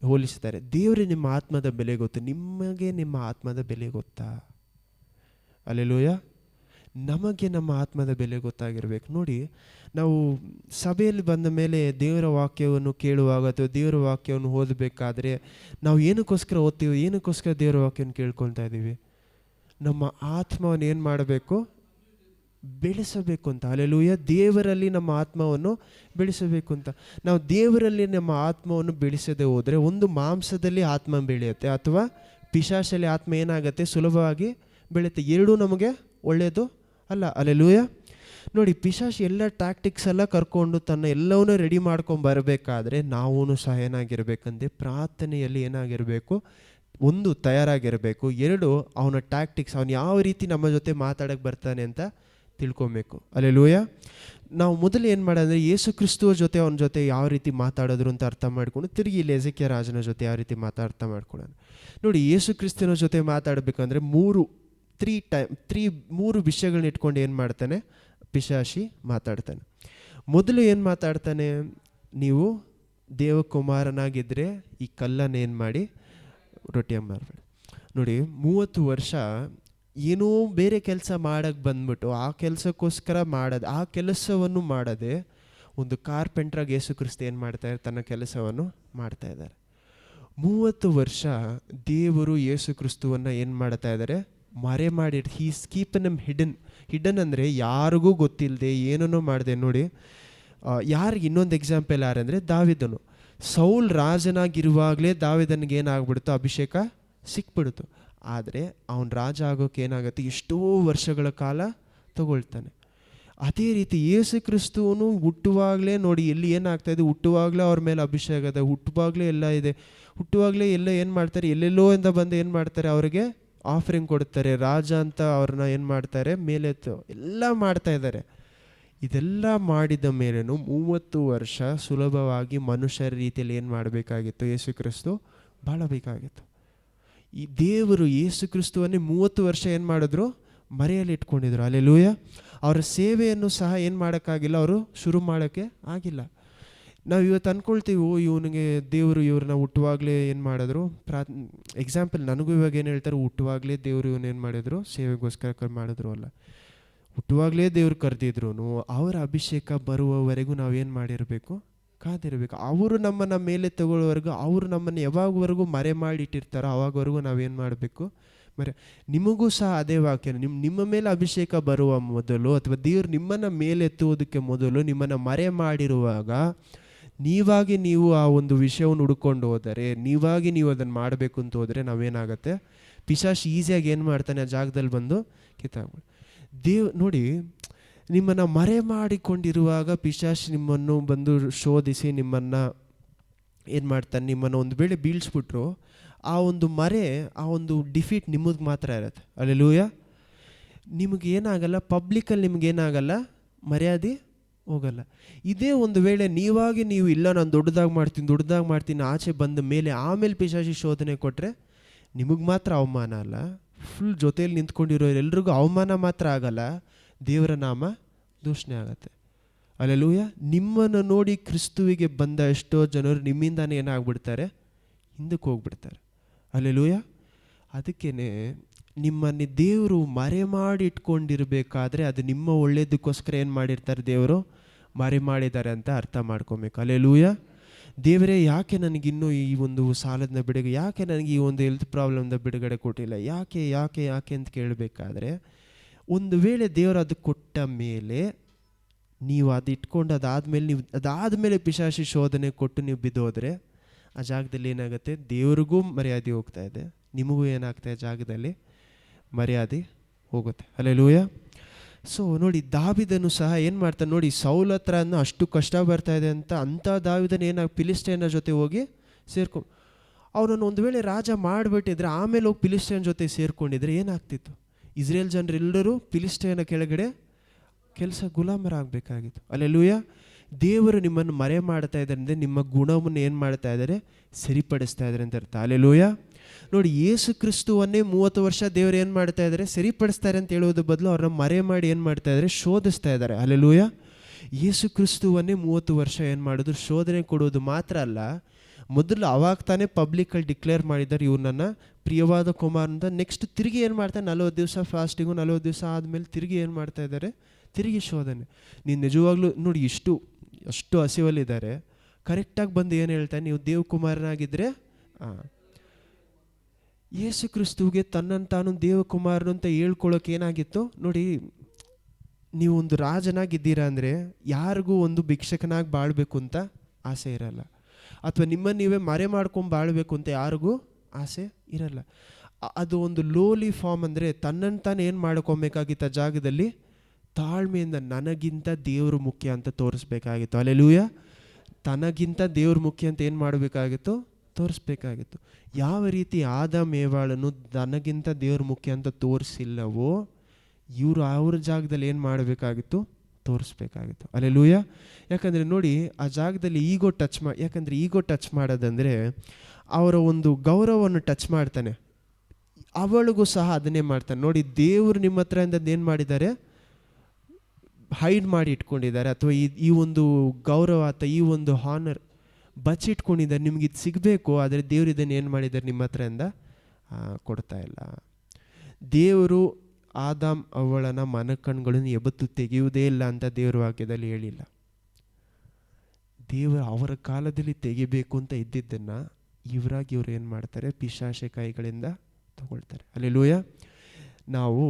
ಹೋಲಿಸಿದ್ದಾರೆ. ದೇವರೇ ನಿಮ್ಮ ಆತ್ಮದ ಬೆಲೆ ಗೊತ್ತು. ನಿಮಗೆ ನಿಮ್ಮ ಆತ್ಮದ ಬೆಲೆ ಗೊತ್ತಾ? ಹಲ್ಲೆಲೂಯಾ. ನಮಗೆ ನಮ್ಮ ಆತ್ಮದ ಬೆಲೆ ಗೊತ್ತಾಗಿರ್ಬೇಕು. ನೋಡಿ, ನಾವು ಸಭೆಯಲ್ಲಿ ಬಂದ ಮೇಲೆ ದೇವರ ವಾಕ್ಯವನ್ನು ಕೇಳುವಾಗ ಅಥವಾ ದೇವರ ವಾಕ್ಯವನ್ನು ಓದಬೇಕಾದ್ರೆ ನಾವು ಏನಕ್ಕೋಸ್ಕರ ಓದ್ತೀವಿ, ಏನಕ್ಕೋಸ್ಕರ ದೇವರ ವಾಕ್ಯವನ್ನು ಕೇಳ್ಕೊಳ್ತಾ ಇದ್ದೀವಿ? ನಮ್ಮ ಆತ್ಮವನ್ನು ಏನು ಮಾಡಬೇಕು, ಬೆಳೆಸಬೇಕು ಅಂತ. ಹಲ್ಲೆಲೂಯಾ. ದೇವರಲ್ಲಿ ನಮ್ಮ ಆತ್ಮವನ್ನು ಬೆಳೆಸಬೇಕು ಅಂತ. ನಾವು ದೇವರಲ್ಲಿ ನಮ್ಮ ಆತ್ಮವನ್ನು ಬೆಳೆಸದೆ ಹೋದರೆ ಒಂದು ಮಾಂಸದಲ್ಲಿ ಆತ್ಮ ಬೆಳೆಯುತ್ತೆ, ಅಥವಾ ಪಿಶಾಚಲ್ಲಿ ಆತ್ಮ ಏನಾಗುತ್ತೆ, ಸುಲಭವಾಗಿ ಬೆಳೆಯುತ್ತೆ. ಎರಡೂ ನಮಗೆ ಒಳ್ಳೆಯದು ಅಲ್ಲ. ಹಲ್ಲೆಲೂಯಾ. ನೋಡಿ, ಪಿಶಾಚಿ ಎಲ್ಲ ಟ್ಯಾಕ್ಟಿಕ್ಸ್ ಎಲ್ಲ ಕರ್ಕೊಂಡು ತನ್ನ ಎಲ್ಲವನ್ನೂ ರೆಡಿ ಮಾಡ್ಕೊಂಡು ಬರಬೇಕಾದ್ರೆ ನಾವೂ ಸಹ ಏನಾಗಿರ್ಬೇಕಂದ್ರೆ ಪ್ರಾರ್ಥನೆಯಲ್ಲಿ ಏನಾಗಿರಬೇಕು, ಒಂದು ತಯಾರಾಗಿರಬೇಕು, ಎರಡು ಅವನ ಟ್ಯಾಕ್ಟಿಕ್ಸ್, ಅವನು ಯಾವ ರೀತಿ ನಮ್ಮ ಜೊತೆ ಮಾತಾಡೋಕ್ಕೆ ಬರ್ತಾನೆ ಅಂತ ತಿಳ್ಕೊಬೇಕು. ಹಲ್ಲೆಲೂಯಾ. ನಾವು ಮೊದಲು ಏನು ಮಾಡೋದಂದರೆ ಯೇಸು ಕ್ರಿಸ್ತುವ ಜೊತೆ ಅವನ ಜೊತೆ ಯಾವ ರೀತಿ ಮಾತಾಡೋದ್ರು ಅಂತ ಅರ್ಥ ಮಾಡಿಕೊಂಡು ತಿರುಗಿ ಇಲ್ಲಿ ಎಜೆಕ್ಯ ರಾಜನ ಜೊತೆ ಯಾವ ರೀತಿ ಅರ್ಥ ಮಾಡ್ಕೊಳ್ಳೋಣ. ನೋಡಿ, ಯೇಸು ಕ್ರಿಸ್ತನ ಜೊತೆ ಮಾತಾಡಬೇಕಂದ್ರೆ ಮೂರು ವಿಷಯಗಳನ್ನ ಇಟ್ಕೊಂಡು ಏನು ಮಾಡ್ತಾನೆ ಪಿಶಾಚಿ ಮಾತಾಡ್ತಾನೆ. ಮೊದಲು ಏನು ಮಾತಾಡ್ತಾನೆ, ನೀವು ದೇವಕುಮಾರನಾಗಿದ್ದರೆ ಈ ಕಲ್ಲನ್ನು ಏನು ಮಾಡಿ ರೊಟ್ಟಿ ಮಾಡಬೇಡಿ. ನೋಡಿ, 30 ವರ್ಷ ಏನೋ ಬೇರೆ ಕೆಲಸ ಮಾಡೋಕ್ಕೆ ಬಂದ್ಬಿಟ್ಟು ಆ ಕೆಲಸಕ್ಕೋಸ್ಕರ ಮಾಡೋದು, ಆ ಕೆಲಸವನ್ನು ಮಾಡದೆ ಒಂದು ಕಾರ್ಪೆಂಟ್ರಾಗಿ ಯೇಸು ಕ್ರಿಸ್ತ ಏನು ಮಾಡ್ತಾರೆ, ತನ್ನ ಕೆಲಸವನ್ನು ಮಾಡ್ತಾ ಇದ್ದಾರೆ. 30 ವರ್ಷ ದೇವರು ಯೇಸು ಕ್ರಿಸ್ತುವನ್ನು ಏನು ಮಾಡ್ತಾ ಇದ್ದಾರೆ, ಮರೆ ಮಾಡಿ, ಹೀಸ್ ಕೀಪನ್ ಎಮ್ ಹಿಡನ್ ಅಂದರೆ ಯಾರಿಗೂ ಗೊತ್ತಿಲ್ಲದೆ ಏನನ್ನೋ ಮಾಡಿದೆ. ನೋಡಿ, ಯಾರಿಗೆ ಇನ್ನೊಂದು ಎಕ್ಸಾಂಪಲ್ ಯಾರಂದರೆ ದಾವಿದನು. ಸೌಲ್ ರಾಜನಾಗಿರುವಾಗಲೇ ದಾವಿದನಿಗೆ ಏನಾಗ್ಬಿಡ್ತು, ಅಭಿಷೇಕ ಸಿಕ್ಬಿಡ್ತು. ಆದರೆ ಅವನು ರಾಜ ಆಗೋಕೆ ಏನಾಗುತ್ತೆ, ಎಷ್ಟೋ ವರ್ಷಗಳ ಕಾಲ ತಗೊಳ್ತಾನೆ. ಅದೇ ರೀತಿ ಯೇಸು ಕ್ರಿಸ್ತುವನು ಹುಟ್ಟುವಾಗಲೇ ನೋಡಿ, ಎಲ್ಲಿ ಏನಾಗ್ತಾಯಿದೆ, ಹುಟ್ಟುವಾಗಲೇ ಅವ್ರ ಮೇಲೆ ಅಭಿಷೇಕ ಇದೆ, ಹುಟ್ಟುವಾಗಲೇ ಎಲ್ಲ ಇದೆ, ಹುಟ್ಟುವಾಗಲೇ ಎಲ್ಲ ಏನು ಮಾಡ್ತಾರೆ, ಎಲ್ಲೆಲ್ಲೋ ಇಂದ ಬಂದು ಏನು ಮಾಡ್ತಾರೆ, ಅವರಿಗೆ ಆಫರಿಂಗ್ ಕೊಡ್ತಾರೆ, ರಾಜ ಅಂತ ಅವ್ರನ್ನ ಏನು ಮಾಡ್ತಾರೆ, ಮೇಲೆತ್ತು ಎಲ್ಲ ಮಾಡ್ತಾ ಇದ್ದಾರೆ. ಇದೆಲ್ಲ ಮಾಡಿದ ಮೇಲೇನು 30 ವರ್ಷ ಸುಲಭವಾಗಿ ಮನುಷ್ಯರ ರೀತಿಯಲ್ಲಿ ಏನು ಮಾಡಬೇಕಾಗಿತ್ತು, ಯೇಸು ಕ್ರಿಸ್ತು ಬಾಳಬೇಕಾಗಿತ್ತು. ಈ ದೇವರು ಯೇಸು ಕ್ರಿಸ್ತುವನ್ನೇ 30 ವರ್ಷ ಏನು ಮಾಡಿದ್ರು, ಮರೆಯಲ್ಲಿ ಇಟ್ಕೊಂಡಿದ್ರು. ಹಲ್ಲೆಲೂಯಾ. ಅವರ ಸೇವೆಯನ್ನು ಸಹ ಏನು ಮಾಡೋಕ್ಕಾಗಿಲ್ಲ, ಅವರು ಶುರು ಮಾಡೋಕ್ಕೆ ಆಗಿಲ್ಲ. ನಾವು ಇವತ್ತು ಅಂದ್ಕೊಳ್ತೀವಿ, ಓ ಇವನಿಗೆ ದೇವರು ಇವ್ರನ್ನ ಹುಟ್ಟುವಾಗಲೇ ಏನು ಮಾಡಿದ್ರು, ಎಕ್ಸಾಂಪಲ್ ನನಗೂ ಇವಾಗ ಏನು ಹೇಳ್ತಾರೆ, ಹುಟ್ಟುವಾಗಲೇ ದೇವರು ಇವನೇನು ಮಾಡಿದ್ರು, ಸೇವೆಗೋಸ್ಕರ ಮಾಡಿದ್ರು ಅಲ್ಲ, ಹುಟ್ಟುವಾಗಲೇ ದೇವ್ರು ಕರೆದಿದ್ರು. ಅವರ ಅಭಿಷೇಕ ಬರುವವರೆಗೂ ನಾವೇನು ಮಾಡಿರಬೇಕು, ಕಾದಿರಬೇಕು. ಅವರು ನಮ್ಮನ್ನು ಮೇಲೆ ತಗೊಳ್ಳೋವರೆಗೂ, ಅವರು ನಮ್ಮನ್ನು ಯಾವಾಗವರೆಗೂ ಮರೆ ಮಾಡಿಟ್ಟಿರ್ತಾರೋ ಅವಾಗವರೆಗೂ ನಾವೇನು ಮಾಡಬೇಕು, ನಿಮಗೂ ಸಹ ಅದೇ ವಾಕ್ಯ, ನಿಮ್ಮ ಮೇಲೆ ಅಭಿಷೇಕ ಬರುವ ಮೊದಲು ಅಥವಾ ದೇವರು ನಿಮ್ಮನ್ನು ಮೇಲೆತ್ತುವುದಕ್ಕೆ ಮೊದಲು ನಿಮ್ಮನ್ನು ಮರೆ ಮಾಡಿರುವಾಗ ನೀವಾಗಿ ನೀವು ಆ ಒಂದು ವಿಷಯವನ್ನು ಹುಡ್ಕೊಂಡು ಹೋದರೆ, ನೀವಾಗಿ ನೀವು ಅದನ್ನು ಮಾಡಬೇಕು ಅಂತ ಹೋದರೆ ನಾವೇನಾಗುತ್ತೆ, ಪಿಶಾಚಿ ಈಸಿಯಾಗಿ ಏನು ಮಾಡ್ತಾನೆ, ಆ ಜಾಗದಲ್ಲಿ ಬಂದು ಕಿತ್ತಾಗ್ಬಿಡು. ನೋಡಿ, ನಿಮ್ಮನ್ನು ಮರೆ ಮಾಡಿಕೊಂಡಿರುವಾಗ ಪಿಶಾಚಿ ನಿಮ್ಮನ್ನು ಬಂದು ಶೋಧಿಸಿ ನಿಮ್ಮನ್ನು ಏನು ಮಾಡ್ತಾನೆ, ನಿಮ್ಮನ್ನು ಒಂದು ವೇಳೆ ಬೀಳಿಸ್ಬಿಟ್ರು, ಆ ಒಂದು ಮರೆ, ಆ ಒಂದು ಡಿಫೀಟ್ ನಿಮಗೆ ಮಾತ್ರ ಇರುತ್ತೆ. ಹಲ್ಲೆಲೂಯಾ. ನಿಮಗೆ ಏನಾಗಲ್ಲ, ಪಬ್ಲಿಕಲ್ಲಿ ನಿಮಗೇನಾಗಲ್ಲ, ಮರ್ಯಾದೆ ಹೋಗಲ್ಲ. ಇದೇ ಒಂದು ವೇಳೆ ನೀವಾಗಿ ನೀವು ಇಲ್ಲ ನಾನು ದೊಡ್ಡದಾಗಿ ಮಾಡ್ತೀನಿ ಆಚೆ ಬಂದ ಮೇಲೆ ಆಮೇಲೆ ಪಿಶಾಚಿ ಶೋಧನೆ ಕೊಟ್ಟರೆ ನಿಮಗೆ ಮಾತ್ರ ಅವಮಾನ ಅಲ್ಲ, ಫುಲ್ ಜೊತೆಯಲ್ಲಿ ನಿಂತ್ಕೊಂಡಿರೋ ಎಲ್ರಿಗೂ ಅವಮಾನ ಮಾತ್ರ ಆಗಲ್ಲ, ದೇವರ ನಾಮ ದೂಷಣೆ ಆಗತ್ತೆ. ಹಲ್ಲೆಲೂಯಾ. ನಿಮ್ಮನ್ನು ನೋಡಿ ಕ್ರಿಸ್ತುವಿಗೆ ಬಂದ ಎಷ್ಟೋ ಜನರು ನಿಮ್ಮಿಂದಾನೇ ಏನಾಗ್ಬಿಡ್ತಾರೆ, ಹಿಂದಕ್ಕೆ ಹೋಗ್ಬಿಡ್ತಾರೆ. ಹಲ್ಲೆಲೂಯಾ. ಅದಕ್ಕೇ ನಿಮ್ಮನ್ನು ದೇವರು ಮರೆ ಮಾಡಿ ಇಟ್ಕೊಂಡಿರಬೇಕಾದ್ರೆ ಅದು ನಿಮ್ಮ ಒಳ್ಳೆಯದಕ್ಕೋಸ್ಕರ ಏನು ಮಾಡಿರ್ತಾರೆ, ದೇವರು ಮರೆ ಮಾಡಿದ್ದಾರೆ ಅಂತ ಅರ್ಥ ಮಾಡ್ಕೊಬೇಕು. ಹಲ್ಲೆಲೂಯಾ. ದೇವರೇ ಯಾಕೆ ನನಗಿನ್ನೂ ಈ ಒಂದು ಸಾಲದ ಬಿಡುಗಡೆ, ಯಾಕೆ ನನಗೆ ಈ ಒಂದು ಹೆಲ್ತ್ ಪ್ರಾಬ್ಲಮ್ದ ಬಿಡುಗಡೆ ಕೊಟ್ಟಿಲ್ಲ, ಯಾಕೆ ಯಾಕೆ ಯಾಕೆ ಅಂತ ಕೇಳಬೇಕಾದ್ರೆ, ಒಂದು ವೇಳೆ ದೇವರು ಅದು ಕೊಟ್ಟ ಮೇಲೆ ನೀವು ಅದು ಇಟ್ಕೊಂಡು ಅದಾದಮೇಲೆ ಪಿಶಾಚಿ ಶೋಧನೆ ಕೊಟ್ಟು ನೀವು ಬಿದ್ದೋದ್ರೆ ಆ ಜಾಗದಲ್ಲಿ ಏನಾಗುತ್ತೆ, ದೇವ್ರಿಗೂ ಮರ್ಯಾದೆ ಹೋಗ್ತಾ ಇದೆ, ನಿಮಗೂ ಏನಾಗ್ತಾ ಇದೆ ಜಾಗದಲ್ಲಿ ಮರ್ಯಾದೆ ಹೋಗುತ್ತೆ. ಹಲ್ಲೆಲೂಯಾ. ಸೊ ನೋಡಿ, ದಾವಿದನು ಸಹ ಏನು ಮಾಡ್ತಾನೆ ನೋಡಿ, ಸೌಲ್ ಹತ್ರ ಅಷ್ಟು ಕಷ್ಟ ಬರ್ತಾ ಇದೆ ಅಂಥ ದಾವಿದನ ಫಿಲಿಸ್ಟೀನರ ಜೊತೆ ಹೋಗಿ ಅವನನ್ನು ಒಂದು ವೇಳೆ ರಾಜ ಮಾಡಿಬಿಟ್ಟಿದ್ರೆ, ಆಮೇಲೆ ಹೋಗಿ ಫಿಲಿಸ್ಟೀನ್ ಜೊತೆ ಸೇರ್ಕೊಂಡಿದ್ರೆ ಏನಾಗ್ತಿತ್ತು? ಇಸ್ರೇಲ್ ಜನರೆಲ್ಲರೂ ಫಿಲಿಸ್ಟೀನ ಕೆಳಗಡೆ ಗುಲಾಮರಾಗಬೇಕಾಗಿತ್ತು. ಹಲ್ಲೆಲೂಯಾ. ದೇವರು ನಿಮ್ಮನ್ನು ಮರೆ ಮಾಡ್ತಾ ಇದ್ದಾರೆ ಅಂದರೆ ನಿಮ್ಮ ಗುಣವನ್ನು ಏನು ಮಾಡ್ತಾ ಇದ್ದಾರೆ, ಸರಿಪಡಿಸ್ತಾ ಇದ್ದಾರೆ ಅಂತ ಅರ್ಥ. ಹಲ್ಲೆಲೂಯಾ. ನೋಡಿ, ಯೇಸು ಕ್ರಿಸ್ತುವನ್ನೇ 30 ವರ್ಷ ದೇವರು ಏನು ಮಾಡ್ತಾ ಇದ್ದಾರೆ, ಸರಿಪಡಿಸ್ತಾರೆ ಅಂತ ಹೇಳೋದ್ರ ಬದಲು ಅವ್ರನ್ನ ಮರೆ ಮಾಡಿ ಏನು ಮಾಡ್ತಾ ಇದ್ದಾರೆ, ಶೋಧಿಸ್ತಾ ಇದ್ದಾರೆ. ಹಲ್ಲೆಲೂಯಾ. ಯೇಸು ಕ್ರಿಸ್ತುವನ್ನೇ 30 ವರ್ಷ ಏನು ಮಾಡೋದು, ಶೋಧನೆ ಕೊಡೋದು ಮಾತ್ರ ಅಲ್ಲ, ಮೊದಲು ಅವಾಗ ತಾನೇ ಪಬ್ಲಿಕಲ್ಲಿ ಡಿಕ್ಲೇರ್ ಮಾಡಿದ್ದಾರೆ, ಇವ್ರು ನನ್ನ ಪ್ರಿಯವಾದ ಕುಮಾರ ಅಂತ. ನೆಕ್ಸ್ಟ್ ತಿರುಗಿ ಏನು ಮಾಡ್ತಾರೆ, 40 ದಿವಸ ಫಾಸ್ಟಿಂಗು, 40 ದಿವಸ ಆದಮೇಲೆ ತಿರುಗಿ ಏನು ಮಾಡ್ತಾ ಇದ್ದಾರೆ, ತಿರುಗಿ ಶೋಧನೆ. ನೀನು ನಿಜವಾಗ್ಲೂ ನೋಡಿ, ಅಷ್ಟು ಹಸಿವಲ್ಲಿದ್ದಾರೆ, ಕರೆಕ್ಟಾಗಿ ಬಂದು ಏನು ಹೇಳ್ತಾನೆ, ನೀವು ದೇವಕುಮಾರನಾಗಿದ್ದರೆ ಯೇಸು ಕ್ರಿಸ್ತುವಿಗೆ ತನ್ನನ್ನು ತಾನು ದೇವಕುಮಾರನು ಅಂತ ಹೇಳ್ಕೊಳ್ಳೋಕೆ ಏನಾಗಿತ್ತು ನೋಡಿ, ನೀವು ಒಂದು ರಾಜನಾಗಿದ್ದೀರಾ ಅಂದರೆ ಯಾರಿಗೂ ಒಂದು ಭಿಕ್ಷಕನಾಗಿ ಬಾಳಬೇಕು ಅಂತ ಆಸೆ ಇರಲ್ಲ, ಅಥವಾ ನಿಮ್ಮನ್ನು ನೀವೇ ಮರೆ ಮಾಡ್ಕೊಂಡು ಬಾಳಬೇಕು ಅಂತ ಯಾರಿಗೂ ಆಸೆ ಇರಲ್ಲ. ಅದು ಒಂದು ಲೋಲಿ ಫಾರ್ಮ್, ಅಂದರೆ ತನ್ನನ್ನು ತಾನು ಏನು ಮಾಡ್ಕೊಬೇಕಾಗಿತ್ತು ಆ ಜಾಗದಲ್ಲಿ, ತಾಳ್ಮೆಯಿಂದ ನನಗಿಂತ ದೇವರು ಮುಖ್ಯ ಅಂತ ತೋರಿಸ್ಬೇಕಾಗಿತ್ತು. ಹಲ್ಲೆಲೂಯಾ. ತನಗಿಂತ ದೇವ್ರ ಮುಖ್ಯ ಅಂತ ಏನು ಮಾಡಬೇಕಾಗಿತ್ತು, ತೋರಿಸ್ಬೇಕಾಗಿತ್ತು. ಯಾವ ರೀತಿ ಆದಾಮ್ ಏವಾಳನ್ನು ನನಗಿಂತ ದೇವ್ರ ಮುಖ್ಯ ಅಂತ ತೋರಿಸಿಲ್ಲವೋ, ಇವರು ಅವ್ರ ಜಾಗದಲ್ಲಿ ಏನು ಮಾಡಬೇಕಾಗಿತ್ತು, ತೋರಿಸ್ಬೇಕಾಗಿತ್ತು. ಹಲ್ಲೆಲೂಯಾ. ಯಾಕಂದರೆ ನೋಡಿ, ಆ ಜಾಗದಲ್ಲಿ ಯಾಕಂದರೆ ಈಗೋ ಟಚ್ ಮಾಡೋದಂದರೆ ಅವರ ಒಂದು ಗೌರವವನ್ನು ಟಚ್ ಮಾಡ್ತಾನೆ, ಅವಳಿಗೂ ಸಹ ಅದನ್ನೇ ಮಾಡ್ತಾನೆ. ನೋಡಿ, ದೇವರು ನಿಮ್ಮ ಹತ್ರ ಏನು ಮಾಡಿದ್ದಾರೆ, ಹೈಡ್ ಮಾಡಿ ಇಟ್ಕೊಂಡಿದ್ದಾರೆ, ಅಥವಾ ಈ ಒಂದು ಗೌರವ ಅಥವಾ ಈ ಒಂದು ಹಾನರ್ ಬಚ್ಚಿಟ್ಕೊಂಡಿದ್ದಾರೆ, ನಿಮ್ಗೆ ಇದು ಸಿಗಬೇಕು, ಆದರೆ ದೇವ್ರು ಇದನ್ನು ಏನು ಮಾಡಿದ್ದಾರೆ, ನಿಮ್ಮ ಹತ್ರದಿಂದ ಕೊಡ್ತಾ ಇಲ್ಲ. ದೇವರು ಆದಾಮ್ ಅವಳನ ಮನಕಣ್ಗಳನ್ನು ಯಾವತ್ತೂ ತೆಗೆಯುವುದೇ ಇಲ್ಲ ಅಂತ ದೇವ್ರ ವಾಕ್ಯದಲ್ಲಿ ಹೇಳಿಲ್ಲ. ದೇವರು ಅವರ ಕಾಲದಲ್ಲಿ ತೆಗಿಬೇಕು ಅಂತ ಇದ್ದಿದ್ದನ್ನು ಇವ್ರು ಏನು ಮಾಡ್ತಾರೆ, ಪಿಶಾಚಿ ಕೈಗಳಿಂದ ತಗೊಳ್ತಾರೆ. ಹಲ್ಲೆಲೂಯಾ. ನಾವು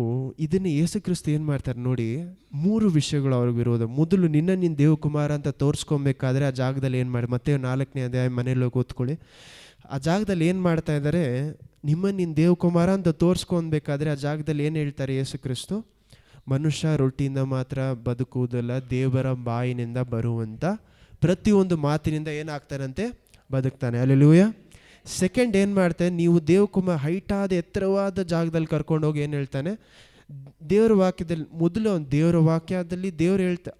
ಇದನ್ನು ಯೇಸು ಕ್ರಿಸ್ತ ಏನು ಮಾಡ್ತಾರೆ ನೋಡಿ, 3 ವಿಷಯಗಳು ಅವ್ರಿಗೆ ವಿರೋಧ. ಮೊದಲು ನಿನ್ನ ದೇವಕುಮಾರ ಅಂತ ತೋರಿಸ್ಕೊಬೇಕಾದ್ರೆ ಆ ಜಾಗದಲ್ಲಿ ಏನು ಮಾಡಿ, ಮತ್ತೆ 4ನೇ ಅಧ್ಯಾಯ ಮನೇಲಿ ಹೋಗಿ ಓದ್ಕೊಳ್ಳಿ. ಆ ಜಾಗದಲ್ಲಿ ಏನು ಮಾಡ್ತಾ ಇದ್ದಾರೆ, ನಿನ್ನ ದೇವಕುಮಾರ ಅಂತ ತೋರಿಸ್ಕೊಬೇಕಾದ್ರೆ ಆ ಜಾಗದಲ್ಲಿ ಏನು ಹೇಳ್ತಾರೆ ಯೇಸು ಕ್ರಿಸ್ತು, ಮನುಷ್ಯ ರೊಟ್ಟಿಯಿಂದ ಮಾತ್ರ ಬದುಕುವುದಲ್ಲ, ದೇವರ ಬಾಯಿನಿಂದ ಬರುವಂಥ ಪ್ರತಿಯೊಂದು ಮಾತಿನಿಂದ ಏನಾಗ್ತಾನಂತೆ, ಬದುಕ್ತಾನೆ. ಹಲ್ಲೆಲೂಯಾ. ಸೆಕೆಂಡ್ ಏನು ಮಾಡ್ತಾನೆ, ನೀವು ದೇವಕುಮಾರ ಹೈಟಾದ ಎತ್ತರವಾದ ಜಾಗದಲ್ಲಿ ಕರ್ಕೊಂಡೋಗಿ ಏನು ಹೇಳ್ತಾನೆ, ದೇವರ ವಾಕ್ಯದಲ್ಲಿ ಮೊದಲು ದೇವರ ವಾಕ್ಯದಲ್ಲಿ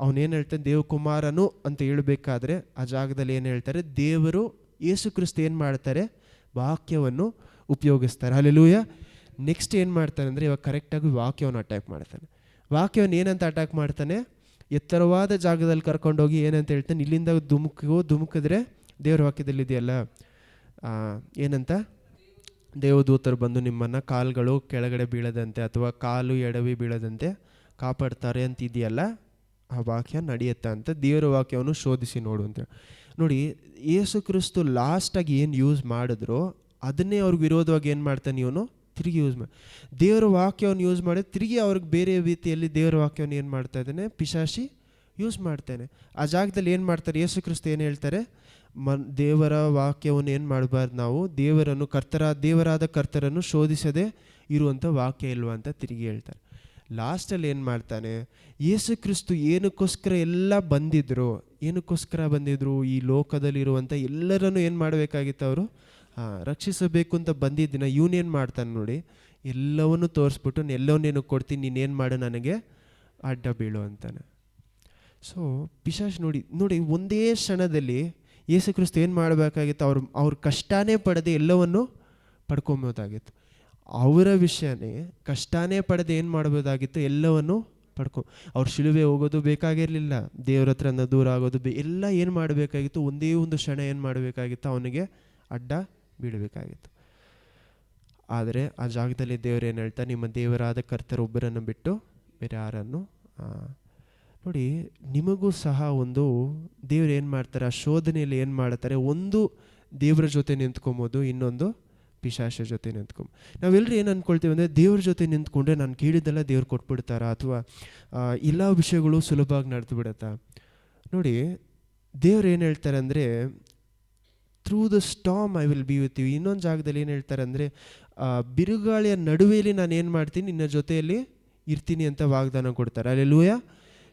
ಅವನೇನು ಹೇಳ್ತಾನೆ, ದೇವಕುಮಾರನು ಅಂತ ಹೇಳಬೇಕಾದ್ರೆ ಆ ಜಾಗದಲ್ಲಿ ಏನು ಹೇಳ್ತಾರೆ, ದೇವರು ಯೇಸು ಕ್ರಿಸ್ತ ಏನು ಮಾಡ್ತಾರೆ, ವಾಕ್ಯವನ್ನು ಉಪಯೋಗಿಸ್ತಾರೆ. ಹಲ್ಲೆಲೂಯಾ. ನೆಕ್ಸ್ಟ್ ಏನು ಮಾಡ್ತಾನೆ ಅಂದರೆ, ಇವಾಗ ಕರೆಕ್ಟಾಗಿ ವಾಕ್ಯವನ್ನು ಅಟ್ಯಾಕ್ ಮಾಡ್ತಾನೆ. ವಾಕ್ಯವನ್ನು ಏನಂತ ಅಟ್ಯಾಕ್ ಮಾಡ್ತಾನೆ, ಎತ್ತರವಾದ ಜಾಗದಲ್ಲಿ ಕರ್ಕೊಂಡೋಗಿ ಏನಂತ ಹೇಳ್ತಾನೆ, ಇಲ್ಲಿಂದ ಧುಮುಕಿದ್ರೆ ದೇವರ ವಾಕ್ಯದಲ್ಲಿ ಇದೆಯಲ್ಲ, ಏನಂತ, ದೇವದೂತರು ಬಂದು ನಿಮ್ಮನ್ನು ಕಾಲುಗಳು ಕೆಳಗಡೆ ಬೀಳದಂತೆ ಅಥವಾ ಕಾಲು ಎಡವಿ ಬೀಳದಂತೆ ಕಾಪಾಡ್ತಾರೆ ಅಂತಿದೆಯಲ್ಲ, ಆ ವಾಕ್ಯ ನಡೆಯುತ್ತಾ ಅಂತ ದೇವರ ವಾಕ್ಯವನ್ನು ಶೋಧಿಸಿ ನೋಡು ಅಂತ. ನೋಡಿ, ಯೇಸು ಕ್ರಿಸ್ತು ಲಾಸ್ಟಾಗಿ ಏನು ಯೂಸ್ ಮಾಡಿದ್ರು ಅದನ್ನೇ ಅವ್ರಿಗೆ ವಿರೋಧವಾಗಿ ಏನು ಮಾಡ್ತಾನೆ, ಇವನು ತಿರುಗಿ ಯೂಸ್ ಮಾಡಿ ದೇವರ ವಾಕ್ಯವನ್ನು ಯೂಸ್ ಮಾಡಿ ತಿರುಗಿ ಅವ್ರಿಗೆ ಬೇರೆ ರೀತಿಯಲ್ಲಿ ದೇವರ ವಾಕ್ಯವನ್ನು ಏನು ಮಾಡ್ತಾ ಇದ್ದಾನೆ, ಪಿಶಾಚಿ ಯೂಸ್ ಮಾಡ್ತಾನೆ. ಆ ಜಾಗದಲ್ಲಿ ಏನು ಮಾಡ್ತಾರೆ, ಯೇಸು ಕ್ರಿಸ್ತು ಏನು ಹೇಳ್ತಾರೆ, ದೇವರ ವಾಕ್ಯವನ್ನು ಏನು ಮಾಡಬಾರ್ದು, ನಾವು ದೇವರಾದ ಕರ್ತರನ್ನು ಶೋಧಿಸದೆ ಇರುವಂಥ ವಾಕ್ಯ ಇಲ್ವಾ ಅಂತ ತಿರುಗಿ ಹೇಳ್ತಾರೆ. ಲಾಸ್ಟಲ್ಲಿ ಏನು ಮಾಡ್ತಾನೆ, ಯೇಸು ಕ್ರಿಸ್ತು ಏನಕ್ಕೋಸ್ಕರ ಬಂದಿದ್ರು, ಈ ಲೋಕದಲ್ಲಿರುವಂಥ ಎಲ್ಲರನ್ನು ಏನು ಮಾಡಬೇಕಾಗಿತ್ತು, ಅವರು ರಕ್ಷಿಸಬೇಕು ಅಂತ ಬಂದಿದ್ದೀನ, ಇವನೇನು ಮಾಡ್ತಾನೆ ನೋಡಿ, ಎಲ್ಲವನ್ನು ತೋರಿಸ್ಬಿಟ್ಟು ಎಲ್ಲವನ್ನೇನು ಕೊಡ್ತೀನಿ, ನೀನೇನು ಮಾಡು, ನನಗೆ ಅಡ್ಡ ಬೀಳು ಅಂತಾನೆ. ಸೊ ಪಿಶಾಚ್ ನೋಡಿ ಒಂದೇ ಕ್ಷಣದಲ್ಲಿ ಯೇಸು ಕ್ರಿಸ್ತು ಏನು ಮಾಡಬೇಕಾಗಿತ್ತು, ಅವ್ರ ಕಷ್ಟನೇ ಪಡೆದೇ ಎಲ್ಲವನ್ನು ಪಡ್ಕೊಬೋದಾಗಿತ್ತು. ಅವರ ವಿಷಯನೇ ಕಷ್ಟನೇ ಪಡೆದೇ ಏನು ಮಾಡ್ಬೋದಾಗಿತ್ತು, ಎಲ್ಲವನ್ನು ಅವ್ರ ಶಿಲುಬೆ ಹೋಗೋದು ಬೇಕಾಗಿರಲಿಲ್ಲ, ದೇವ್ರ ಹತ್ರನ ದೂರ ಆಗೋದು ಎಲ್ಲ ಏನು ಮಾಡಬೇಕಾಗಿತ್ತು, ಒಂದೇ ಒಂದು ಕ್ಷಣ ಏನು ಮಾಡಬೇಕಾಗಿತ್ತು, ಅವನಿಗೆ ಅಡ್ಡ ಬೀಳಬೇಕಾಗಿತ್ತು. ಆದರೆ ಆ ಜಾಗದಲ್ಲಿ ದೇವರು ಏನು ಹೇಳ್ತಾ, ನಿಮ್ಮ ದೇವರಾದ ಕರ್ತರೊಬ್ಬರನ್ನು ಬಿಟ್ಟು ಬೇರೆ ಯಾರನ್ನು ನೋಡಿ, ನಿಮಗೂ ಸಹ ಒಂದು ದೇವ್ರು ಏನು ಮಾಡ್ತಾರೆ, ಆ ಶೋಧನೆಯಲ್ಲಿ ಏನು ಮಾಡ್ತಾರೆ, ಒಂದು ದೇವರ ಜೊತೆ ನಿಂತ್ಕೊಬೋದು, ಇನ್ನೊಂದು ಪಿಶಾಚ ಜೊತೆ ನಿಂತ್ಕೊಂಡು. ನಾವೆಲ್ಲರೂ ಏನು ಅಂದ್ಕೊಳ್ತೀವಿ ಅಂದರೆ, ದೇವ್ರ ಜೊತೆ ನಿಂತ್ಕೊಂಡ್ರೆ ನಾನು ಕೇಳಿದ್ದೆಲ್ಲ ದೇವ್ರು ಕೊಟ್ಬಿಡ್ತಾರಾ, ಅಥವಾ ಎಲ್ಲ ವಿಷಯಗಳು ಸುಲಭವಾಗಿ ನಡೆದು ಬಿಡತ್ತಾ. ನೋಡಿ, ದೇವ್ರು ಏನು ಹೇಳ್ತಾರೆ ಅಂದರೆ, through the storm I will be with you. ಇನ್ನೊಂದು ಜಾಗದಲ್ಲಿ ಏನು ಹೇಳ್ತಾರೆ ಅಂದರೆ, ಬಿರುಗಾಳಿಯ ನಡುವೆಯಲ್ಲಿ ನಾನು ಏನು ಮಾಡ್ತೀನಿ, ನಿನ್ನ ಜೊತೆಯಲ್ಲಿ ಇರ್ತೀನಿ ಅಂತ ವಾಗ್ದಾನ ಕೊಡ್ತಾರೆ. ಹಲ್ಲೆಲೂಯಾ.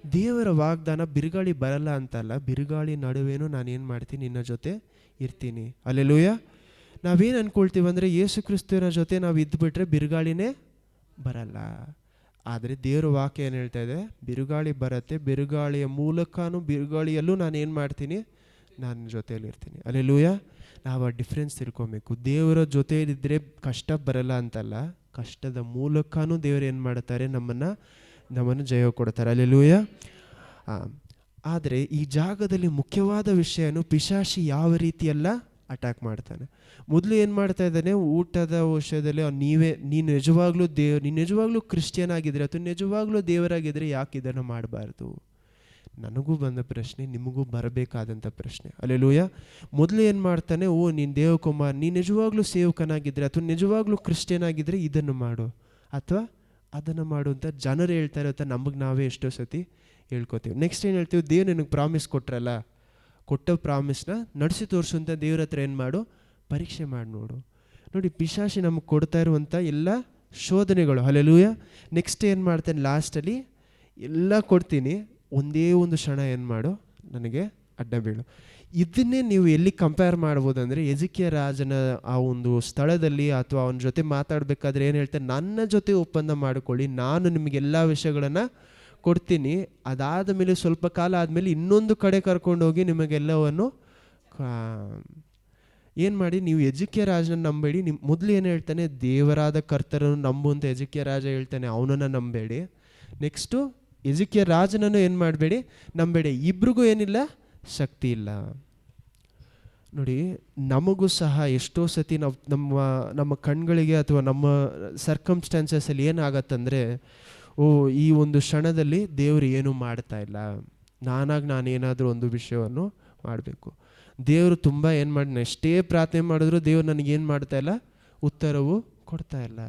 ದೇವರ ವಾಗ್ದಾನ ಬಿರುಗಾಳಿ ಬರಲ್ಲ ಅಂತಲ್ಲ, ಬಿರುಗಾಳಿ ನಡುವೆನೂ ನಾನು ಏನು ಮಾಡ್ತೀನಿ, ನಿನ್ನ ಜೊತೆ ಇರ್ತೀನಿ. ಹಲ್ಲೆಲೂಯಾ. ನಾವೇನು ಅಂದ್ಕೊಳ್ತೀವಿ ಅಂದರೆ, ಯೇಸು ಕ್ರಿಸ್ತನ ಜೊತೆ ನಾವು ಇದ್ದುಬಿಟ್ರೆ ಬಿರುಗಾಳಿನೇ ಬರಲ್ಲ. ಆದರೆ ದೇವರ ವಾಕ್ಯ ಏನು ಹೇಳ್ತಾ ಇದೆ, ಬಿರುಗಾಳಿ ಬರುತ್ತೆ, ಬಿರುಗಾಳಿಯ ಮೂಲಕನೂ ಬಿರುಗಾಳಿಯಲ್ಲೂ ನಾನು ಏನು ಮಾಡ್ತೀನಿ, ನಾನು ಜೊತೆಯಲ್ಲಿ ಇರ್ತೀನಿ. ಹಲ್ಲೆಲೂಯಾ. ನಾವು ಆ ಡಿಫ್ರೆನ್ಸ್ ತಿಳ್ಕೊಬೇಕು. ದೇವರ ಜೊತೆಯಲ್ಲಿದ್ದರೆ ಕಷ್ಟ ಬರಲ್ಲ ಅಂತಲ್ಲ, ಕಷ್ಟದ ಮೂಲಕನೂ ದೇವರು ಏನು ಮಾಡ್ತಾರೆ, ನಮ್ಮನ್ನು ಜಯ ಕೊಡ್ತಾರೆ. ಹಲ್ಲೆಲೂಯಾ. ಆದರೆ ಈ ಜಾಗದಲ್ಲಿ ಮುಖ್ಯವಾದ ವಿಷಯನು, ಪಿಶಾಚಿ ಯಾವ ರೀತಿಯೆಲ್ಲ ಅಟ್ಯಾಕ್ ಮಾಡ್ತಾನೆ. ಮೊದಲು ಏನು ಮಾಡ್ತಾ ಇದ್ದಾನೆ, ಊಟದ ವಿಷಯದಲ್ಲಿ ನೀನು ನಿಜವಾಗ್ಲೂ ಕ್ರಿಶ್ಚಿಯನ್ ಆಗಿದ್ರೆ ಅಥವಾ ನಿಜವಾಗ್ಲೂ ದೇವರಾಗಿದ್ದರೆ ಯಾಕೆ ಇದನ್ನು ಮಾಡಬಾರ್ದು? ನನಗೂ ಬಂದ ಪ್ರಶ್ನೆ, ನಿಮಗೂ ಬರಬೇಕಾದಂಥ ಪ್ರಶ್ನೆ. ಹಲ್ಲೆಲೂಯಾ. ಮೊದಲು ಏನು ಮಾಡ್ತಾನೆ, ನೀನು ದೇವಕುಮಾರ್, ನೀನು ನಿಜವಾಗ್ಲೂ ಸೇವಕನಾಗಿದ್ದರೆ ಅಥವಾ ನಿಜವಾಗ್ಲೂ ಕ್ರಿಶ್ಚಿಯನ್ ಆಗಿದ್ದರೆ ಇದನ್ನು ಮಾಡು ಅಥವಾ ಅದನ್ನು ಮಾಡು ಅಂತ ಜನರು ಹೇಳ್ತಾರೆ ಅಂತ ನಮಗೆ ನಾವೇ ಎಷ್ಟೋ ಸತಿ ಹೇಳ್ಕೊತೀವಿ. ನೆಕ್ಸ್ಟ್ ಏನು ಹೇಳ್ತೀವಿ, ದೇವ್ರು ನಿನಗೆ ಪ್ರಾಮಿಸ್ ಕೊಟ್ರಲ್ಲ, ಕೊಟ್ಟ ಪ್ರಾಮಿಸ್ನ ನಡೆಸಿ ತೋರಿಸು ಅಂತ ದೇವ್ರ ಹತ್ರ ಏನು ಮಾಡು, ಪರೀಕ್ಷೆ ಮಾಡಿ ನೋಡು. ನೋಡಿ, ಪಿಶಾಚಿ ನಮಗೆ ಕೊಡ್ತಾ ಇರುವಂಥ ಎಲ್ಲ ಶೋಧನೆಗಳು. ಹಲ್ಲೆಲೂಯಾ. ನೆಕ್ಸ್ಟ್ ಏನು ಮಾಡ್ತೇನೆ, ಲಾಸ್ಟಲ್ಲಿ ಎಲ್ಲ ಕೊಡ್ತೀನಿ, ಒಂದೇ ಒಂದು ಕ್ಷಣ ಏನು ಮಾಡು, ನನಗೆ ಅಡ್ಡ ಬೀಳು. ಇದನ್ನೇ ನೀವು ಎಲ್ಲಿ ಕಂಪೇರ್ ಮಾಡ್ಬೋದಂದರೆ, ಎಜಿಕಿಯ ರಾಜನ ಆ ಒಂದು ಸ್ಥಳದಲ್ಲಿ ಅಥವಾ ಅವನ ಜೊತೆ ಮಾತಾಡಬೇಕಾದ್ರೆ ಏನು ಹೇಳ್ತಾರೆ, ನನ್ನ ಜೊತೆ ಒಪ್ಪಂದ ಮಾಡಿಕೊಳ್ಳಿ, ನಾನು ನಿಮಗೆಲ್ಲ ವಿಷಯಗಳನ್ನು ಕೊಡ್ತೀನಿ, ಅದಾದ ಮೇಲೆ ಸ್ವಲ್ಪ ಕಾಲ ಆದಮೇಲೆ ಇನ್ನೊಂದು ಕಡೆ ಕರ್ಕೊಂಡೋಗಿ ನಿಮಗೆಲ್ಲವನ್ನು ಏನು ಮಾಡಿ, ನೀವು ಎಜಿಕಿಯ ರಾಜನ ನಂಬೇಡಿ. ಮೊದಲು ಏನು ಹೇಳ್ತಾನೆ, ದೇವರಾದ ಕರ್ತರನ್ನು ನಂಬು ಅಂತ ಎಜಿಕಿಯ ರಾಜ ಹೇಳ್ತಾನೆ, ಅವನನ್ನು ನಂಬೇಡಿ. ನೆಕ್ಸ್ಟು ಎಜಿಕಿಯ ರಾಜನನ್ನು ಏನು ಮಾಡಬೇಡಿ, ನಂಬೇಡಿ. ಇಬ್ರಿಗೂ ಏನಿಲ್ಲ, ಶಕ್ತಿ ಇಲ್ಲ. ನೋಡಿ, ನಮಗೂ ಸಹ ಎಷ್ಟೋ ಸತಿ ನಾವು ನಮ್ಮ ಕಣ್ಗಳಿಗೆ ಅಥವಾ ನಮ್ಮ ಸರ್ಕಮ್ಸ್ಟಾನ್ಸಸಲ್ಲಿ ಏನಾಗತ್ತಂದರೆ, ಈ ಒಂದು ಕ್ಷಣದಲ್ಲಿ ದೇವರು ಏನೂ ಮಾಡ್ತಾ ಇಲ್ಲ, ನಾನೇನಾದರೂ ಒಂದು ವಿಷಯವನ್ನು ಮಾಡಬೇಕು. ದೇವರು ತುಂಬ ಏನು ಮಾಡಿ, ಎಷ್ಟೇ ಪ್ರಾರ್ಥನೆ ಮಾಡಿದ್ರು ದೇವ್ರು ನನಗೇನು ಮಾಡ್ತಾ ಇಲ್ಲ, ಉತ್ತರವು ಕೊಡ್ತಾ ಇಲ್ಲ.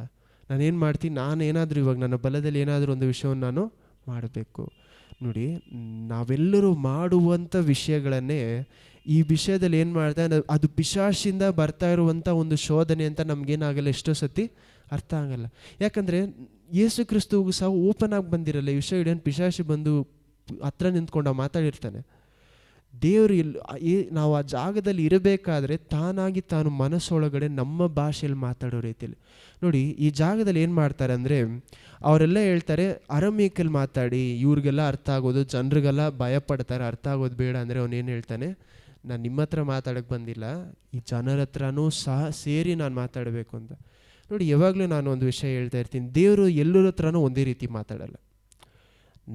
ನಾನೇನು ಮಾಡ್ತೀನಿ, ನಾನೇನಾದರೂ ಇವಾಗ ನನ್ನ ಬಲದಲ್ಲಿ ಏನಾದರೂ ಒಂದು ವಿಷಯವನ್ನು ನಾನು ಮಾಡಬೇಕು. ನೋಡಿ, ನಾವೆಲ್ಲರೂ ಮಾಡುವಂಥ ವಿಷಯಗಳನ್ನೇ ಈ ವಿಷಯದಲ್ಲಿ ಏನು ಮಾಡ್ತಾ, ಅದು ಪಿಶಾಚಿಂದ ಬರ್ತಾ ಇರುವಂಥ ಒಂದು ಶೋಧನೆ ಅಂತ ನಮಗೇನಾಗಲ್ಲ, ಎಷ್ಟೋ ಸತಿ ಅರ್ಥ ಆಗಲ್ಲ. ಯಾಕಂದರೆ ಯೇಸು ಕ್ರಿಸ್ತುಗೂ ಸಹ ಓಪನ್ ಆಗಿ ಬಂದಿರಲ್ಲ ಈ ವಿಷಯ. ಇಡೇನು ಪಿಶಾಚಿ ಬಂದು ಹತ್ರ ನಿಂತ್ಕೊಂಡು ಮಾತಾಡಿರ್ತಾನೆ. ದೇವರು ನಾವು ಆ ಜಾಗದಲ್ಲಿ ಇರಬೇಕಾದ್ರೆ ತಾನು ಮನಸ್ಸೊಳಗಡೆ ನಮ್ಮ ಭಾಷೆಯಲ್ಲಿ ಮಾತಾಡೋ ರೀತಿಯಲ್ಲಿ. ನೋಡಿ, ಈ ಜಾಗದಲ್ಲಿ ಏನು ಮಾಡ್ತಾರೆ ಅಂದರೆ, ಅವರೆಲ್ಲ ಹೇಳ್ತಾರೆ ಅರಮೀಕಲ್ಲಿ ಮಾತಾಡಿ, ಇವ್ರಿಗೆಲ್ಲ ಅರ್ಥ ಆಗೋದು, ಜನರಿಗೆಲ್ಲ ಭಯ ಪಡ್ತಾರೆ, ಅರ್ಥ ಆಗೋದು ಬೇಡ ಅಂದರೆ ಅವನೇನು ಹೇಳ್ತಾನೆ, ನಾನು ನಿಮ್ಮ ಹತ್ರ ಮಾತಾಡೋಕ್ಕೆ ಬಂದಿಲ್ಲ, ಈ ಜನರ ಹತ್ರನೂ ಸಹ ಸೇರಿ ನಾನು ಮಾತಾಡಬೇಕು ಅಂತ. ನೋಡಿ, ಯಾವಾಗಲೂ ನಾನು ಒಂದು ವಿಷಯ ಹೇಳ್ತಾ ಇರ್ತೀನಿ, ದೇವರು ಎಲ್ಲರ ಹತ್ರನೂ ಒಂದೇ ರೀತಿ ಮಾತಾಡಲ್ಲ.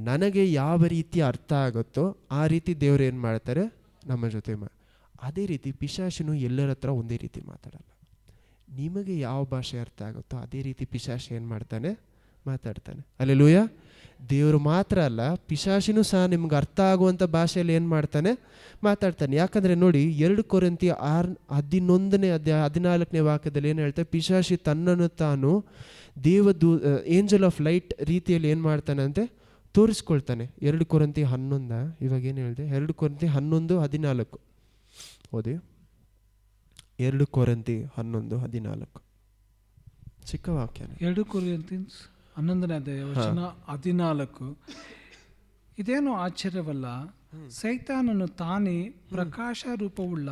ನನಗೆ ಯಾವ ರೀತಿ ಅರ್ಥ ಆಗುತ್ತೋ ಆ ರೀತಿ ದೇವರು ಏನು ಮಾಡ್ತಾರೆ, ನಮ್ಮ ಜೊತೆ ಅದೇ ರೀತಿ ಪಿಶಾಚಿನೂ ಎಲ್ಲರ ಹತ್ರ ಒಂದೇ ರೀತಿ ಮಾತಾಡಲ್ಲ. ನಿಮಗೆ ಯಾವ ಭಾಷೆ ಅರ್ಥ ಆಗುತ್ತೋ ಅದೇ ರೀತಿ ಪಿಶಾಚಿ ಏನು ಮಾಡ್ತಾನೆ, ಮಾತಾಡ್ತಾನೆ. ಹಲ್ಲೆಲೂಯಾ. ದೇವರು ಮಾತ್ರ ಅಲ್ಲ, ಪಿಶಾಚಿನೂ ಸಹ ನಿಮ್ಗೆ ಅರ್ಥ ಆಗುವಂಥ ಭಾಷೆಯಲ್ಲಿ ಏನು ಮಾಡ್ತಾನೆ, ಮಾತಾಡ್ತಾನೆ. ಯಾಕಂದರೆ ನೋಡಿ, 2 ಕೊರಿಂಥಿ 11-14 ವಾಕ್ಯದಲ್ಲಿ ಏನು ಹೇಳ್ತಾರೆ, ಪಿಶಾಚಿ ತನ್ನನ್ನು ತಾನು ಏಂಜಲ್ ಆಫ್ ಲೈಟ್ ರೀತಿಯಲ್ಲಿ ಏನು ಮಾಡ್ತಾನಂತೆ, ತೋರಿಸ್ಕೊಳ್ತಾನೆ. 2 ಕೊರಿಂಥಿ 11, ಇವಾಗ ಏನು ಹೇಳಿದೆ, 2 ಕೊರಿಂಥಿ 11-14 ಓದಿ. 2 ಕೊರಿಂಥಿ 11-14 ಚಿಕ್ಕ ವಾಕ್ಯ. 2 ಕೊರಿಂಥಿ 11:14. ಇದೇನು ಆಶ್ಚರ್ಯವಲ್ಲ, ಸೈತಾನನು ತಾನೇ ಪ್ರಕಾಶ ರೂಪವುಳ್ಳ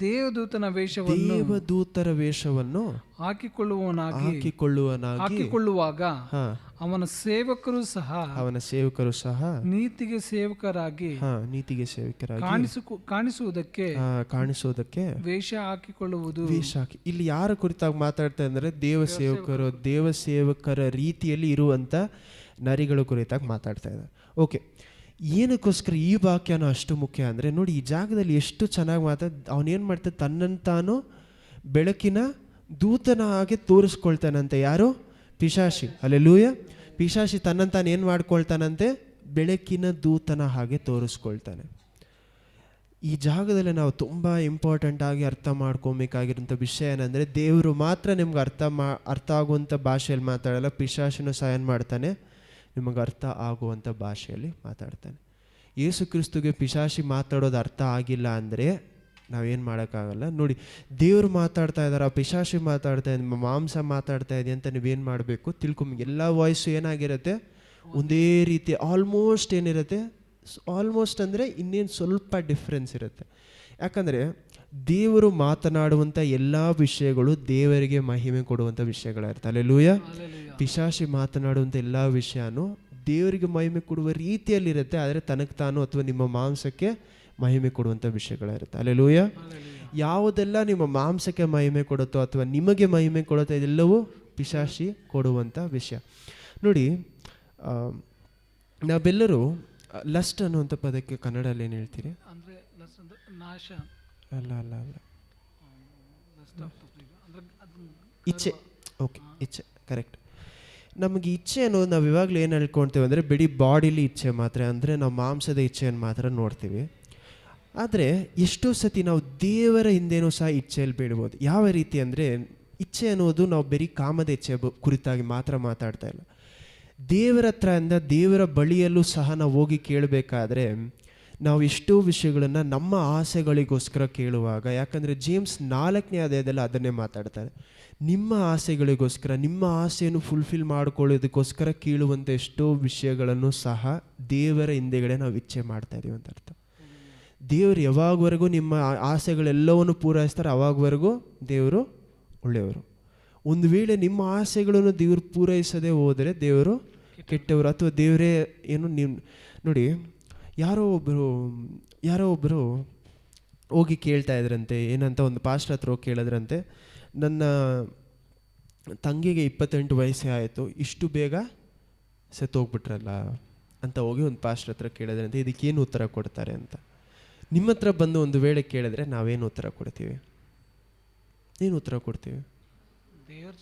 ದೇವದೂತರ ವೇಷವನ್ನು ಹಾಕಿಕೊಳ್ಳುವಾಗ ಅವನ ಸೇವಕರು ಸಹ ನೀತಿಗೆ ಸೇವಕರಾಗಿ ಕಾಣಿಸುವುದಕ್ಕೆ ವೇಷ ಹಾಕಿಕೊಳ್ಳುವುದು. ಇಲ್ಲಿ ಯಾರ ಕುರಿತಾಗಿ ಮಾತಾಡ್ತಾ ಅಂದರೆ, ದೇವ ಸೇವಕರ ರೀತಿಯಲ್ಲಿ ಇರುವಂತ ನರಿಗಳ ಕುರಿತಾಗಿ ಮಾತಾಡ್ತಾ ಇದ್ದಾರೆ. ಓಕೆ, ಏನಕ್ಕೋಸ್ಕರ ಈ ವಾಕ್ಯನ ಅಷ್ಟು ಮುಖ್ಯ ಅಂದರೆ, ನೋಡಿ, ಈ ಜಾಗದಲ್ಲಿ ಎಷ್ಟು ಚೆನ್ನಾಗಿ ಅವನೇನು ಮಾಡ್ತಾನೆ, ತನ್ನನ್ನು ತಾನು ಬೆಳಕಿನ ದೂತನ ಹಾಗೆ ತೋರಿಸ್ಕೊಳ್ತಾನಂತೆ. ಯಾರು? ಪಿಶಾಚಿ. ಹಲ್ಲೆಲೂಯಾ. ಪಿಶಾಚಿ ತನ್ನನ್ನು ತಾನು ಏನು ಮಾಡ್ಕೊಳ್ತಾನಂತೆ, ಬೆಳಕಿನ ದೂತನ ಹಾಗೆ ತೋರಿಸ್ಕೊಳ್ತಾನೆ. ಈ ಜಾಗದಲ್ಲಿ ನಾವು ತುಂಬ ಇಂಪಾರ್ಟೆಂಟ್ ಆಗಿ ಅರ್ಥ ಮಾಡ್ಕೊಬೇಕಾಗಿರೋಂಥ ವಿಷಯ ಏನಂದರೆ, ದೇವರು ಮಾತ್ರ ನಿಮ್ಗೆ ಅರ್ಥ ಆಗುವಂಥ ಭಾಷೆಯಲ್ಲಿ ಮಾತಾಡಲ್ಲ, ಪಿಶಾಚಿನೂ ಸಹ ಏನು ಮಾಡ್ತಾನೆ, ನಿಮಗೆ ಅರ್ಥ ಆಗುವಂಥ ಭಾಷೆಯಲ್ಲಿ ಮಾತಾಡ್ತಾನೆ. ಯೇಸು ಕ್ರಿಸ್ತುಗೆ ಪಿಶಾಚಿ ಮಾತಾಡೋದು ಅರ್ಥ ಆಗಿಲ್ಲ ಅಂದರೆ ನಾವೇನು ಮಾಡೋಕ್ಕಾಗಲ್ಲ. ನೋಡಿ, ದೇವರು ಮಾತಾಡ್ತಾ ಇದ್ದಾರೆ, ಆ ಪಿಶಾಚಿ ಮಾತಾಡ್ತಾ ಇದೆ, ನಿಮ್ಮ ಮಾಂಸ ಮಾತಾಡ್ತಾ ಇದೆ ಅಂತ ನೀವೇನು ಮಾಡಬೇಕು ತಿಳ್ಕೊಂಬಿ. ಎಲ್ಲ ವಾಯ್ಸು ಏನಾಗಿರುತ್ತೆ, ಒಂದೇ ರೀತಿ ಆಲ್ಮೋಸ್ಟ್ ಏನಿರುತ್ತೆ, ಆಲ್ಮೋಸ್ಟ್ ಅಂದರೆ ಇನ್ನೇನು ಸ್ವಲ್ಪ ಡಿಫ್ರೆನ್ಸ್ ಇರುತ್ತೆ. ಯಾಕಂದರೆ ದೇವರು ಮಾತನಾಡುವಂಥ ಎಲ್ಲ ವಿಷಯಗಳು ದೇವರಿಗೆ ಮಹಿಮೆ ಕೊಡುವಂಥ ವಿಷಯಗಳಿರುತ್ತೆ. ಹಲ್ಲೆಲೂಯ. ಪಿಶಾಚಿ ಮಾತನಾಡುವಂಥ ಎಲ್ಲ ವಿಷಯನೂ ದೇವರಿಗೆ ಮಹಿಮೆ ಕೊಡುವ ರೀತಿಯಲ್ಲಿರುತ್ತೆ, ಆದರೆ ತನಗೆ ತಾನು ಅಥವಾ ನಿಮ್ಮ ಮಾಂಸಕ್ಕೆ ಮಹಿಮೆ ಕೊಡುವಂಥ ವಿಷಯಗಳಿರುತ್ತೆ. ಹಲ್ಲೆಲೂಯ. ಯಾವುದೆಲ್ಲ ನಿಮ್ಮ ಮಾಂಸಕ್ಕೆ ಮಹಿಮೆ ಕೊಡುತ್ತೋ ಅಥವಾ ನಿಮಗೆ ಮಹಿಮೆ ಕೊಡುತ್ತೋ ಇದೆಲ್ಲವೂ ಪಿಶಾಚಿ ಕೊಡುವಂಥ ವಿಷಯ. ನೋಡಿ, ನಾವೆಲ್ಲರೂ ಲಸ್ಟ್ ಅನ್ನುವಂಥ ಪದಕ್ಕೆ ಕನ್ನಡದಲ್ಲಿ ಏನು ಹೇಳ್ತೀರಿ? ನಾಶ ಅಲ್ಲ ಅಲ್ಲ ಅಲ್ಲ, ಇಚ್ಛೆ. ಓಕೆ, ಇಚ್ಛೆ ಕರೆಕ್ಟ್. ನಮಗೆ ಇಚ್ಛೆ ಅನ್ನೋದು ನಾವು ಇವಾಗಲೂ ಏನು ಹೇಳ್ಕೊಳ್ತೇವೆ ಅಂದರೆ ಬರೀ ಬಾಡಿಲಿ ಇಚ್ಛೆ ಮಾತ್ರ, ಅಂದರೆ ನಾವು ಮಾಂಸದ ಇಚ್ಛೆಯನ್ನು ಮಾತ್ರ ನೋಡ್ತೀವಿ. ಆದರೆ ಎಷ್ಟೋ ಸತಿ ನಾವು ದೇವರ ಹಿಂದೇನೂ ಸಹ ಇಚ್ಛೆಯಲ್ಲಿ ಬೇಡ್ಬೋದು. ಯಾವ ರೀತಿ ಅಂದರೆ ಇಚ್ಛೆ ಅನ್ನೋದು ನಾವು ಬರೀ ಕಾಮದ ಇಚ್ಛೆ ಕುರಿತಾಗಿ ಮಾತ್ರ ಮಾತಾಡ್ತಾ ಇಲ್ಲ. ದೇವರ ಹತ್ರದಿಂದ ದೇವರ ಬಳಿಯಲ್ಲೂ ಸಹ ನಾವು ಹೋಗಿ ಕೇಳಬೇಕಾದ್ರೆ ನಾವು ಎಷ್ಟೋ ವಿಷಯಗಳನ್ನು ನಮ್ಮ ಆಸೆಗಳಿಗೋಸ್ಕರ ಕೇಳುವಾಗ, ಯಾಕಂದರೆ ಜೇಮ್ಸ್ 4ನೇ ಅಧ್ಯಾಯದಲ್ಲಿ ಅದನ್ನೇ ಮಾತಾಡ್ತಾರೆ. ನಿಮ್ಮ ಆಸೆಗಳಿಗೋಸ್ಕರ, ನಿಮ್ಮ ಆಸೆಯನ್ನು ಫುಲ್ಫಿಲ್ ಮಾಡ್ಕೊಳ್ಳೋದಕ್ಕೋಸ್ಕರ ಕೇಳುವಂಥ ಎಷ್ಟೋ ವಿಷಯಗಳನ್ನು ಸಹ ದೇವರ ಹಿಂದೆಗಡೆ ನಾವು ಇಚ್ಛೆ ಮಾಡ್ತಾ ಇದೀವಿ ಅಂತ ಅರ್ಥ. ದೇವರು ಯಾವಾಗವರೆಗೂ ನಿಮ್ಮ ಆಸೆಗಳೆಲ್ಲವನ್ನು ಪೂರೈಸ್ತಾರೆ, ಅವಾಗವರೆಗೂ ದೇವರು ಒಳ್ಳೆಯವರು. ಒಂದು ವೇಳೆ ನಿಮ್ಮ ಆಸೆಗಳನ್ನು ದೇವರು ಪೂರೈಸದೆ ಹೋದರೆ ದೇವರು ಕೆಟ್ಟವರು, ಅಥವಾ ದೇವರೇ ಏನು ನೀವು ನೋಡಿ, ಯಾರೋ ಒಬ್ಬರು ಹೋಗಿ ಕೇಳ್ತಾ ಇದ್ರಂತೆ, ಏನಂತ ಒಂದು ಪಾಸ್ಟರ್ ಹತ್ರ ಹೋಗಿ ಕೇಳಿದ್ರಂತೆ, ನನ್ನ ತಂಗಿಗೆ 28 ವಯಸ್ಸೇ ಆಯಿತು, ಇಷ್ಟು ಬೇಗ ಸತ್ತೋಗ್ಬಿಟ್ರಲ್ಲ ಅಂತ ಹೋಗಿ ಒಂದು ಪಾಸ್ಟರ್ ಹತ್ರ ಕೇಳಿದ್ರಂತೆ. ಇದಕ್ಕೇನು ಉತ್ತರ ಕೊಡ್ತಾರೆ ಅಂತ ನಿಮ್ಮ ಹತ್ರ ಬಂದು ಒಂದು ವೇಳೆ ಕೇಳಿದ್ರೆ ನಾವೇನು ಉತ್ತರ ಕೊಡ್ತೀವಿ? ಏನು ಉತ್ತರ ಕೊಡ್ತೀವಿ? ದೇವ್ರ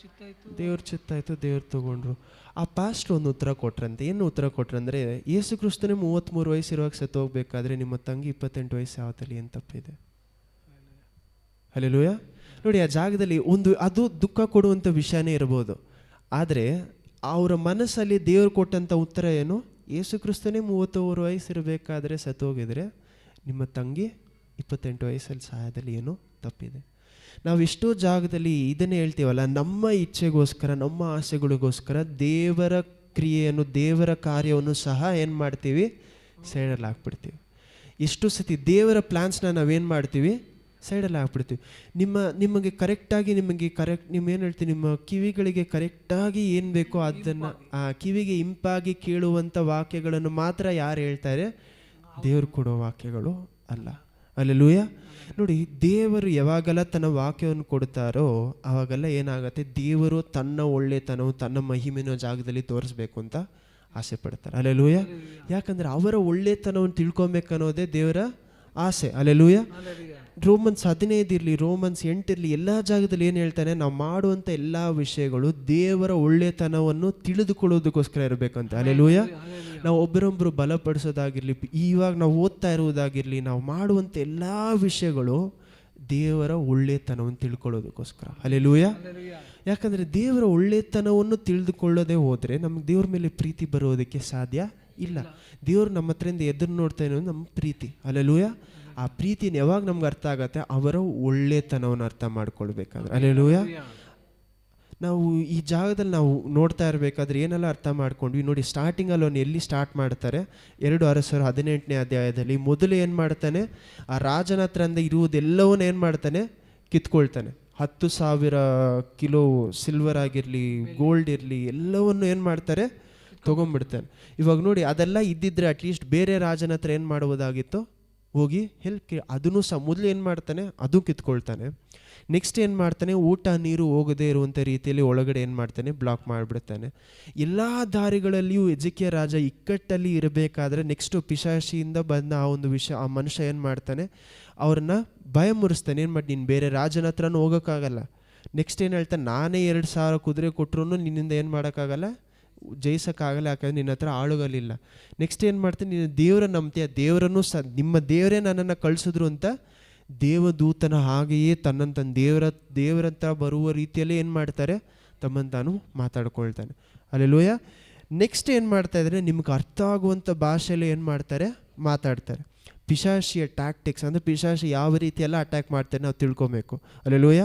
ಚಿತ್ತ ಆಯಿತು, ದೇವ್ರು ತಗೊಂಡ್ರು. ಆ ಪಾಸ್ಟ್ರು ಒಂದು ಉತ್ತರ ಕೊಟ್ರಂತೆ. ಏನು ಉತ್ತರ ಕೊಟ್ರಂದರೆ, ಯೇಸು ಕ್ರಿಸ್ತನೇ 33 ವಯಸ್ಸಿರುವಾಗ ಸತ್ತೋಗ್ಬೇಕಾದ್ರೆ ನಿಮ್ಮ ತಂಗಿ 28 ವಯಸ್ಸು ಯಾವತ್ತಲ್ಲಿ ಏನು ತಪ್ಪಿದೆ? ಹಲ್ಲೆಲೂಯಾ. ನೋಡಿ, ಆ ಜಾಗದಲ್ಲಿ ಅದು ದುಃಖ ಕೊಡುವಂಥ ವಿಷಯನೇ ಇರ್ಬೋದು, ಆದರೆ ಅವರ ಮನಸ್ಸಲ್ಲಿ ದೇವರು ಕೊಟ್ಟಂಥ ಉತ್ತರ ಏನು? ಯೇಸು ಕ್ರಿಸ್ತನೇ 33 ವಯಸ್ಸಿರಬೇಕಾದ್ರೆ ಸತ್ತೋಗಿದ್ರೆ ನಿಮ್ಮ ತಂಗಿ 28 ವಯಸ್ಸಲ್ಲಿ ಸಹಾಯದಲ್ಲಿ ಏನೋ ತಪ್ಪಿದೆ. ನಾವು ಎಷ್ಟೋ ಜಾಗದಲ್ಲಿ ಇದನ್ನೇ ಹೇಳ್ತೀವಲ್ಲ, ನಮ್ಮ ಇಚ್ಛೆಗೋಸ್ಕರ, ನಮ್ಮ ಆಸೆಗಳಿಗೋಸ್ಕರ ದೇವರ ಕ್ರಿಯೆಯನ್ನು, ದೇವರ ಕಾರ್ಯವನ್ನು ಸಹ ಏನು ಮಾಡ್ತೀವಿ? ಸೈಡಲ್ಲಿ ಹಾಕ್ಬಿಡ್ತೀವಿ. ಎಷ್ಟು ಸತಿ ದೇವರ ಪ್ಲ್ಯಾನ್ಸ್ನ ನಾವೇನು ಮಾಡ್ತೀವಿ? ಸೈಡಲ್ಲಿ ಹಾಕ್ಬಿಡ್ತೀವಿ. ನಿಮಗೆ ಕರೆಕ್ಟಾಗಿ ನಿಮ್ಗೇನು ಹೇಳ್ತೀವಿ, ನಿಮ್ಮ ಕಿವಿಗಳಿಗೆ ಕರೆಕ್ಟಾಗಿ ಏನು ಬೇಕೋ ಅದನ್ನು, ಆ ಕಿವಿಗೆ ಇಂಪಾಗಿ ಕೇಳುವಂಥ ವಾಕ್ಯಗಳನ್ನು ಮಾತ್ರ ಯಾರು ಹೇಳ್ತಾರೆ? ದೇವರು ಕೊಡೋ ವಾಕ್ಯಗಳು ಅಲ್ಲ. ಹಲ್ಲೆಲೂಯಾ. ನೋಡಿ, ದೇವರು ಯಾವಾಗೆಲ್ಲ ತನ್ನ ವಾಕ್ಯವನ್ನು ಕೊಡ್ತಾರೋ ಆವಾಗೆಲ್ಲ ಏನಾಗುತ್ತೆ, ದೇವರು ತನ್ನ ಒಳ್ಳೆತನವು, ತನ್ನ ಮಹಿಮೆನ ಜಾಗದಲ್ಲಿ ತೋರಿಸ್ಬೇಕು ಅಂತ ಆಸೆ ಪಡ್ತಾರೆ. ಹಲ್ಲೆಲೂಯಾ. ಯಾಕಂದರೆ ಅವರ ಒಳ್ಳೆತನವನ್ನು ತಿಳ್ಕೊಬೇಕನ್ನೋದೇ ದೇವರ ಆಸೆ. ಹಲ್ಲೆಲೂಯಾ. ರೋಮನ್ಸ್ 15 ಇರಲಿ, ರೋಮನ್ಸ್ 8 ಇರಲಿ, ಎಲ್ಲ ಜಾಗದಲ್ಲಿ ಏನು ಹೇಳ್ತಾನೆ, ನಾವು ಮಾಡುವಂಥ ಎಲ್ಲ ವಿಷಯಗಳು ದೇವರ ಒಳ್ಳೆತನವನ್ನು ತಿಳಿದುಕೊಳ್ಳೋದಕ್ಕೋಸ್ಕರ ಇರಬೇಕಂತ. ಹಲ್ಲೆಲೂಯಾ. ನಾವು ಒಬ್ಬರೊಬ್ಬರು ಬಲಪಡಿಸೋದಾಗಿರಲಿ, ಇವಾಗ ನಾವು ಓದ್ತಾ ಇರುವುದಾಗಿರಲಿ, ನಾವು ಮಾಡುವಂಥ ಎಲ್ಲ ವಿಷಯಗಳು ದೇವರ ಒಳ್ಳೆತನವನ್ನು ತಿಳ್ಕೊಳ್ಳೋದಕ್ಕೋಸ್ಕರ. ಹಲ್ಲೆಲೂಯಾ. ಯಾಕಂದರೆ ದೇವರ ಒಳ್ಳೆತನವನ್ನು ತಿಳಿದುಕೊಳ್ಳೋದೇ ಹೋದರೆ ನಮಗೆ ದೇವ್ರ ಮೇಲೆ ಪ್ರೀತಿ ಬರೋದಕ್ಕೆ ಸಾಧ್ಯ ಇಲ್ಲ. ದೇವರು ನಮ್ಮ ಹತ್ರದಿಂದ ಎದುರು ನೋಡ್ತಾ ಇರೋದು ನಮ್ಮ ಪ್ರೀತಿ. ಹಲ್ಲೆಲೂಯಾ. ಆ ಪ್ರೀತಿನ ಯಾವಾಗ ನಮ್ಗೆ ಅರ್ಥ ಆಗತ್ತೆ, ಅವರ ಒಳ್ಳೆತನವನ್ನು ಅರ್ಥ ಮಾಡ್ಕೊಳ್ಬೇಕಾದ್ರೆ. ಹಲ್ಲೆಲೂಯಾ. ನಾವು ಈ ಜಾಗದಲ್ಲಿ ನಾವು ನೋಡ್ತಾ ಇರಬೇಕಾದ್ರೆ ಏನೆಲ್ಲ ಅರ್ಥ ಮಾಡ್ಕೊಂಡ್ವಿ ನೋಡಿ. ಸ್ಟಾರ್ಟಿಂಗಲ್ಲಿ ಅವನು ಎಲ್ಲಿ ಸ್ಟಾರ್ಟ್ ಮಾಡ್ತಾರೆ, 2 ಅರಸರು 18ನೇ ಅಧ್ಯಾಯದಲ್ಲಿ ಮೊದಲು ಏನು ಮಾಡ್ತಾನೆ, ಆ ರಾಜನ ಹತ್ರದಿಂದ ಇರುವುದೆಲ್ಲವನ್ನ ಏನು ಮಾಡ್ತಾನೆ, ಕಿತ್ಕೊಳ್ತಾನೆ. 10,000 ಕಿಲೋ ಸಿಲ್ವರ್ ಆಗಿರಲಿ, ಗೋಲ್ಡ್ ಇರಲಿ, ಎಲ್ಲವನ್ನು ಏನು ಮಾಡ್ತಾರೆ, ತೊಗೊಂಡ್ಬಿಡ್ತಾನೆ. ಇವಾಗ ನೋಡಿ, ಅದೆಲ್ಲ ಇದ್ದಿದ್ರೆ ಅಟ್ಲೀಸ್ಟ್ ಬೇರೆ ರಾಜನ ಹತ್ರ ಏನು ಮಾಡ್ಬೋದಾಗಿತ್ತು, ಹೋಗಿ ಹೆಲ್ಪ್ ಅದನ್ನು ಸಹ ಮೊದಲು ಏನು ಮಾಡ್ತಾನೆ, ಅದು ಕಿತ್ಕೊಳ್ತಾನೆ. ನೆಕ್ಸ್ಟ್ ಏನು ಮಾಡ್ತಾನೆ, ಊಟ ನೀರು ಹೋಗದೇ ಇರುವಂಥ ರೀತಿಯಲ್ಲಿ ಒಳಗಡೆ ಏನು ಮಾಡ್ತಾನೆ, ಬ್ಲಾಕ್ ಮಾಡಿಬಿಡ್ತಾನೆ. ಎಲ್ಲ ದಾರಿಗಳಲ್ಲಿಯೂ ಎಜೆಕಿಯ ರಾಜ ಇಕ್ಕಟ್ಟಲ್ಲಿ ಇರಬೇಕಾದ್ರೆ ನೆಕ್ಸ್ಟು ಪಿಶಾಚಿಯಿಂದ ಬಂದ ಆ ಒಂದು ಆ ಮನುಷ್ಯ ಏನು ಮಾಡ್ತಾನೆ, ಅವ್ರನ್ನ ಭಯ ಮುರಿಸ್ತಾನೆ. ಏನು ಮಾಡಿ, ನೀನು ಬೇರೆ ರಾಜನ ಹತ್ರನೂ ಹೋಗೋಕ್ಕಾಗಲ್ಲ. ನೆಕ್ಸ್ಟ್ ಏನು ಹೇಳ್ತಾನೆ, ನಾನೇ 2,000 ಕುದುರೆ ಕೊಟ್ಟರು ನಿನ್ನಿಂದ ಏನು ಮಾಡೋಕ್ಕಾಗಲ್ಲ, ಜಯಿಸೋಕ್ಕಾಗಲ್ಲ, ಯಾಕಂದರೆ ನಿನ್ನ ಹತ್ರ ಆಳುಗಳಿಲ್ಲ. ನೆಕ್ಸ್ಟ್ ಏನು ಮಾಡ್ತಾನೆ, ನೀನು ದೇವರ ನಂಬ್ತೀಯ, ದೇವರನ್ನು ನಿಮ್ಮ ದೇವರೇ ನನ್ನನ್ನು ಕಳಿಸಿದ್ರು ಅಂತ ದೇವದೂತನ ಹಾಗೆಯೇ ತನ್ನಂತ ದೇವರಂತ ಬರುವ ರೀತಿಯಲ್ಲಿ ಏನು ಮಾಡ್ತಾರೆ, ತಮ್ಮನ್ನು ತಾನು ಮಾತಾಡ್ಕೊಳ್ತಾನೆ. ಹಲ್ಲೆಲೂಯಾ. ನೆಕ್ಸ್ಟ್ ಏನು ಮಾಡ್ತಾ ಇದ್ದಾರೆ, ನಿಮ್ಗೆ ಅರ್ಥ ಆಗುವಂಥ ಭಾಷೆಯಲ್ಲಿ ಏನು ಮಾಡ್ತಾರೆ, ಮಾತಾಡ್ತಾರೆ. ಪಿಶಾಚಿಯ ಟ್ಯಾಕ್ಟಿಕ್ಸ್ ಅಂದರೆ ಪಿಶಾಚಿ ಯಾವ ರೀತಿ ಎಲ್ಲ ಅಟ್ಯಾಕ್ ಮಾಡ್ತಾರೆ ನಾವು ತಿಳ್ಕೊಬೇಕು. ಅಲ್ಲೆಲೂಯ.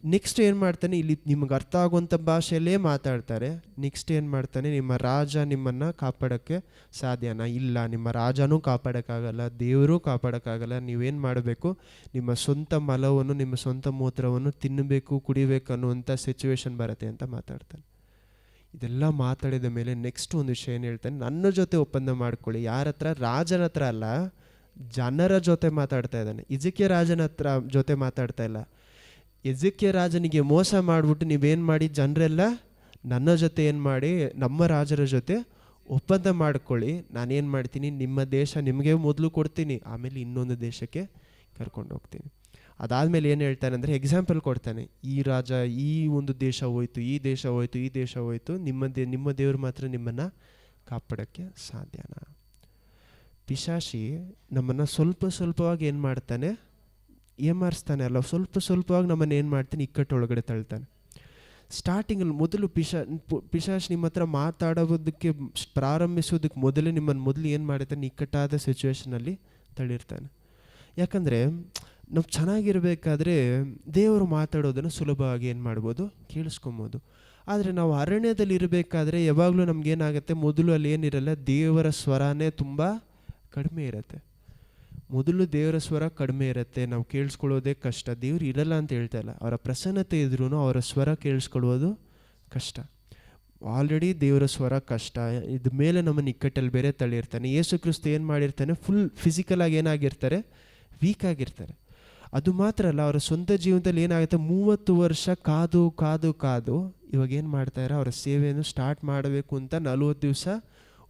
ನೆಕ್ಸ್ಟ್ ಏನು ಮಾಡ್ತಾನೆ, ಇಲ್ಲಿ ನಿಮ್ಗೆ ಅರ್ಥ ಆಗುವಂಥ ಭಾಷೆಯಲ್ಲೇ ಮಾತಾಡ್ತಾರೆ. ನೆಕ್ಸ್ಟ್ ಏನು ಮಾಡ್ತಾನೆ, ನಿಮ್ಮ ರಾಜ ನಿಮ್ಮನ್ನು ಕಾಪಾಡೋಕ್ಕೆ ಸಾಧ್ಯನಾ? ಇಲ್ಲ, ನಿಮ್ಮ ರಾಜನೂ ಕಾಪಾಡೋಕ್ಕಾಗಲ್ಲ, ದೇವರೂ ಕಾಪಾಡೋಕ್ಕಾಗಲ್ಲ. ನೀವೇನು ಮಾಡಬೇಕು, ನಿಮ್ಮ ಸ್ವಂತ ಮಲವನ್ನು ನಿಮ್ಮ ಸ್ವಂತ ಮೂತ್ರವನ್ನು ತಿನ್ನಬೇಕು, ಕುಡಿಬೇಕು ಅನ್ನುವಂಥ ಸಿಚುವೇಶನ್ ಬರುತ್ತೆ ಅಂತ ಮಾತಾಡ್ತಾನೆ. ಇದೆಲ್ಲ ಮಾತಾಡಿದ ಮೇಲೆ ನೆಕ್ಸ್ಟ್ ಒಂದು ವಿಷಯ ಏನು ಹೇಳ್ತಾನೆ, ನನ್ನ ಜೊತೆ ಒಪ್ಪಂದ ಮಾಡ್ಕೊಳ್ಳಿ. ಯಾರ ಹತ್ರ? ರಾಜನ ಹತ್ರ ಅಲ್ಲ, ಜನರ ಜೊತೆ ಮಾತಾಡ್ತಾ ಇದ್ದಾನೆ. ಹಿಜ್ಕೀಯ ರಾಜನ ಹತ್ರ ಜೊತೆ ಮಾತಾಡ್ತಾ ಇಲ್ಲ. ಹಿಜ್ಕೀಯ ರಾಜನಿಗೆ ಮೋಸ ಮಾಡಿಬಿಟ್ಟು ನೀವೇನು ಮಾಡಿ, ಜನರೆಲ್ಲ ನನ್ನ ಜೊತೆ ಏನು ಮಾಡಿ, ನಮ್ಮ ರಾಜರ ಜೊತೆ ಒಪ್ಪಂದ ಮಾಡ್ಕೊಳ್ಳಿ. ನಾನೇನು ಮಾಡ್ತೀನಿ, ನಿಮ್ಮ ದೇಶ ನಿಮಗೆ ಮೊದಲು ಕೊಡ್ತೀನಿ, ಆಮೇಲೆ ಇನ್ನೊಂದು ದೇಶಕ್ಕೆ ಕರ್ಕೊಂಡು ಹೋಗ್ತೀನಿ. ಅದಾದಮೇಲೆ ಏನು ಹೇಳ್ತಾನೆ ಅಂದರೆ, ಎಕ್ಸಾಂಪಲ್ ಕೊಡ್ತಾನೆ. ಈ ರಾಜ ಈ ಒಂದು ದೇಶ ಹೋಯ್ತು, ಈ ದೇಶ ಹೋಯ್ತು, ಈ ದೇಶ ಹೋಯ್ತು, ನಿಮ್ಮ ದೇವರು ಮಾತ್ರ ನಿಮ್ಮನ್ನು ಕಾಪಾಡೋಕ್ಕೆ ಸಾಧ್ಯನಾ? ಪಿಶಾಚಿ ನಮ್ಮನ್ನು ಸ್ವಲ್ಪ ಏನು ಮಾಡ್ತಾನೆ, ಏಮಾರಿಸ್ತಾನೆ ಅಲ್ಲ, ಸ್ವಲ್ಪವಾಗಿ ನಮ್ಮನ್ನು ಏನು ಮಾಡ್ತಾನೆ, ಇಕ್ಕಟ್ಟೊಳಗಡೆ ತಳ್ತಾನೆ. ಸ್ಟಾರ್ಟಿಂಗಲ್ಲಿ ಮೊದಲು ಪಿಶಾಚಿ ನಿಮ್ಮ ಹತ್ರ ಮಾತಾಡೋದಕ್ಕೆ ಪ್ರಾರಂಭಿಸೋದಕ್ಕೆ ಮೊದಲೇ ನಿಮ್ಮನ್ನು ಮೊದಲು ಏನು ಮಾಡ್ತಾನೆ, ಇಕ್ಕಟ್ಟಾದ ಸಿಚುವೇಷನಲ್ಲಿ ತಳ್ಳಿರ್ತಾನೆ. ಯಾಕಂದರೆ ನಾವು ಚೆನ್ನಾಗಿರಬೇಕಾದ್ರೆ ದೇವರು ಮಾತಾಡೋದನ್ನು ಸುಲಭವಾಗಿ ಏನು ಮಾಡ್ಬೋದು, ಕೇಳಿಸ್ಕೊಬೋದು. ಆದರೆ ನಾವು ಅರಣ್ಯದಲ್ಲಿ ಇರಬೇಕಾದ್ರೆ ಯಾವಾಗಲೂ ನಮಗೇನಾಗುತ್ತೆ, ಮೊದಲು ಅಲ್ಲಿ ಏನಿರಲ್ಲ, ದೇವರ ಸ್ವರನೇ ತುಂಬ ಕಡಿಮೆ ಇರುತ್ತೆ. ಮೊದಲು ದೇವರ ಸ್ವರ ಕಡಿಮೆ ಇರುತ್ತೆ, ನಾವು ಕೇಳಿಸ್ಕೊಳ್ಳೋದೇ ಕಷ್ಟ. ದೇವ್ರು ಇರಲ್ಲ ಅಂತ ಹೇಳ್ತಾ ಇಲ್ಲ, ಅವರ ಪ್ರಸನ್ನತೆ ಇದ್ರೂ ಅವರ ಸ್ವರ ಕೇಳಿಸ್ಕೊಳ್ಳೋದು ಕಷ್ಟ. ಆಲ್ರೆಡಿ ದೇವರ ಸ್ವರ ಕಷ್ಟ, ಇದ ಮೇಲೆ ನಮ್ಮನ್ನು ಇಕ್ಕಟ್ಟಲ್ಲಿ ಬೇರೆ ತಳ್ಳಿರ್ತಾನೆ. ಯೇಸು ಕ್ರಿಸ್ತ ಏನು ಮಾಡಿರ್ತಾನೆ, ಫುಲ್ ಫಿಸಿಕಲಾಗಿ ಏನಾಗಿರ್ತಾರೆ, ವೀಕ್ ಆಗಿರ್ತಾರೆ. ಅದು ಮಾತ್ರ ಅಲ್ಲ, ಅವರ ಸ್ವಂತ ಜೀವನದಲ್ಲಿ ಏನಾಗುತ್ತೆ, 30 ವರ್ಷ ಕಾದು ಇವಾಗ ಏನು ಮಾಡ್ತಾರೆ, ಅವರ ಸೇವೆಯನ್ನು ಸ್ಟಾರ್ಟ್ ಮಾಡಬೇಕು ಅಂತ 40 ದಿವಸ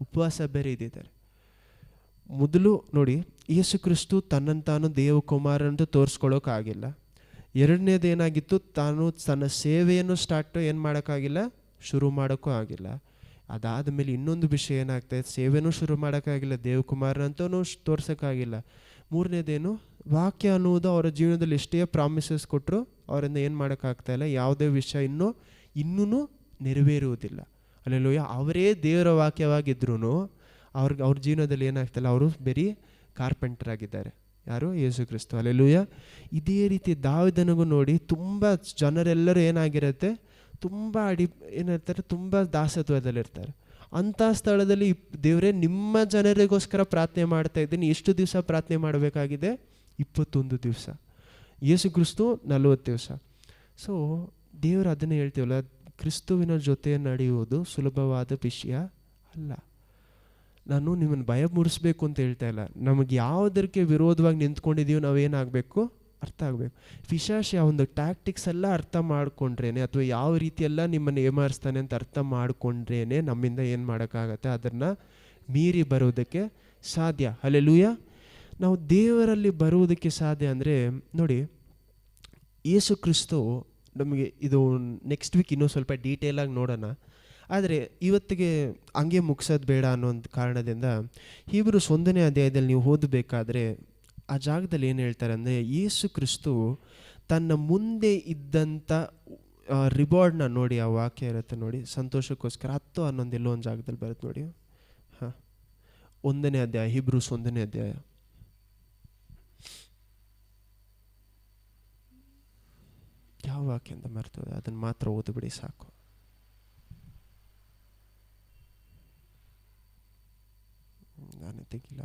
ಉಪವಾಸ ಬೇರೆ ಇದ್ದಿದ್ದಾರೆ. ಮೊದಲು ನೋಡಿ, ಯೇಸು ಕ್ರಿಸ್ತು ತನ್ನನ್ನು ತಾನು ದೇವಕುಮಾರನಂತೂ ತೋರಿಸ್ಕೊಳ್ಳೋಕ್ಕಾಗಿಲ್ಲ. ಎರಡನೇದು ಏನಾಗಿತ್ತು, ತಾನು ತನ್ನ ಸೇವೆಯನ್ನು ಏನು ಮಾಡೋಕ್ಕಾಗಿಲ್ಲ, ಶುರು ಮಾಡೋಕ್ಕೂ ಆಗಿಲ್ಲ. ಅದಾದ ಮೇಲೆ ಇನ್ನೊಂದು ವಿಷಯ ಏನಾಗ್ತಾಯಿದೆ, ಸೇವೆನೂ ಶುರು ಮಾಡೋಕ್ಕಾಗಿಲ್ಲ, ದೇವಕುಮಾರನಂತೂ ತೋರ್ಸೋಕ್ಕಾಗಿಲ್ಲ. ಮೂರನೇದೇನು, ವಾಕ್ಯ ಅನ್ನುವುದು ಅವರ ಜೀವನದಲ್ಲಿ ಎಷ್ಟೇ ಪ್ರಾಮಿಸಸ್ ಕೊಟ್ಟರು ಅವರಿಂದ ಏನು ಮಾಡೋಕ್ಕಾಗ್ತಾಯಿಲ್ಲ, ಯಾವುದೇ ವಿಷಯ ಇನ್ನೂ ನೆರವೇರುವುದಿಲ್ಲ. ಅಲ್ಲೆಲ್ಲೂಯ. ಅವರೇ ದೇವರ ವಾಕ್ಯವಾಗಿದ್ರೂ ಅವ್ರ ಜೀವನದಲ್ಲಿ ಏನಾಗ್ತಾಯಿಲ್ಲ, ಅವರು ಬರೀ ಕಾರ್ಪೆಂಟರ್ ಆಗಿದ್ದಾರೆ. ಯಾರು? ಯೇಸು ಕ್ರಿಸ್ತ. ಅಲ್ಲೆಲ್ಲೂಯ. ಇದೇ ರೀತಿ ದಾವೀದನಿಗೂ ನೋಡಿ, ತುಂಬ ಜನರೆಲ್ಲರೂ ಏನಾಗಿರುತ್ತೆ, ತುಂಬ ಏನಿರ್ತಾರೆ, ತುಂಬ ದಾಸತ್ವದಲ್ಲಿರ್ತಾರೆ. ಅಂಥ ಸ್ಥಳದಲ್ಲಿ ದೇವರೇ ನಿಮ್ಮ ಜನರಿಗೋಸ್ಕರ ಪ್ರಾರ್ಥನೆ ಮಾಡ್ತಾ ಇದ್ದೀನಿ. ಎಷ್ಟು ದಿವಸ ಪ್ರಾರ್ಥನೆ ಮಾಡಬೇಕಾಗಿದೆ? 21 ದಿವಸ. ಯೇಸು ಕ್ರಿಸ್ತು 40 ದಿವಸ. ಸೊ ದೇವರು ಅದನ್ನೇ ಹೇಳ್ತೀವಲ್ಲ, ಕ್ರಿಸ್ತುವಿನ ಜೊತೆ ನಡೆಯುವುದು ಸುಲಭವಾದ ವಿಷಯ ಅಲ್ಲ. ನಾನು ನಿಮ್ಮನ್ನು ಭಯ ಮೂಡಿಸ್ಬೇಕು ಅಂತ ಹೇಳ್ತಾ ಇಲ್ಲ. ನಮಗೆ ಯಾವುದಕ್ಕೆ ವಿರೋಧವಾಗಿ ನಿಂತ್ಕೊಂಡಿದ್ದೀವಿ ನಾವೇನಾಗಬೇಕು, ಅರ್ಥ ಆಗಬೇಕು. ಪಿಶಾಚಿ ಆ ಒಂದು ಟ್ಯಾಕ್ಟಿಕ್ಸ್ ಎಲ್ಲ ಅರ್ಥ ಮಾಡ್ಕೊಂಡ್ರೇನೆ, ಅಥವಾ ಯಾವ ರೀತಿಯೆಲ್ಲ ನಿಮ್ಮನ್ನು ಏಮಾರಿಸ್ತಾನೆ ಅಂತ ಅರ್ಥ ಮಾಡ್ಕೊಂಡ್ರೇನೆ ನಮ್ಮಿಂದ ಏನು ಮಾಡೋಕ್ಕಾಗತ್ತೆ, ಅದನ್ನು ಮೀರಿ ಬರೋದಕ್ಕೆ ಸಾಧ್ಯ. ಹಲ್ಲೆಲೂಯಾ. ನಾವು ದೇವರಲ್ಲಿ ಬರುವುದಕ್ಕೆ ಸಾಧ್ಯ ಅಂದರೆ ನೋಡಿ, ಯೇಸು ಕ್ರಿಸ್ತು ನಮಗೆ, ಇದು ನೆಕ್ಸ್ಟ್ ವೀಕ್ ಇನ್ನೂ ಸ್ವಲ್ಪ ಡೀಟೇಲಾಗಿ ನೋಡೋಣ. ಆದರೆ ಇವತ್ತಿಗೆ ಹಂಗೆ ಮುಗಿಸೋದು ಬೇಡ ಅನ್ನೋ ಒಂದು ಕಾರಣದಿಂದ ಹೀಬ್ರೂಸ್ 1ನೇ ಅಧ್ಯಾಯದಲ್ಲಿ ನೀವು ಓದಬೇಕಾದ್ರೆ ಆ ಜಾಗದಲ್ಲಿ ಏನು ಹೇಳ್ತಾರೆ ಅಂದರೆ, ಯೇಸು ಕ್ರಿಸ್ತು ತನ್ನ ಮುಂದೆ ಇದ್ದಂಥ ರಿವಾರ್ಡ್ನ ನೋಡಿ, ಆ ವಾಕ್ಯ ಇರುತ್ತೆ ನೋಡಿ, ಸಂತೋಷಕ್ಕೋಸ್ಕರ 10 11 ಎಲ್ಲೋ ಒಂದು ಜಾಗದಲ್ಲಿ ಬರುತ್ತೆ ನೋಡಿ. ಹಾಂ, 1ನೇ ಅಧ್ಯಾಯ, ಹೀಬ್ರೂಸ್ 1ನೇ ಅಧ್ಯಾಯ. ಯಾವ ವಾಕ್ಯ ಅಂತ ಮರ್ತದೆ, ಅದನ್ನು ಮಾತ್ರ ಓದ್ಬಿಡಿ ಸಾಕು. ನಾನೇ ತೆಗಿಲ್ಲ.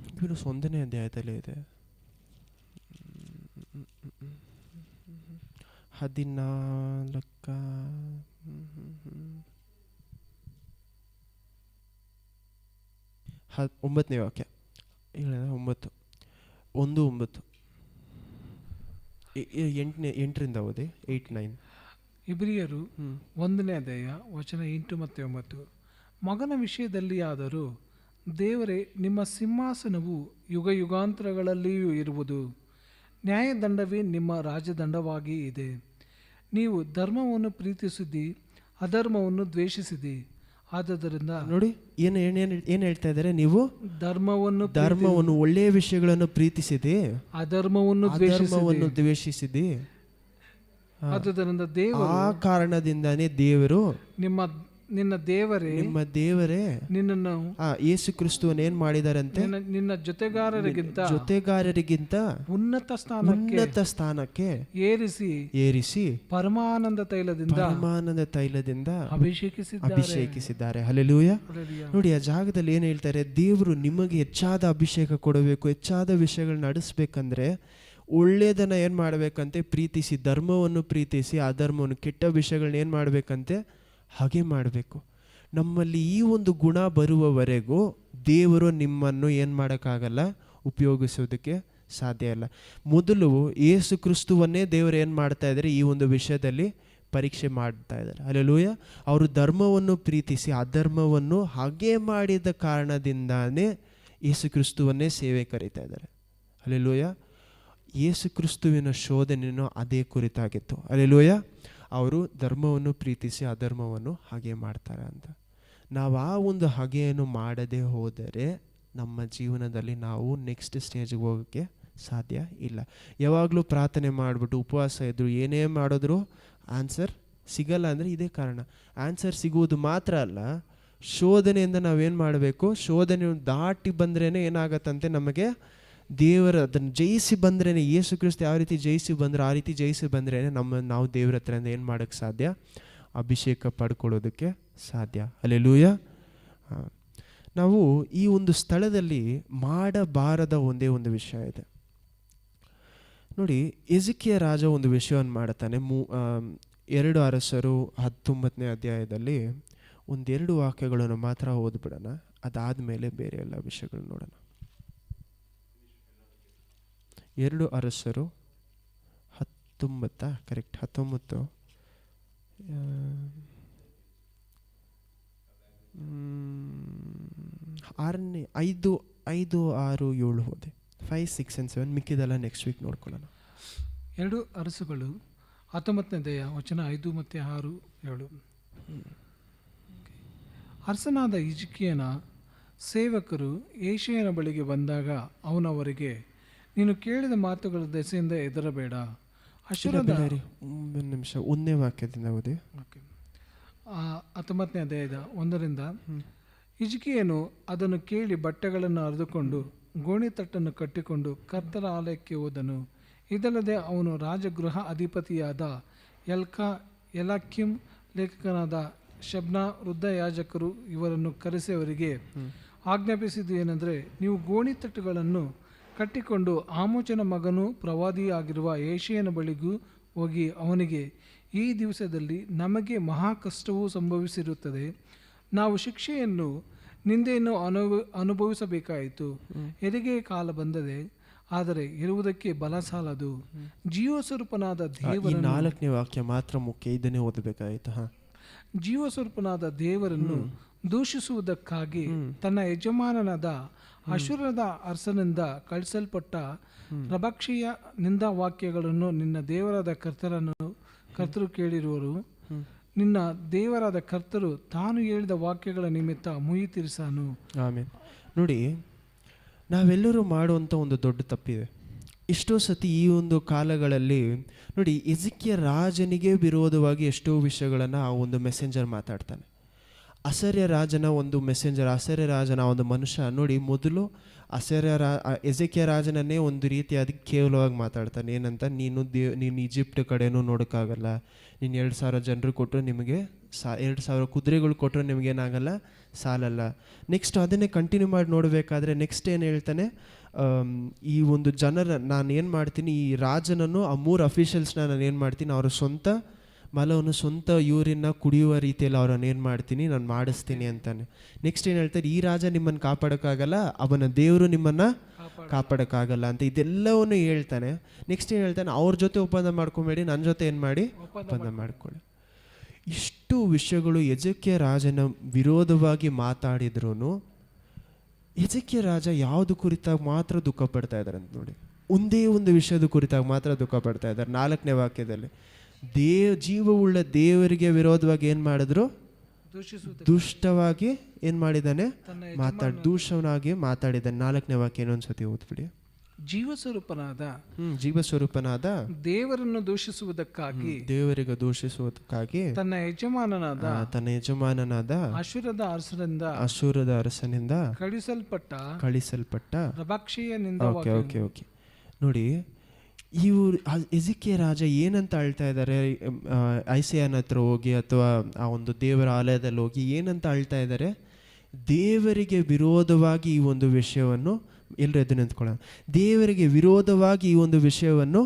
ಹೀಬ್ರೂಸ್ 1ನೇ ಅಧ್ಯಾಯದಲ್ಲೇ ಇದೆ. 9ನೇ ವಾಕ್ಯ, 9 8ರಿಂದ ಓದಿ. 8 9. ಇಬ್ರಿಯರು 1ನೇ ಅಧ್ಯಾಯ ವಚನ 8 ಮತ್ತು 9. ಮಗನ ವಿಷಯದಲ್ಲಿ ಆದರೂ ದೇವರೇ, ನಿಮ್ಮ ಸಿಂಹಾಸನವು ಯುಗ ಯುಗಾಂತರಗಳಲ್ಲಿಯೂ ಇರುವುದು, ನ್ಯಾಯದಂಡವೇ ನಿಮ್ಮ ರಾಜದಂಡವಾಗಿ ಇದೆ. ನೀವು ಧರ್ಮವನ್ನು ಪ್ರೀತಿಸಿದಿ, ಅಧರ್ಮವನ್ನು ದ್ವೇಷಿಸಿದಿ. ಆದುದರಿಂದ ನೋಡಿ ಏನು ಹೇಳ್ತಾ ಇದ್ದಾರೆ, ನೀವು ಧರ್ಮವನ್ನು ಒಳ್ಳೆಯ ವಿಷಯಗಳನ್ನು ಪ್ರೀತಿಸಿದೆ, ಅಧರ್ಮವನ್ನು ದ್ವೇಷಿಸಿದೆ. ಆದುದರಿಂದ ಆ ಕಾರಣದಿಂದಾನೇ ದೇವರು ನಿಮ್ಮ ದೇವರೇ ನಿನ್ನನ್ನು ಯೇಸು ಕ್ರಿಸ್ತುವನ್ನು ಏನ್ ಮಾಡಿದಾರಂತೆ, ನಿನ್ನ ಜೊತೆಗಾರರಿಗಿಂತ ಉನ್ನತ ಸ್ಥಾನಕ್ಕೆ ಏರಿಸಿ ಪರಮಾನಂದ ತೈಲದಿಂದ ಅಭಿಷೇಕಿಸಿದ್ದಾರೆ. ಹಲ್ಲೆಲೂಯಾ. ನೋಡಿ, ಆ ಜಾಗದಲ್ಲಿ ಏನ್ ಹೇಳ್ತಾರೆ, ದೇವರು ನಿಮಗೆ ಹೆಚ್ಚಾದ ಅಭಿಷೇಕ ಕೊಡಬೇಕು, ಹೆಚ್ಚಾದ ವಿಷಯಗಳನ್ನ ನಡೆಸ್ಬೇಕಂದ್ರೆ ಒಳ್ಳೆಯದನ್ನ ಏನ್ ಮಾಡ್ಬೇಕಂತೆ, ಪ್ರೀತಿಸಿ, ಧರ್ಮವನ್ನು ಪ್ರೀತಿಸಿ, ಅಧರ್ಮವನ್ನು, ಕೆಟ್ಟ ವಿಷಯಗಳನ್ನ ಏನ್ ಮಾಡ್ಬೇಕಂತೆ, ಹಾಗೆ ಮಾಡಬೇಕು. ನಮ್ಮಲ್ಲಿ ಈ ಒಂದು ಗುಣ ಬರುವವರೆಗೂ ದೇವರು ನಿಮ್ಮನ್ನು ಏನು ಮಾಡೋಕ್ಕಾಗಲ್ಲ, ಉಪಯೋಗಿಸೋದಕ್ಕೆ ಸಾಧ್ಯ ಇಲ್ಲ. ಮೊದಲು ಯೇಸು ಕ್ರಿಸ್ತುವನ್ನೇ ದೇವರು ಏನು ಮಾಡ್ತಾ ಇದ್ದಾರೆ, ಈ ಒಂದು ವಿಷಯದಲ್ಲಿ ಪರೀಕ್ಷೆ ಮಾಡ್ತಾ ಇದ್ದಾರೆ. ಹಲ್ಲೆಲೂಯಾ. ಅವರು ಧರ್ಮವನ್ನು ಪ್ರೀತಿಸಿ ಅಧರ್ಮವನ್ನು ಹಾಗೆ ಮಾಡಿದ ಕಾರಣದಿಂದಾನೇ ಯೇಸು ಕ್ರಿಸ್ತುವನ್ನೇ ಸೇವೆ ಕರೀತಾ ಇದ್ದಾರೆ. ಹಲ್ಲೆಲೂಯಾ. ಯೇಸು ಕ್ರಿಸ್ತುವಿನ ಶೋಧನೆಯೂ ಅದೇ ಕುರಿತಾಗಿತ್ತು. ಹಲ್ಲೆಲೂಯಾ. ಅವರು ಧರ್ಮವನ್ನು ಪ್ರೀತಿಸಿ ಅಧರ್ಮವನ್ನು ಹಾಗೆ ಮಾಡ್ತಾರೆ ಅಂತ. ನಾವು ಆ ಒಂದು ಹಾಗೆಯನ್ನು ಮಾಡದೆ ಹೋದರೆ ನಮ್ಮ ಜೀವನದಲ್ಲಿ ನಾವು ನೆಕ್ಸ್ಟ್ ಸ್ಟೇಜ್ಗೆ ಹೋಗೋಕ್ಕೆ ಸಾಧ್ಯ ಇಲ್ಲ. ಯಾವಾಗಲೂ ಪ್ರಾರ್ಥನೆ ಮಾಡಿಬಿಟ್ಟು ಉಪವಾಸ ಇದ್ರು ಏನೇ ಮಾಡಿದ್ರು ಆನ್ಸರ್ ಸಿಗಲ್ಲ ಅಂದರೆ ಇದೇ ಕಾರಣ. ಆನ್ಸರ್ ಸಿಗುವುದು ಮಾತ್ರ ಅಲ್ಲ, ಶೋಧನೆಯಿಂದ ನಾವೇನು ಮಾಡಬೇಕು, ಶೋಧನೆಯನ್ನು ದಾಟಿ ಬಂದ್ರೇ ಏನಾಗತ್ತಂತೆ, ನಮಗೆ ದೇವರ ಅದನ್ನು ಜಯಿಸಿ ಬಂದ್ರೇ, ಯೇಸು ಕ್ರಿಸ್ತ ಯಾವ ರೀತಿ ಜಯಿಸಿ ಬಂದ್ರೆ ಆ ರೀತಿ ಜಯಿಸಿ ಬಂದ್ರೇ ನಾವು ದೇವರ ಹತ್ರದಿಂದ ಏನು ಮಾಡೋಕ್ಕೆ ಸಾಧ್ಯ, ಅಭಿಷೇಕ ಪಡ್ಕೊಳ್ಳೋದಕ್ಕೆ ಸಾಧ್ಯ. ಹಲ್ಲೆಲೂಯಾ. ನಾವು ಈ ಒಂದು ಸ್ಥಳದಲ್ಲಿ ಮಾಡಬಾರದ ಒಂದೇ ಒಂದು ವಿಷಯ ಇದೆ ನೋಡಿ. ಎಜಿಕಿಯ ರಾಜ ಒಂದು ವಿಷಯವನ್ನು ಮಾಡುತ್ತಾನೆ. 2 ಅರಸರು 19ನೇ ಅಧ್ಯಾಯದಲ್ಲಿ ಒಂದೆರಡು ವಾಕ್ಯಗಳನ್ನು ಮಾತ್ರ ಓದ್ಬಿಡೋಣ, ಅದಾದಮೇಲೆ ಬೇರೆ ಎಲ್ಲ ವಿಷಯಗಳು ನೋಡೋಣ. 2 ಅರಸರು 19 ಕರೆಕ್ಟ್ 19 5, 6, 7 ಹೋದೆ. 5, 6 and 7 ಮಿಕ್ಕಿದೆಲ್ಲ ನೆಕ್ಸ್ಟ್ ವೀಕ್ ನೋಡ್ಕೊಳ್ಳೋಣ. 2 ಅರಸುಗಳು 19ನೇ ಅಧ್ಯಾಯ ವಚನ 5 ಮತ್ತು 6, 7. ಅರಸನಾದ ಹಿಜ್ಕೀಯನ ಸೇವಕರು ಯೆಶಾಯನ ಬಳಿಗೆ ಬಂದಾಗ ಅವನವರಿಗೆ, ನೀನು ಕೇಳಿದ ಮಾತುಗಳ ದೆಸೆಯಿಂದ ಹೆದರಬೇಡ. ಅಶ್ಶೂರದ ಒಂದು ನಿಮಿಷ, 1ನೇ ವಾಕ್ಯದಿಂದ ಓದಿ. 19ನೇ ಅಧ್ಯಾಯದ 1ರಿಂದ. ಹಿಜ್ಕೀಯನು ಅದನ್ನು ಕೇಳಿ ಬಟ್ಟೆಗಳನ್ನು ಹರಿದುಕೊಂಡು ಗೋಣಿತಟ್ಟನ್ನು ಕಟ್ಟಿಕೊಂಡು ಕರ್ತನ ಆಲಯಕ್ಕೆ ಹೋದನು. ಇದಲ್ಲದೆ ಅವನು ರಾಜಗೃಹ ಅಧಿಪತಿಯಾದ ಎಲಾಕಿಮ್, ಲೇಖಕನಾದ ಶಬ್ನ, ವೃದ್ಧ ಯಾಜಕರು ಇವರನ್ನು ಕರೆಸಿ ಅವರಿಗೆ ಆಜ್ಞಾಪಿಸಿದ್ದು ಏನೆಂದರೆ, ನೀವು ಗೋಣಿತಟ್ಟುಗಳನ್ನು ಕಟ್ಟಿಕೊಂಡು ಆಮೋಚನ ಮಗನೂ ಪ್ರವಾದಿಯಾಗಿರುವ ಯೆಶಾಯನ ಬಳಿಗೂ ಹೋಗಿ ಅವನಿಗೆ, ಈ ದಿವಸದಲ್ಲಿ ನಮಗೆ ಮಹಾ ಕಷ್ಟವೂ ಸಂಭವಿಸಿರುತ್ತದೆ. ನಾವು ಶಿಕ್ಷೆಯನ್ನು ನಿಂದೆಯನ್ನು ಅನುಭವಿಸಬೇಕಾಯಿತು. ಹೆರಿಗೆಯ ಕಾಲ ಬಂದದೆ, ಆದರೆ ಇರುವುದಕ್ಕೆ ಬಲ ಸಾಲದು. ಜೀವಸ್ವರೂಪನಾದ ದೇವರನ್ನು, 4ನೇ ವಾಕ್ಯ ಮಾತ್ರ ಮುಖ್ಯ, ಇದನ್ನೇ ಓದಬೇಕಾಯಿತು. ಜೀವಸ್ವರೂಪನಾದ ದೇವರನ್ನು ದೂಷಿಸುವುದಕ್ಕಾಗಿ ತನ್ನ ಯಜಮಾನನಾದ ಅಶ್ಶೂರದ ಅರಸನಿಂದ ಕಳಿಸಲ್ಪಟ್ಟ ರಬಕ್ಷಿಯ ನಿಂದ ವಾಕ್ಯಗಳನ್ನು ನಿನ್ನ ದೇವರಾದ ಕರ್ತರು ಕೇಳಿರುವರು. ನಿನ್ನ ದೇವರಾದ ಕರ್ತರು ತಾನು ಹೇಳಿದ ವಾಕ್ಯಗಳ ನಿಮಿತ್ತ ಮುಯಿ ತೀರಿಸಾನು. ಆಮೇಲೆ ನೋಡಿ, ನಾವೆಲ್ಲರೂ ಮಾಡುವಂಥ ಒಂದು ದೊಡ್ಡ ತಪ್ಪಿದೆ. ಎಷ್ಟೋ ಸತಿ ಈ ಒಂದು ಕಾಲಗಳಲ್ಲಿ ನೋಡಿ, ಹಿಜ್ಕೀಯ ರಾಜನಿಗೆ ವಿರೋಧವಾಗಿ ಎಷ್ಟೋ ವಿಷಯಗಳನ್ನು ಆ ಒಂದು ಮೆಸೆಂಜರ್ ಮಾತಾಡ್ತಾನೆ. ಅಸರ್ಯ ರಾಜನ ಒಂದು ಮೆಸೆಂಜರ್, ಅಸರ್ಯ ರಾಜನ ಒಂದು ಮನುಷ್ಯ ನೋಡಿ, ಮೊದಲು ಹಿಜ್ಕೀಯ ರಾಜನನ್ನೇ ಒಂದು ರೀತಿಯಾದ ಕೇವಲವಾಗಿ ಮಾತಾಡ್ತಾನೆ. ಏನಂತ, ನೀನು ಈಜಿಪ್ಟ್ ಕಡೆನೂ ನೋಡೋಕ್ಕಾಗಲ್ಲ, ನೀನು 2,000 ಜನರು ಕೊಟ್ಟರು ನಿಮಗೆ 2,000 ಕುದುರೆಗಳು ಕೊಟ್ಟರು ನಿಮಗೇನಾಗಲ್ಲ, ಸಾಲಲ್ಲ. ನೆಕ್ಸ್ಟ್ ಅದನ್ನೇ ಕಂಟಿನ್ಯೂ ಮಾಡಿ ನೋಡಬೇಕಾದ್ರೆ ನೆಕ್ಸ್ಟ್ ಏನು ಹೇಳ್ತಾನೆ, ಈ ಒಂದು ಜನರ ನಾನು ಏನು ಮಾಡ್ತೀನಿ, ಈ ರಾಜನನ್ನು ಆ 3 ಅಫಿಷಿಯಲ್ಸ್ನ ನಾನು ಏನು ಮಾಡ್ತೀನಿ, ಅವರ ಸ್ವಂತ ಮಲವನ್ನು ಸ್ವಂತ ಯೂರಿನ ಕುಡಿಯುವ ರೀತಿಯಲ್ಲಿ ಅವ್ರನ್ನ ಏನು ಮಾಡ್ತೀನಿ, ನಾನು ಮಾಡಿಸ್ತೀನಿ ಅಂತಾನೆ. ನೆಕ್ಸ್ಟ್ ಏನು ಹೇಳ್ತಾರೆ, ಈ ರಾಜ ನಿಮ್ಮನ್ನು ಕಾಪಾಡೋಕ್ಕಾಗಲ್ಲ, ಅವನ ದೇವರು ನಿಮ್ಮನ್ನು ಕಾಪಾಡೋಕ್ಕಾಗಲ್ಲ ಅಂತ ಇದೆಲ್ಲವನ್ನು ಹೇಳ್ತಾನೆ. ನೆಕ್ಸ್ಟ್ ಏನು ಹೇಳ್ತಾನೆ, ಅವ್ರ ಜೊತೆ ಒಪ್ಪಂದ ಮಾಡ್ಕೊಬೇಡಿ, ನನ್ನ ಜೊತೆ ಏನು ಮಾಡಿ ಒಪ್ಪಂದ ಮಾಡ್ಕೊಳ್ಳಿ. ಇಷ್ಟು ವಿಷಯಗಳು ಹಿಜ್ಕೀಯ ರಾಜನ ವಿರೋಧವಾಗಿ ಮಾತಾಡಿದ್ರು ಹಿಜ್ಕೀಯ ರಾಜ ಯಾವುದು ಕುರಿತಾಗಿ ಮಾತ್ರ ದುಃಖ ಪಡ್ತಾ ಇದ್ದಾರೆ ಅಂತ ನೋಡಿ. ಒಂದೇ ಒಂದು ವಿಷಯದ ಕುರಿತಾಗಿ ಮಾತ್ರ ದುಃಖ ಪಡ್ತಾ ಇದ್ದಾರೆ. 4ನೇ ವಾಕ್ಯದಲ್ಲಿ ಜೀವವುಳ್ಳ ದೇವರಿಗೆ ವಿರೋಧವಾಗಿ ಏನು ಮಾಡಿದ್ರು, ದುಷ್ಟವಾಗಿ ಏನ್ ಮಾಡಿದ್ದಾನೆ, ದೂಷಣವಾಗಿ ಮಾತಾಡಿದ್ದಾನೆ. 4ನೇ ವಾಕ್ಯ ಇನ್ನೊಂದ್ಸತಿ ಓದ್ಬಿಡಿ. ಜೀವಸ್ವರೂಪನಾದ ಜೀವಸ್ವರೂಪನಾದ ದೇವರನ್ನು ದೂಷಿಸುವುದಕ್ಕಾಗಿ, ದೇವರಿಗೆ ದೂಷಿಸುವುದಕ್ಕಾಗಿ ತನ್ನ ಯಜಮಾನನಾದ ಅಶೂರದ ಅರಸನಿಂದ ಕಳಿಸಲ್ಪಟ್ಟ ರಬಾಕ್ಷಿಯನಿಂದ. ಓಕೆ ನೋಡಿ, ಇವ್ರು ಎಜಿಕಿಯ ರಾಜ ಏನಂತ ಅಳ್ತಾ ಇದ್ದಾರೆ, ಐಸೆಯನ ಹತ್ರ ಹೋಗಿ ಅಥವಾ ಆ ಒಂದು ದೇವರ ಆಲಯದಲ್ಲಿ ಹೋಗಿ ಏನಂತ ಅಳ್ತಾ ಇದ್ದಾರೆ, ದೇವರಿಗೆ ವಿರೋಧವಾಗಿ ಈ ಒಂದು ವಿಷಯವನ್ನು, ಎಲ್ಲರೂ ಎದ್ದು ನಿಂತ್ಕೊಳ್ಳೋಣ, ದೇವರಿಗೆ ವಿರೋಧವಾಗಿ ಈ ಒಂದು ವಿಷಯವನ್ನು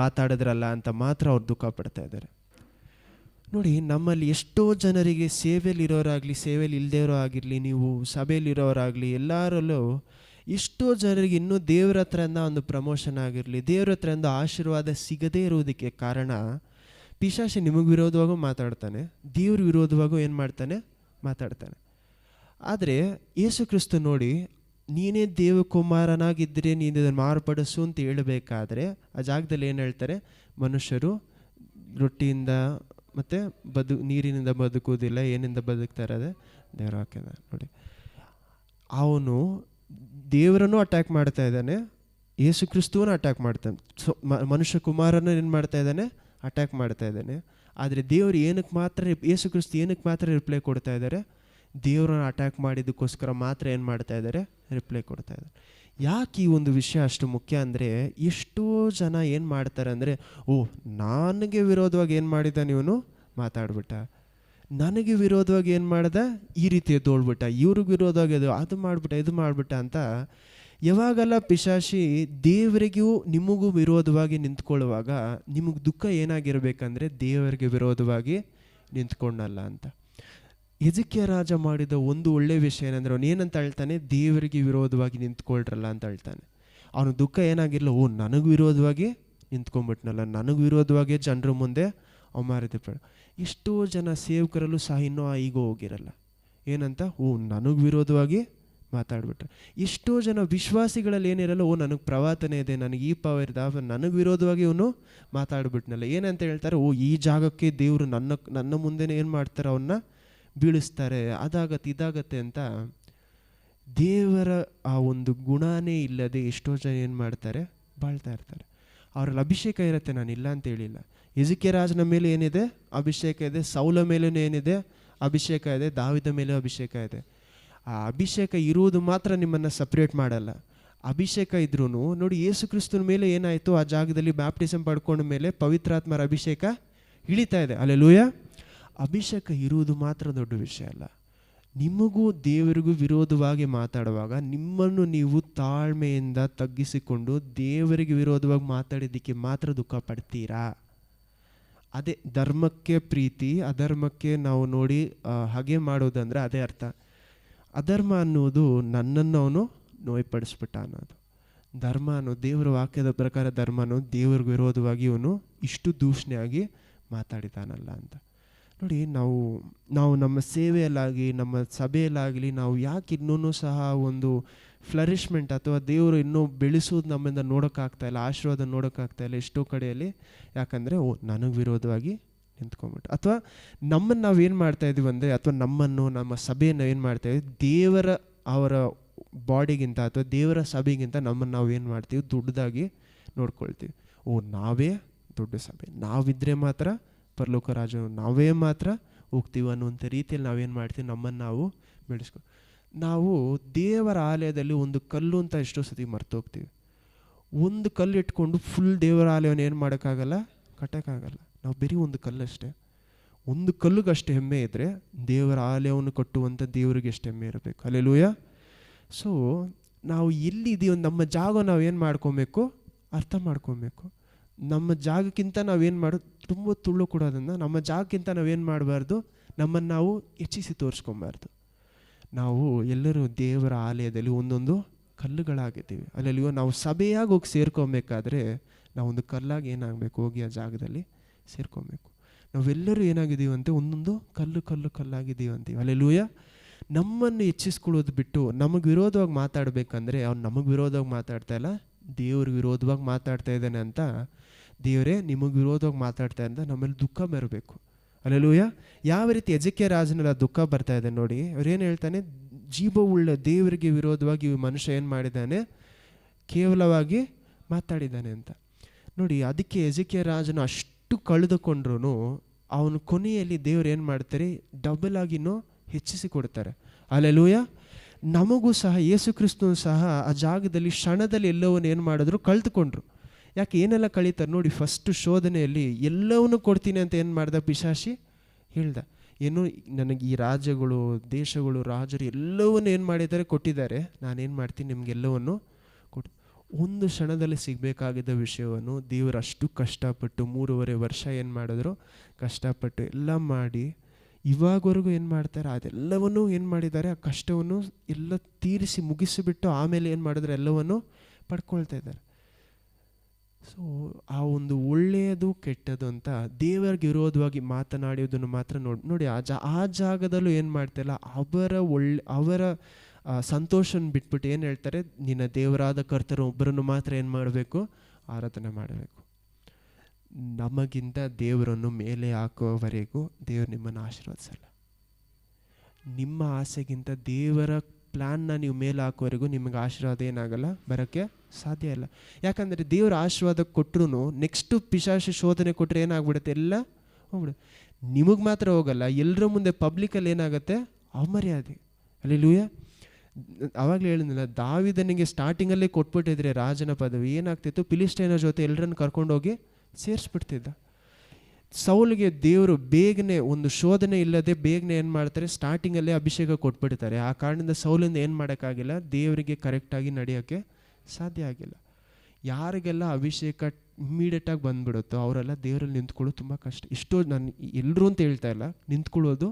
ಮಾತಾಡಿದ್ರಲ್ಲ ಅಂತ ಮಾತ್ರ ಅವ್ರು ದುಃಖ ಪಡ್ತಾ ಇದ್ದಾರೆ. ನೋಡಿ, ನಮ್ಮಲ್ಲಿ ಎಷ್ಟೋ ಜನರಿಗೆ ಸೇವೆಯಲ್ಲಿರೋರಾಗಲಿ, ಸೇವೆಯಲ್ಲಿ ಇಲ್ಲದೇರೋ ಆಗಿರಲಿ, ನೀವು ಸಭೆಯಲ್ಲಿರೋರಾಗಲಿ, ಎಲ್ಲರಲ್ಲೂ ಎಷ್ಟೋ ಜನರಿಗೆ ಇನ್ನೂ ದೇವ್ರ ಹತ್ರದಿಂದ ಒಂದು ಪ್ರಮೋಷನ್ ಆಗಿರಲಿ, ದೇವ್ರ ಹತ್ರದಿಂದ ಆಶೀರ್ವಾದ ಸಿಗದೇ ಇರುವುದಕ್ಕೆ ಕಾರಣ ಪಿಶಾಚಿ ನಿಮಗೆ ವಿರೋಧವಾಗೂ ಮಾತಾಡ್ತಾನೆ, ದೇವ್ರ ವಿರೋಧವಾಗೂ ಏನು ಮಾಡ್ತಾನೆ, ಮಾತಾಡ್ತಾನೆ. ಆದರೆ ಯೇಸು ಕ್ರಿಸ್ತ ನೋಡಿ, ನೀನೇ ದೇವಕುಮಾರನಾಗಿದ್ದರೆ ನೀನು ಇದನ್ನು ಮಾರ್ಪಡಿಸು ಅಂತ ಹೇಳಬೇಕಾದ್ರೆ ಆ ಜಾಗದಲ್ಲಿ ಏನು ಹೇಳ್ತಾರೆ, ಮನುಷ್ಯರು ರೊಟ್ಟಿಯಿಂದ ಮತ್ತು ನೀರಿನಿಂದ ಬದುಕುವುದಿಲ್ಲ, ಏನಿಂದ ಬದುಕ್ತಾ ಇರೋದೆ ದೇವರ ಹಾಕಿದ. ನೋಡಿ, ಅವನು ದೇವರನ್ನು ಅಟ್ಯಾಕ್ ಮಾಡ್ತಾ ಇದ್ದಾನೆ, ಯೇಸು ಕ್ರಿಸ್ತುವನ್ನು ಅಟ್ಯಾಕ್ ಮಾಡ್ತಾನೆ, ಮನುಷ್ಯ ಕುಮಾರನ ಏನು ಮಾಡ್ತಾ ಇದ್ದಾನೆ, ಅಟ್ಯಾಕ್ ಮಾಡ್ತಾ ಇದ್ದಾನೆ. ಆದರೆ ದೇವರು ಏನಕ್ಕೆ ಮಾತ್ರ, ಯೇಸು ಕ್ರಿಸ್ತು ಏನಕ್ಕೆ ಮಾತ್ರ ರಿಪ್ಲೈ ಕೊಡ್ತಾ ಇದ್ದಾರೆ, ದೇವರನ್ನ ಅಟ್ಯಾಕ್ ಮಾಡಿದ್ದಕ್ಕೋಸ್ಕರ ಮಾತ್ರ ಏನು ಮಾಡ್ತಾ ಇದ್ದಾರೆ, ರಿಪ್ಲೈ ಕೊಡ್ತಾ ಇದ್ದಾರೆ. ಯಾಕೆ ಈ ಒಂದು ವಿಷಯ ಅಷ್ಟು ಮುಖ್ಯ ಅಂದರೆ, ಎಷ್ಟೋ ಜನ ಏನು ಮಾಡ್ತಾರೆ ಅಂದರೆ, ನನಗೆ ವಿರೋಧವಾಗಿ ಏನು ಮಾಡಿದ್ದಾನೆ ಇವನು, ಮಾತಾಡ್ಬಿಟ್ಟ, ನನಗೆ ವಿರೋಧವಾಗಿ ಏನು ಮಾಡ್ದ, ಈ ರೀತಿ ಎದ್ದೋಳ್ಬಿಟ್ಟ, ಇವ್ರಿಗೆ ವಿರೋಧವಾಗಿ ಅದು ಮಾಡಿಬಿಟ್ಟ, ಇದು ಮಾಡಿಬಿಟ್ಟ ಅಂತ ಯಾವಾಗೆಲ್ಲ ಪಿಶಾಚಿ ದೇವರಿಗೂ ನಿಮಗೂ ವಿರೋಧವಾಗಿ ನಿಂತ್ಕೊಳ್ಳುವಾಗ ನಿಮಗೆ ದುಃಖ ಏನಾಗಿರ್ಬೇಕಂದ್ರೆ, ದೇವರಿಗೆ ವಿರೋಧವಾಗಿ ನಿಂತ್ಕೊಂಡಲ್ಲ ಅಂತ. ಎಜಿಕಿಯ ರಾಜ ಮಾಡಿದ ಒಂದು ಒಳ್ಳೆಯ ವಿಷಯ ಏನಂದರೆ, ಅವನು ಏನಂತ ಹೇಳ್ತಾನೆ, ದೇವರಿಗೆ ವಿರೋಧವಾಗಿ ನಿಂತ್ಕೊಳ್ರಲ್ಲ ಅಂತ ಹೇಳ್ತಾನೆ. ಅವನು ದುಃಖ ಏನಾಗಿರಲ್ಲ, ನನಗೆ ವಿರೋಧವಾಗಿ ನಿಂತ್ಕೊಂಡ್ಬಿಟ್ನಲ್ಲ, ನನಗೆ ವಿರೋಧವಾಗಿ ಜನರ ಮುಂದೆ ಅವಮಾನಿತ. ಎಷ್ಟೋ ಜನ ಸೇವಕರಲ್ಲೂ ಸಹ ಇನ್ನೂ ಈಗ ಹೋಗಿರಲ್ಲ, ಏನಂತ, ನನಗೆ ವಿರೋಧವಾಗಿ ಮಾತಾಡ್ಬಿಟ್ರೆ. ಎಷ್ಟೋ ಜನ ವಿಶ್ವಾಸಿಗಳಲ್ಲಿ ಏನಿರಲ್ಲ, ನನಗೆ ಪ್ರವಾದನೆ ಇದೆ, ನನಗೆ ಈ ಪವರ್ ಇದೆ, ನನಗೆ ವಿರೋಧವಾಗಿ ಇವನು ಮಾತಾಡ್ಬಿಟ್ನಲ್ಲ, ಏನಂತ ಹೇಳ್ತಾರೆ, ಈ ಜಾಗಕ್ಕೆ ದೇವರು ನನ್ನ ಮುಂದೆನೇ ಏನು ಮಾಡ್ತಾರೆ, ಅವನ್ನ ಬೀಳಿಸ್ತಾರೆ, ಅದಾಗತ್ತೆ ಇದಾಗತ್ತೆ ಅಂತ. ದೇವರ ಆ ಒಂದು ಗುಣನೇ ಇಲ್ಲದೆ ಎಷ್ಟೋ ಜನ ಏನು ಮಾಡ್ತಾರೆ, ಬಾಳ್ತಾ ಇರ್ತಾರೆ. ಅವರಲ್ಲಿ ಅಭಿಷೇಕ ಇರುತ್ತೆ, ನಾನು ಇಲ್ಲ ಅಂತ ಹೇಳಿಲ್ಲ. ಎಜಿಕಿಯ ರಾಜನ ಮೇಲೆ ಏನಿದೆ, ಅಭಿಷೇಕ ಇದೆ. ಸೌಲ ಮೇಲೂ ಏನಿದೆ, ಅಭಿಷೇಕ ಇದೆ. ದಾವಿದ ಮೇಲೂ ಅಭಿಷೇಕ ಇದೆ. ಆ ಅಭಿಷೇಕ ಇರುವುದು ಮಾತ್ರ ನಿಮ್ಮನ್ನು ಸಪ್ರೇಟ್ ಮಾಡಲ್ಲ. ಅಭಿಷೇಕ ಇದ್ರೂ ನೋಡಿ, ಯೇಸು ಕ್ರಿಸ್ತನ ಮೇಲೆ ಏನಾಯಿತು, ಆ ಜಾಗದಲ್ಲಿ ಬ್ಯಾಪ್ಟಿಸಮ್ ಪಡ್ಕೊಂಡ ಮೇಲೆ ಪವಿತ್ರಾತ್ಮರ ಅಭಿಷೇಕ ಇಳಿತಾ ಇದೆ. ಹಲ್ಲೆಲೂಯಾ. ಅಭಿಷೇಕ ಇರುವುದು ಮಾತ್ರ ದೊಡ್ಡ ವಿಷಯ ಅಲ್ಲ. ನಿಮಗೂ ದೇವರಿಗೂ ವಿರೋಧವಾಗಿ ಮಾತಾಡುವಾಗ ನಿಮ್ಮನ್ನು ನೀವು ತಾಳ್ಮೆಯಿಂದ ತಗ್ಗಿಸಿಕೊಂಡು ದೇವರಿಗೆ ವಿರೋಧವಾಗಿ ಮಾತಾಡಿದ್ದಕ್ಕೆ ಮಾತ್ರ ದುಃಖ ಪಡ್ತೀರಾ. ಅದೇ ಧರ್ಮಕ್ಕೆ ಪ್ರೀತಿ, ಅಧರ್ಮಕ್ಕೆ ನಾವು ನೋಡಿ ಹಾಗೆ ಮಾಡೋದಂದರೆ ಅದೇ ಅರ್ಥ. ಅಧರ್ಮ ಅನ್ನೋದು ನನ್ನನ್ನು ಅವನು ನೋಯ್ಪಡಿಸ್ಬಿಟ್ಟ ಅನ್ನೋದು. ಧರ್ಮ ಅನ್ನೋದು, ದೇವರ ವಾಕ್ಯದ ಪ್ರಕಾರ ಧರ್ಮ ಅನ್ನೋದು ದೇವ್ರಿಗೆ ವಿರೋಧವಾಗಿ ಇವನು ಇಷ್ಟು ದೂಷಣೆಯಾಗಿ ಮಾತಾಡಿದಾನಲ್ಲ ಅಂತ. ನೋಡಿ, ನಾವು ನಮ್ಮ ಸೇವೆಯಲ್ಲಾಗಲಿ ನಮ್ಮ ಸಭೆಯಲ್ಲಾಗಲಿ ನಾವು ಯಾಕೆ ಇನ್ನೂ ಸಹ ಒಂದು ಫ್ಲರಿಶ್ಮೆಂಟ್ ಅಥವಾ ದೇವರು ಇನ್ನೂ ಬೆಳೆಸೋದು ನಮ್ಮಿಂದ ನೋಡೋಕ್ಕಾಗ್ತಾಯಿಲ್ಲ, ಆಶೀರ್ವಾದ ನೋಡೋಕ್ಕಾಗ್ತಾಯಿಲ್ಲ ಎಷ್ಟೋ ಕಡೆಯಲ್ಲಿ. ಯಾಕಂದರೆ ನನಗೆ ವಿರೋಧವಾಗಿ ನಿಂತ್ಕೊಂಡ್ಬಿಟ್ಟು, ಅಥವಾ ನಮ್ಮನ್ನು ನಾವೇನು ಮಾಡ್ತಾಯಿದ್ದೀವಿ ಅಂದರೆ, ಅಥವಾ ನಮ್ಮ ಸಭೆಯನ್ನು ಏನು ಮಾಡ್ತಾಯಿದ್ವಿ, ದೇವರ ಅವರ ಬಾಡಿಗಿಂತ ಅಥವಾ ದೇವರ ಸಭೆಗಿಂತ ನಮ್ಮನ್ನು ನಾವು ಏನು ಮಾಡ್ತೀವಿ, ದೊಡ್ಡದಾಗಿ ನೋಡ್ಕೊಳ್ತೀವಿ. ನಾವೇ ದೊಡ್ಡ ಸಭೆ, ನಾವಿದ್ದರೆ ಮಾತ್ರ ಪರಲೋಕ ರಾಜ, ನಾವೇ ಮಾತ್ರ ಹೋಗ್ತೀವಿ ಅನ್ನುವಂಥ ರೀತಿಯಲ್ಲಿ ನಾವೇನು ಮಾಡ್ತೀವಿ, ನಮ್ಮನ್ನು ನಾವು ನಾವು ದೇವರ ಆಲಯದಲ್ಲಿ ಒಂದು ಕಲ್ಲು ಅಂತ ಎಷ್ಟೋ ಸತಿ ಮರ್ತೋಗ್ತೀವಿ. ಒಂದು ಕಲ್ಲು ಇಟ್ಕೊಂಡು ಫುಲ್ ದೇವರ ಆಲಯವನ್ನು ಏನು ಮಾಡೋಕ್ಕಾಗಲ್ಲ, ಕಟ್ಟೋಕ್ಕಾಗಲ್ಲ. ನಾವು ಬರೀ ಒಂದು ಕಲ್ಲಷ್ಟೇ, ಒಂದು ಕಲ್ಲುಗಷ್ಟು ಹೆಮ್ಮೆ ಇದ್ದರೆ ದೇವರ ಆಲಯವನ್ನು ಕಟ್ಟುವಂಥ ದೇವರಿಗೆ ಎಷ್ಟು ಹೆಮ್ಮೆ ಇರಬೇಕು. ಹಲ್ಲೆಲೂಯಾ. ಸೊ ನಾವು ಎಲ್ಲಿದ್ದೀವಿ, ನಮ್ಮ ಜಾಗ ನಾವೇನು ಮಾಡ್ಕೊಬೇಕು, ಅರ್ಥ ಮಾಡ್ಕೊಬೇಕು. ನಮ್ಮ ಜಾಗಕ್ಕಿಂತ ನಾವೇನು ಮಾಡೋದು, ತುಂಬ ತುಳ್ಳು ಕೊಡೋದನ್ನು, ನಮ್ಮ ಜಾಗಕ್ಕಿಂತ ನಾವೇನು ಮಾಡಬಾರ್ದು, ನಮ್ಮನ್ನು ನಾವು ಹೆಚ್ಚಿಸಿ ತೋರಿಸ್ಕೊಬಾರ್ದು. ನಾವು ಎಲ್ಲರೂ ದೇವರ ಆಲಯದಲ್ಲಿ ಒಂದೊಂದು ಕಲ್ಲುಗಳಾಗಿದ್ದೀವಿ. ಅಲ್ಲಲ್ಲಿಯೋ ನಾವು ಸಭೆಯಾಗಿ ಹೋಗಿ ಸೇರ್ಕೊಬೇಕಾದ್ರೆ ನಾವೊಂದು ಕಲ್ಲಾಗಿ ಏನಾಗಬೇಕು, ಹೋಗಿ ಆ ಜಾಗದಲ್ಲಿ ಸೇರ್ಕೊಬೇಕು. ನಾವೆಲ್ಲರೂ ಏನಾಗಿದ್ದೀವಂತೆ, ಒಂದೊಂದು ಕಲ್ಲಾಗಿದ್ದೀವಂತೀವಿ. ಅಲ್ಲೆಲ್ಲೂಯ. ನಮ್ಮನ್ನು ಹೆಚ್ಚಿಸ್ಕೊಳ್ಳೋದು ಬಿಟ್ಟು ನಮಗೆ ವಿರೋಧವಾಗಿ ಮಾತಾಡಬೇಕಂದ್ರೆ ಅವ್ನು ನಮಗೆ ವಿರೋಧವಾಗಿ ಮಾತಾಡ್ತಾ ಇಲ್ಲ, ದೇವ್ರಿಗೆ ವಿರೋಧವಾಗಿ ಮಾತಾಡ್ತಾ ಇದ್ದಾನೆ ಅಂತ. ದೇವರೇ ನಿಮಗೆ ವಿರೋಧವಾಗಿ ಮಾತಾಡ್ತಾ ಅಂತ ನಮ್ಮಲ್ಲಿ ದುಃಖ ಬರಬೇಕು. ಅಲ್ಲೆಲೂಯ. ಯಾವ ರೀತಿ ಎಜೆಕಿಯ ರಾಜನೆಲ್ಲ ದುಃಖ ಬರ್ತಾ ಇದೆ ನೋಡಿ. ಅವ್ರೇನು ಹೇಳ್ತಾನೆ, ಜೀವವುಳ್ಳ ದೇವರಿಗೆ ವಿರೋಧವಾಗಿ ಈ ಮನುಷ್ಯ ಏನು ಮಾಡಿದ್ದಾನೆ, ಕೇವಲವಾಗಿ ಮಾತಾಡಿದ್ದಾನೆ ಅಂತ ನೋಡಿ. ಅದಕ್ಕೆ ಎಜೆಕಿಯ ರಾಜನು ಅಷ್ಟು ಕಳೆದುಕೊಂಡ್ರು ಅವನು ಕೊನೆಯಲ್ಲಿ ದೇವ್ರು ಏನು ಮಾಡ್ತಾರೆ, ಡಬಲ್ ಆಗಿನೂ ಹೆಚ್ಚಿಸಿ ಕೊಡ್ತಾರೆ. ಅಲ್ಲೆಲೂಯ. ನಮಗೂ ಸಹ ಯೇಸು ಕ್ರಿಸ್ತನು ಸಹ ಆ ಜಾಗದಲ್ಲಿ ಕ್ಷಣದಲ್ಲಿ ಎಲ್ಲವನ್ನೂ ಏನು ಮಾಡಿದ್ರು, ಕಳೆದುಕೊಂಡ್ರು. ಯಾಕೆ ಏನೆಲ್ಲ ಕಳೀತಾರೆ ನೋಡಿ. ಫಸ್ಟು ಶೋಧನೆಯಲ್ಲಿ ಎಲ್ಲವನ್ನೂ ಕೊಡ್ತೀನಿ ಅಂತ ಏನು ಮಾಡ್ದ ಪಿಶಾಚಿ ಹೇಳ್ದ. ಏನು, ನನಗೆ ಈ ರಾಜ್ಯಗಳು, ದೇಶಗಳು, ರಾಜರು ಎಲ್ಲವನ್ನೂ ಏನು ಮಾಡಿದ್ದಾರೆ, ಕೊಟ್ಟಿದ್ದಾರೆ. ನಾನೇನು ಮಾಡ್ತೀನಿ, ನಿಮಗೆಲ್ಲವನ್ನು ಕೊಟ್ಟು. ಒಂದು ಕ್ಷಣದಲ್ಲಿ ಸಿಗಬೇಕಾಗಿದ್ದ ವಿಷಯವನ್ನು ದೇವರು ಅಷ್ಟು ಕಷ್ಟಪಟ್ಟು 3.5 ವರ್ಷ ಏನು ಮಾಡಿದ್ರು, ಕಷ್ಟಪಟ್ಟು ಎಲ್ಲ ಮಾಡಿ ಇವಾಗವರೆಗೂ ಏನು ಮಾಡ್ತಾರೆ, ಅದೆಲ್ಲವನ್ನೂ ಏನು ಮಾಡಿದ್ದಾರೆ, ಆ ಕಷ್ಟವನ್ನು ಎಲ್ಲ ತೀರಿಸಿ ಮುಗಿಸಿಬಿಟ್ಟು ಆಮೇಲೆ ಏನು ಮಾಡಿದ್ರೆ ಎಲ್ಲವನ್ನು ಪಡ್ಕೊಳ್ತಾ ಇದ್ದಾರೆ. ಸೊ ಆ ಒಂದು ಒಳ್ಳೆಯದು ಕೆಟ್ಟದ್ದು ಅಂತ ದೇವರಿಗೆ ವಿರೋಧವಾಗಿ ಮಾತನಾಡುವುದನ್ನು ಮಾತ್ರ ನೋಡಿ. ಆ ಜಾಗದಲ್ಲೂ ಏನು ಮಾಡ್ತಾಯಿಲ್ಲ, ಅವರ ಸಂತೋಷನ ಬಿಟ್ಬಿಟ್ಟು ಏನು ಹೇಳ್ತಾರೆ, ನಿನ್ನ ದೇವರಾದ ಕರ್ತರು ಒಬ್ಬರನ್ನು ಮಾತ್ರ ಏನು ಮಾಡಬೇಕು, ಆರಾಧನೆ ಮಾಡಬೇಕು. ನಮಗಿಂತ ದೇವರನ್ನು ಮೇಲೆ ಹಾಕುವವರೆಗೂ ದೇವರು ನಿಮ್ಮನ್ನು ಆಶೀರ್ವದಿಸಲ್ಲ. ನಿಮ್ಮ ಆಸೆಗಿಂತ ದೇವರ ಪ್ಲ್ಯಾನ್ನ ನೀವು ಮೇಲೆ ಹಾಕುವವರೆಗೂ ನಿಮಗೆ ಆಶೀರ್ವಾದ ಏನಾಗಲ್ಲ, ಬರೋಕ್ಕೆ ಸಾಧ್ಯ ಇಲ್ಲ. ಯಾಕಂದರೆ ದೇವರ ಆಶೀರ್ವಾದ ಕೊಟ್ಟರು ನೆಕ್ಸ್ಟು ಪಿಶಾಚಿ ಶೋಧನೆ ಕೊಟ್ಟರೆ ಏನಾಗ್ಬಿಡುತ್ತೆ, ಎಲ್ಲ ಹೋಗ್ಬಿಡುತ್ತೆ. ನಿಮಗೆ ಮಾತ್ರ ಹೋಗಲ್ಲ, ಎಲ್ಲರ ಮುಂದೆ ಪಬ್ಲಿಕಲ್ಲಿ ಏನಾಗುತ್ತೆ, ಅವಮರ್ಯಾದೆ. ಅಲ್ಲೆಲೂಯ. ಆವಾಗಲೇ ಹೇಳಿದ್ನಲ್ಲ, ದಾವೀದನಿಗೆ ಸ್ಟಾರ್ಟಿಂಗಲ್ಲೇ ಕೊಟ್ಬಿಟ್ಟಿದ್ರೆ ರಾಜನ ಪದವಿ, ಏನಾಗ್ತಿತ್ತು, ಫಿಲಿಸ್ಟೀನರ ಜೊತೆ ಎಲ್ಲರನ್ನು ಕರ್ಕೊಂಡೋಗಿ ಸೇರಿಸ್ಬಿಡ್ತಿದ್ದ. ಸೌಲಿಗೆ ದೇವರು ಬೇಗನೆ ಒಂದು ಶೋಧನೆ ಇಲ್ಲದೆ ಬೇಗನೆ ಏನು ಮಾಡ್ತಾರೆ, ಸ್ಟಾರ್ಟಿಂಗಲ್ಲೇ ಅಭಿಷೇಕ ಕೊಟ್ಬಿಡ್ತಾರೆ. ಆ ಕಾರಣದಿಂದ ಸೌಲಿಂದ ಏನು ಮಾಡೋಕ್ಕಾಗಿಲ್ಲ, ದೇವರಿಗೆ ಕರೆಕ್ಟಾಗಿ ನಡೆಯೋಕ್ಕೆ ಸಾಧ್ಯ ಆಗಿಲ್ಲ. ಯಾರಿಗೆಲ್ಲ ಅಭಿಷೇಕ ಇಮ್ಮಿಡಿಯೇಟಾಗಿ ಬಂದ್ಬಿಡುತ್ತೋ ಅವರೆಲ್ಲ ದೇವರಲ್ಲಿ ನಿಂತ್ಕೊಳ್ಳೋದು ತುಂಬ ಕಷ್ಟ. ನಾನು ಎಲ್ಲರೂ ಅಂತ ಹೇಳ್ತಾ ಇಲ್ಲ, ನಿಂತ್ಕೊಳ್ಳೋದು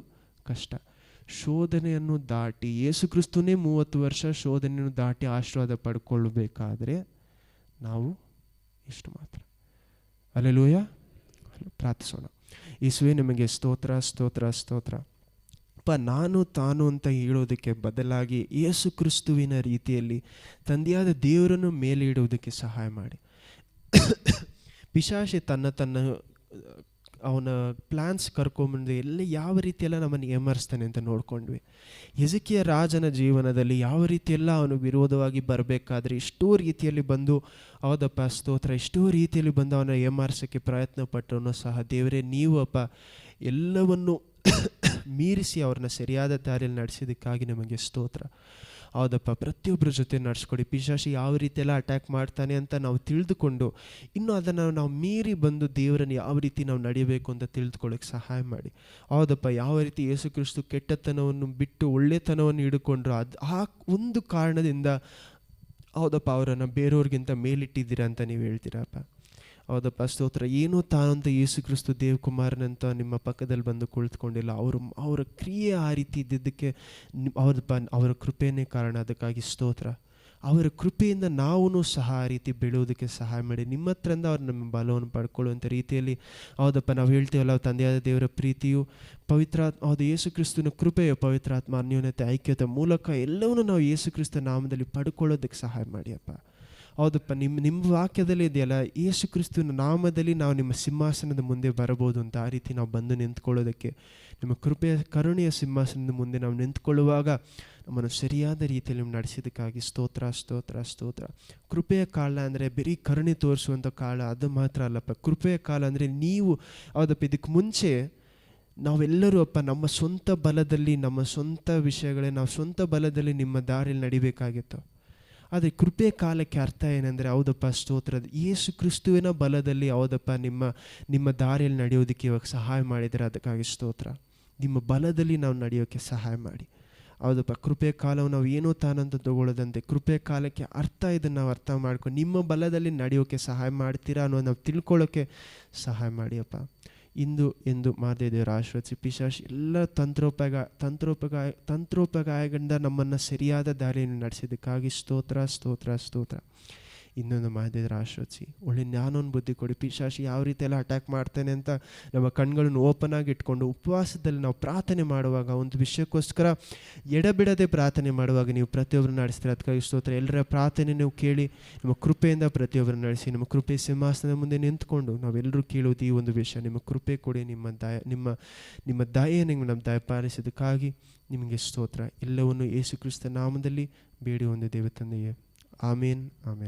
ಕಷ್ಟ. ಶೋಧನೆಯನ್ನು ದಾಟಿ, ಯೇಸು ಕ್ರಿಸ್ತನೇ 30 ವರ್ಷ ಶೋಧನೆಯನ್ನು ದಾಟಿ ಆಶೀರ್ವಾದ ಪಡ್ಕೊಳ್ಬೇಕಾದ್ರೆ ನಾವು ಇಷ್ಟು ಮಾತ್ರ. ಅಲ್ಲೆಲೂಯ. ಪ್ರಾರ್ಥಿಸೋಣ. ಯೇಸುವೇ, ನಿಮಗೆ ಸ್ತೋತ್ರ ಸ್ತೋತ್ರ ಸ್ತೋತ್ರ. ನಾನು ತಾನು ಅಂತ ಹೇಳೋದಕ್ಕೆ ಬದಲಾಗಿ ಯೇಸು ಕ್ರಿಸ್ತುವಿನ ರೀತಿಯಲ್ಲಿ ತಂದೆಯಾದ ದೇವರನ್ನು ಮೇಲೆ ಇಡುವುದಕ್ಕೆ ಸಹಾಯ ಮಾಡಿ. ಪಿಶಾಚಿ ತನ್ನ ಅವನ ಪ್ಲ್ಯಾನ್ಸ್ ಕರ್ಕೊಂಬಂದು ಎಲ್ಲ ಯಾವ ರೀತಿಯೆಲ್ಲ ನಮ್ಮನ್ನು ಏಮರಿಸ್ತಾನೆ ಅಂತ ನೋಡ್ಕೊಂಡ್ವಿ. ಎಜೆಕಿಯ ರಾಜನ ಜೀವನದಲ್ಲಿ ಯಾವ ರೀತಿಯೆಲ್ಲ ಅವನು ವಿರೋಧವಾಗಿ ಬರಬೇಕಾದ್ರೆ ಎಷ್ಟೋ ರೀತಿಯಲ್ಲಿ ಬಂದು, ಹೌದಪ್ಪ ಸ್ತೋತ್ರ, ಎಷ್ಟೋ ರೀತಿಯಲ್ಲಿ ಬಂದು ಅವನ ಏಮಾರಿಸೋಕ್ಕೆ ಪ್ರಯತ್ನ ಪಟ್ಟರೂ ಸಹ ದೇವರೇ ನೀವು ಅಪ್ಪ ಎಲ್ಲವನ್ನು ಮೀರಿಸಿ ಅವ್ರನ್ನ ಸರಿಯಾದ ದಾರಿಯಲ್ಲಿ ನಡೆಸಿದ್ದಕ್ಕಾಗಿ ನಮಗೆ ಸ್ತೋತ್ರ. ಹೌದಪ್ಪ, ಪ್ರತಿಯೊಬ್ಬರ ಜೊತೆ ನಡೆಸ್ಕೊಡಿ. ಪಿಶಾಚಿ ಯಾವ ರೀತಿಯೆಲ್ಲ ಅಟ್ಯಾಕ್ ಮಾಡ್ತಾನೆ ಅಂತ ನಾವು ತಿಳಿದುಕೊಂಡು ಇನ್ನು ಅದನ್ನು ನಾವು ಮೀರಿ ಬಂದು ದೇವರನ್ನು ಯಾವ ರೀತಿ ನಾವು ನಡೆಯಬೇಕು ಅಂತ ತಿಳಿದುಕೊಳ್ಳೋಕ್ಕೆ ಸಹಾಯ ಮಾಡಿ. ಹೌದಪ್ಪ, ಯಾವ ರೀತಿ ಯೇಸು ಕ್ರಿಸ್ತು ಕೆಟ್ಟತನವನ್ನು ಬಿಟ್ಟು ಒಳ್ಳೆತನವನ್ನು ಹಿಡ್ಕೊಂಡ್ರು, ಆ ಒಂದು ಕಾರಣದಿಂದ ಹೌದಪ್ಪ ಅವರನ್ನು ಬೇರೆಯವ್ರಿಗಿಂತ ಮೇಲಿಟ್ಟಿದ್ದೀರಾ ಅಂತ ನೀವು ಹೇಳ್ತೀರಪ್ಪ. ಹೌದಪ್ಪ ಸ್ತೋತ್ರ. ಏನೋ ತಾನಂತ ಯೇಸು ಕ್ರಿಸ್ತು ದೇವಕುಮಾರನಂತ ನಿಮ್ಮ ಪಕ್ಕದಲ್ಲಿ ಬಂದು ಕುಳಿತುಕೊಂಡಿಲ್ಲ. ಅವರ ಕ್ರಿಯೆ ಆ ರೀತಿ ಇದ್ದಿದ್ದಕ್ಕೆ ಅವರ ಕೃಪೆಯೇ ಕಾರಣ. ಅದಕ್ಕಾಗಿ ಸ್ತೋತ್ರ. ಅವರ ಕೃಪೆಯಿಂದ ನಾವು ಸಹ ಆ ರೀತಿ ಬೆಳೆಯೋದಕ್ಕೆ ಸಹಾಯ ಮಾಡಿ. ನಿಮ್ಮ ಹತ್ರಿಂದ ಅವ್ರು ನಮ್ಮ ಬಲವನ್ನು ಪಡ್ಕೊಳ್ಳುವಂಥ ರೀತಿಯಲ್ಲಿ ಹೌದಪ್ಪ ನಾವು ಹೇಳ್ತೀವಲ್ಲ, ತಂದೆಯಾದ ದೇವರ ಪ್ರೀತಿಯು, ಪವಿತ್ರಾತ್ಮ, ಹೌದು ಯೇಸು ಕ್ರಿಸ್ತನ ಕೃಪೆಯು, ಪವಿತ್ರಾತ್ಮ ಅನ್ಯೋನ್ಯತೆ ಐಕ್ಯತೆ ಮೂಲಕ ಎಲ್ಲವನ್ನೂ ನಾವು ಯೇಸು ಕ್ರಿಸ್ತ ನಾಮದಲ್ಲಿ ಪಡ್ಕೊಳ್ಳೋದಕ್ಕೆ ಸಹಾಯ ಮಾಡಿಯಪ್ಪ. ಹೌದಪ್ಪ, ನಿಮ್ಮ ವಾಕ್ಯದಲ್ಲಿ ಇದೆಯಲ್ಲ, ಯೇಸು ಕ್ರಿಸ್ತನ ನಾಮದಲ್ಲಿ ನಾವು ನಿಮ್ಮ ಸಿಂಹಾಸನದ ಮುಂದೆ ಬರಬಹುದು ಅಂತ. ಆ ರೀತಿ ನಾವು ಬಂದು ನಿಂತ್ಕೊಳ್ಳೋದಕ್ಕೆ ನಿಮ್ಮ ಕೃಪೆಯ ಕರುಣೆಯ ಸಿಂಹಾಸನದ ಮುಂದೆ ನಾವು ನಿಂತ್ಕೊಳ್ಳುವಾಗ ನಮ್ಮನ್ನು ಸರಿಯಾದ ರೀತಿಯಲ್ಲಿ ನಡೆಸಿದ್ದಕ್ಕಾಗಿ ಸ್ತೋತ್ರ ಸ್ತೋತ್ರ ಸ್ತೋತ್ರ. ಕೃಪೆಯ ಕಾಲ ಅಂದರೆ ಬರೀ ಕರುಣೆ ತೋರಿಸುವಂಥ ಕಾಲ ಅದು ಮಾತ್ರ ಅಲ್ಲಪ್ಪ. ಕೃಪೆಯ ಕಾಲ ಅಂದರೆ ನೀವು ಹೌದಪ್ಪ, ಇದಕ್ಕೆ ಮುಂಚೆ ನಾವೆಲ್ಲರೂ ಅಪ್ಪ ನಮ್ಮ ಸ್ವಂತ ಬಲದಲ್ಲಿ, ನಮ್ಮ ಸ್ವಂತ ವಿಷಯಗಳೇ, ನಾವು ಸ್ವಂತ ಬಲದಲ್ಲಿ ನಿಮ್ಮ ದಾರಿಯಲ್ಲಿ ನಡಿಬೇಕಾಗಿತ್ತು. ಆದರೆ ಕೃಪೆಯ ಕಾಲಕ್ಕೆ ಅರ್ಥ ಏನಂದರೆ ಹೌದಪ್ಪ ಸ್ತೋತ್ರ, ಯೇಸು ಕ್ರಿಸ್ತುವಿನ ಬಲದಲ್ಲಿ ಹೌದಪ್ಪ ನಿಮ್ಮ ದಾರಿಯಲ್ಲಿ ನಡೆಯೋದಕ್ಕೆ ಇವಾಗ ಸಹಾಯ ಮಾಡಿದರೆ ಅದಕ್ಕಾಗಿ ಸ್ತೋತ್ರ. ನಿಮ್ಮ ಬಲದಲ್ಲಿ ನಾವು ನಡೆಯೋಕ್ಕೆ ಸಹಾಯ ಮಾಡಿ. ಹೌದಪ್ಪ, ಕೃಪೆಯ ಕಾಲವು ನಾವು ಏನೋ ತಾನಂತ ತಗೊಳ್ಳೋದಂತೆ ಕೃಪೆಯ ಕಾಲಕ್ಕೆ ಅರ್ಥ ಇದನ್ನು ನಾವು ಅರ್ಥ ಮಾಡ್ಕೊಂಡು ನಿಮ್ಮ ಬಲದಲ್ಲಿ ನಡೆಯೋಕ್ಕೆ ಸಹಾಯ ಮಾಡ್ತೀರಾ ಅನ್ನೋದು ನಾವು ತಿಳ್ಕೊಳ್ಳೋಕ್ಕೆ ಸಹಾಯ ಮಾಡಿಯಪ್ಪ. ಇಂದು ಎಂದು ಮಾದೇ ದೇವರ ಆಶೀರ್ವದಿಸಿ ಪಿಶಾಚಿ ಎಲ್ಲ ತಂತ್ರೋಪಗಾಯಗಳಿಂದ ನಮ್ಮನ್ನು ಸರಿಯಾದ ದಾರಿಯನ್ನು ನಡೆಸಿದ್ದಕ್ಕಾಗಿ ಸ್ತೋತ್ರ ಸ್ತೋತ್ರ ಸ್ತೋತ್ರ. ಇನ್ನೊಂದು ಮಾದಿದ್ರೆ ಆಶ್ರಯಿಸಿ, ಒಳ್ಳೆ ಜ್ಞಾನವನ್ನು ಬುದ್ಧಿ ಕೊಡಿ. ಪಿಶಾಚಿ ಯಾವ ರೀತಿ ಎಲ್ಲ ಅಟ್ಯಾಕ್ ಮಾಡ್ತಾನೆ ಅಂತ ನಮ್ಮ ಕಣ್ಗಳನ್ನು ಓಪನ್ ಆಗಿ ಇಟ್ಕೊಂಡು ಉಪವಾಸದಲ್ಲಿ ನಾವು ಪ್ರಾರ್ಥನೆ ಮಾಡುವಾಗ, ಒಂದು ವಿಷಯಕ್ಕೋಸ್ಕರ ಎಡಬಿಡದೆ ಪ್ರಾರ್ಥನೆ ಮಾಡುವಾಗ ನೀವು ಪ್ರತಿಯೊಬ್ಬರನ್ನ ನಡೆಸ್ತೀರ. ಅದಕ್ಕಾಗಿ ಸ್ತೋತ್ರ. ಎಲ್ಲರ ಪ್ರಾರ್ಥನೆ ನೀವು ಕೇಳಿ ನಿಮ್ಮ ಕೃಪೆಯಿಂದ ಪ್ರತಿಯೊಬ್ಬರನ್ನ ನಡೆಸಿ. ನಿಮ್ಮ ಕೃಪೆ ಸಿಂಹಾಸನದ ಮುಂದೆ ನಿಂತ್ಕೊಂಡು ನಾವೆಲ್ಲರೂ ಕೇಳೋದು ಈ ಒಂದು ವಿಷಯ, ನಿಮ್ಮ ಕೃಪೆ ಕೊಡಿ, ನಿಮ್ಮ ದಯೆಯನ್ನು ನಮ್ಮ ದಯಪಾಲಿಸೋದಕ್ಕಾಗಿ ನಿಮಗೆ ಸ್ತೋತ್ರ. ಎಲ್ಲವನ್ನು ಯೇಸು ಕ್ರಿಸ್ತ ನಾಮದಲ್ಲಿ ಬೇಡಿ ಒಂದು ದೇವ ತಂದೆಯೇ, ಆಮೇನ್, ಆಮೇನ್.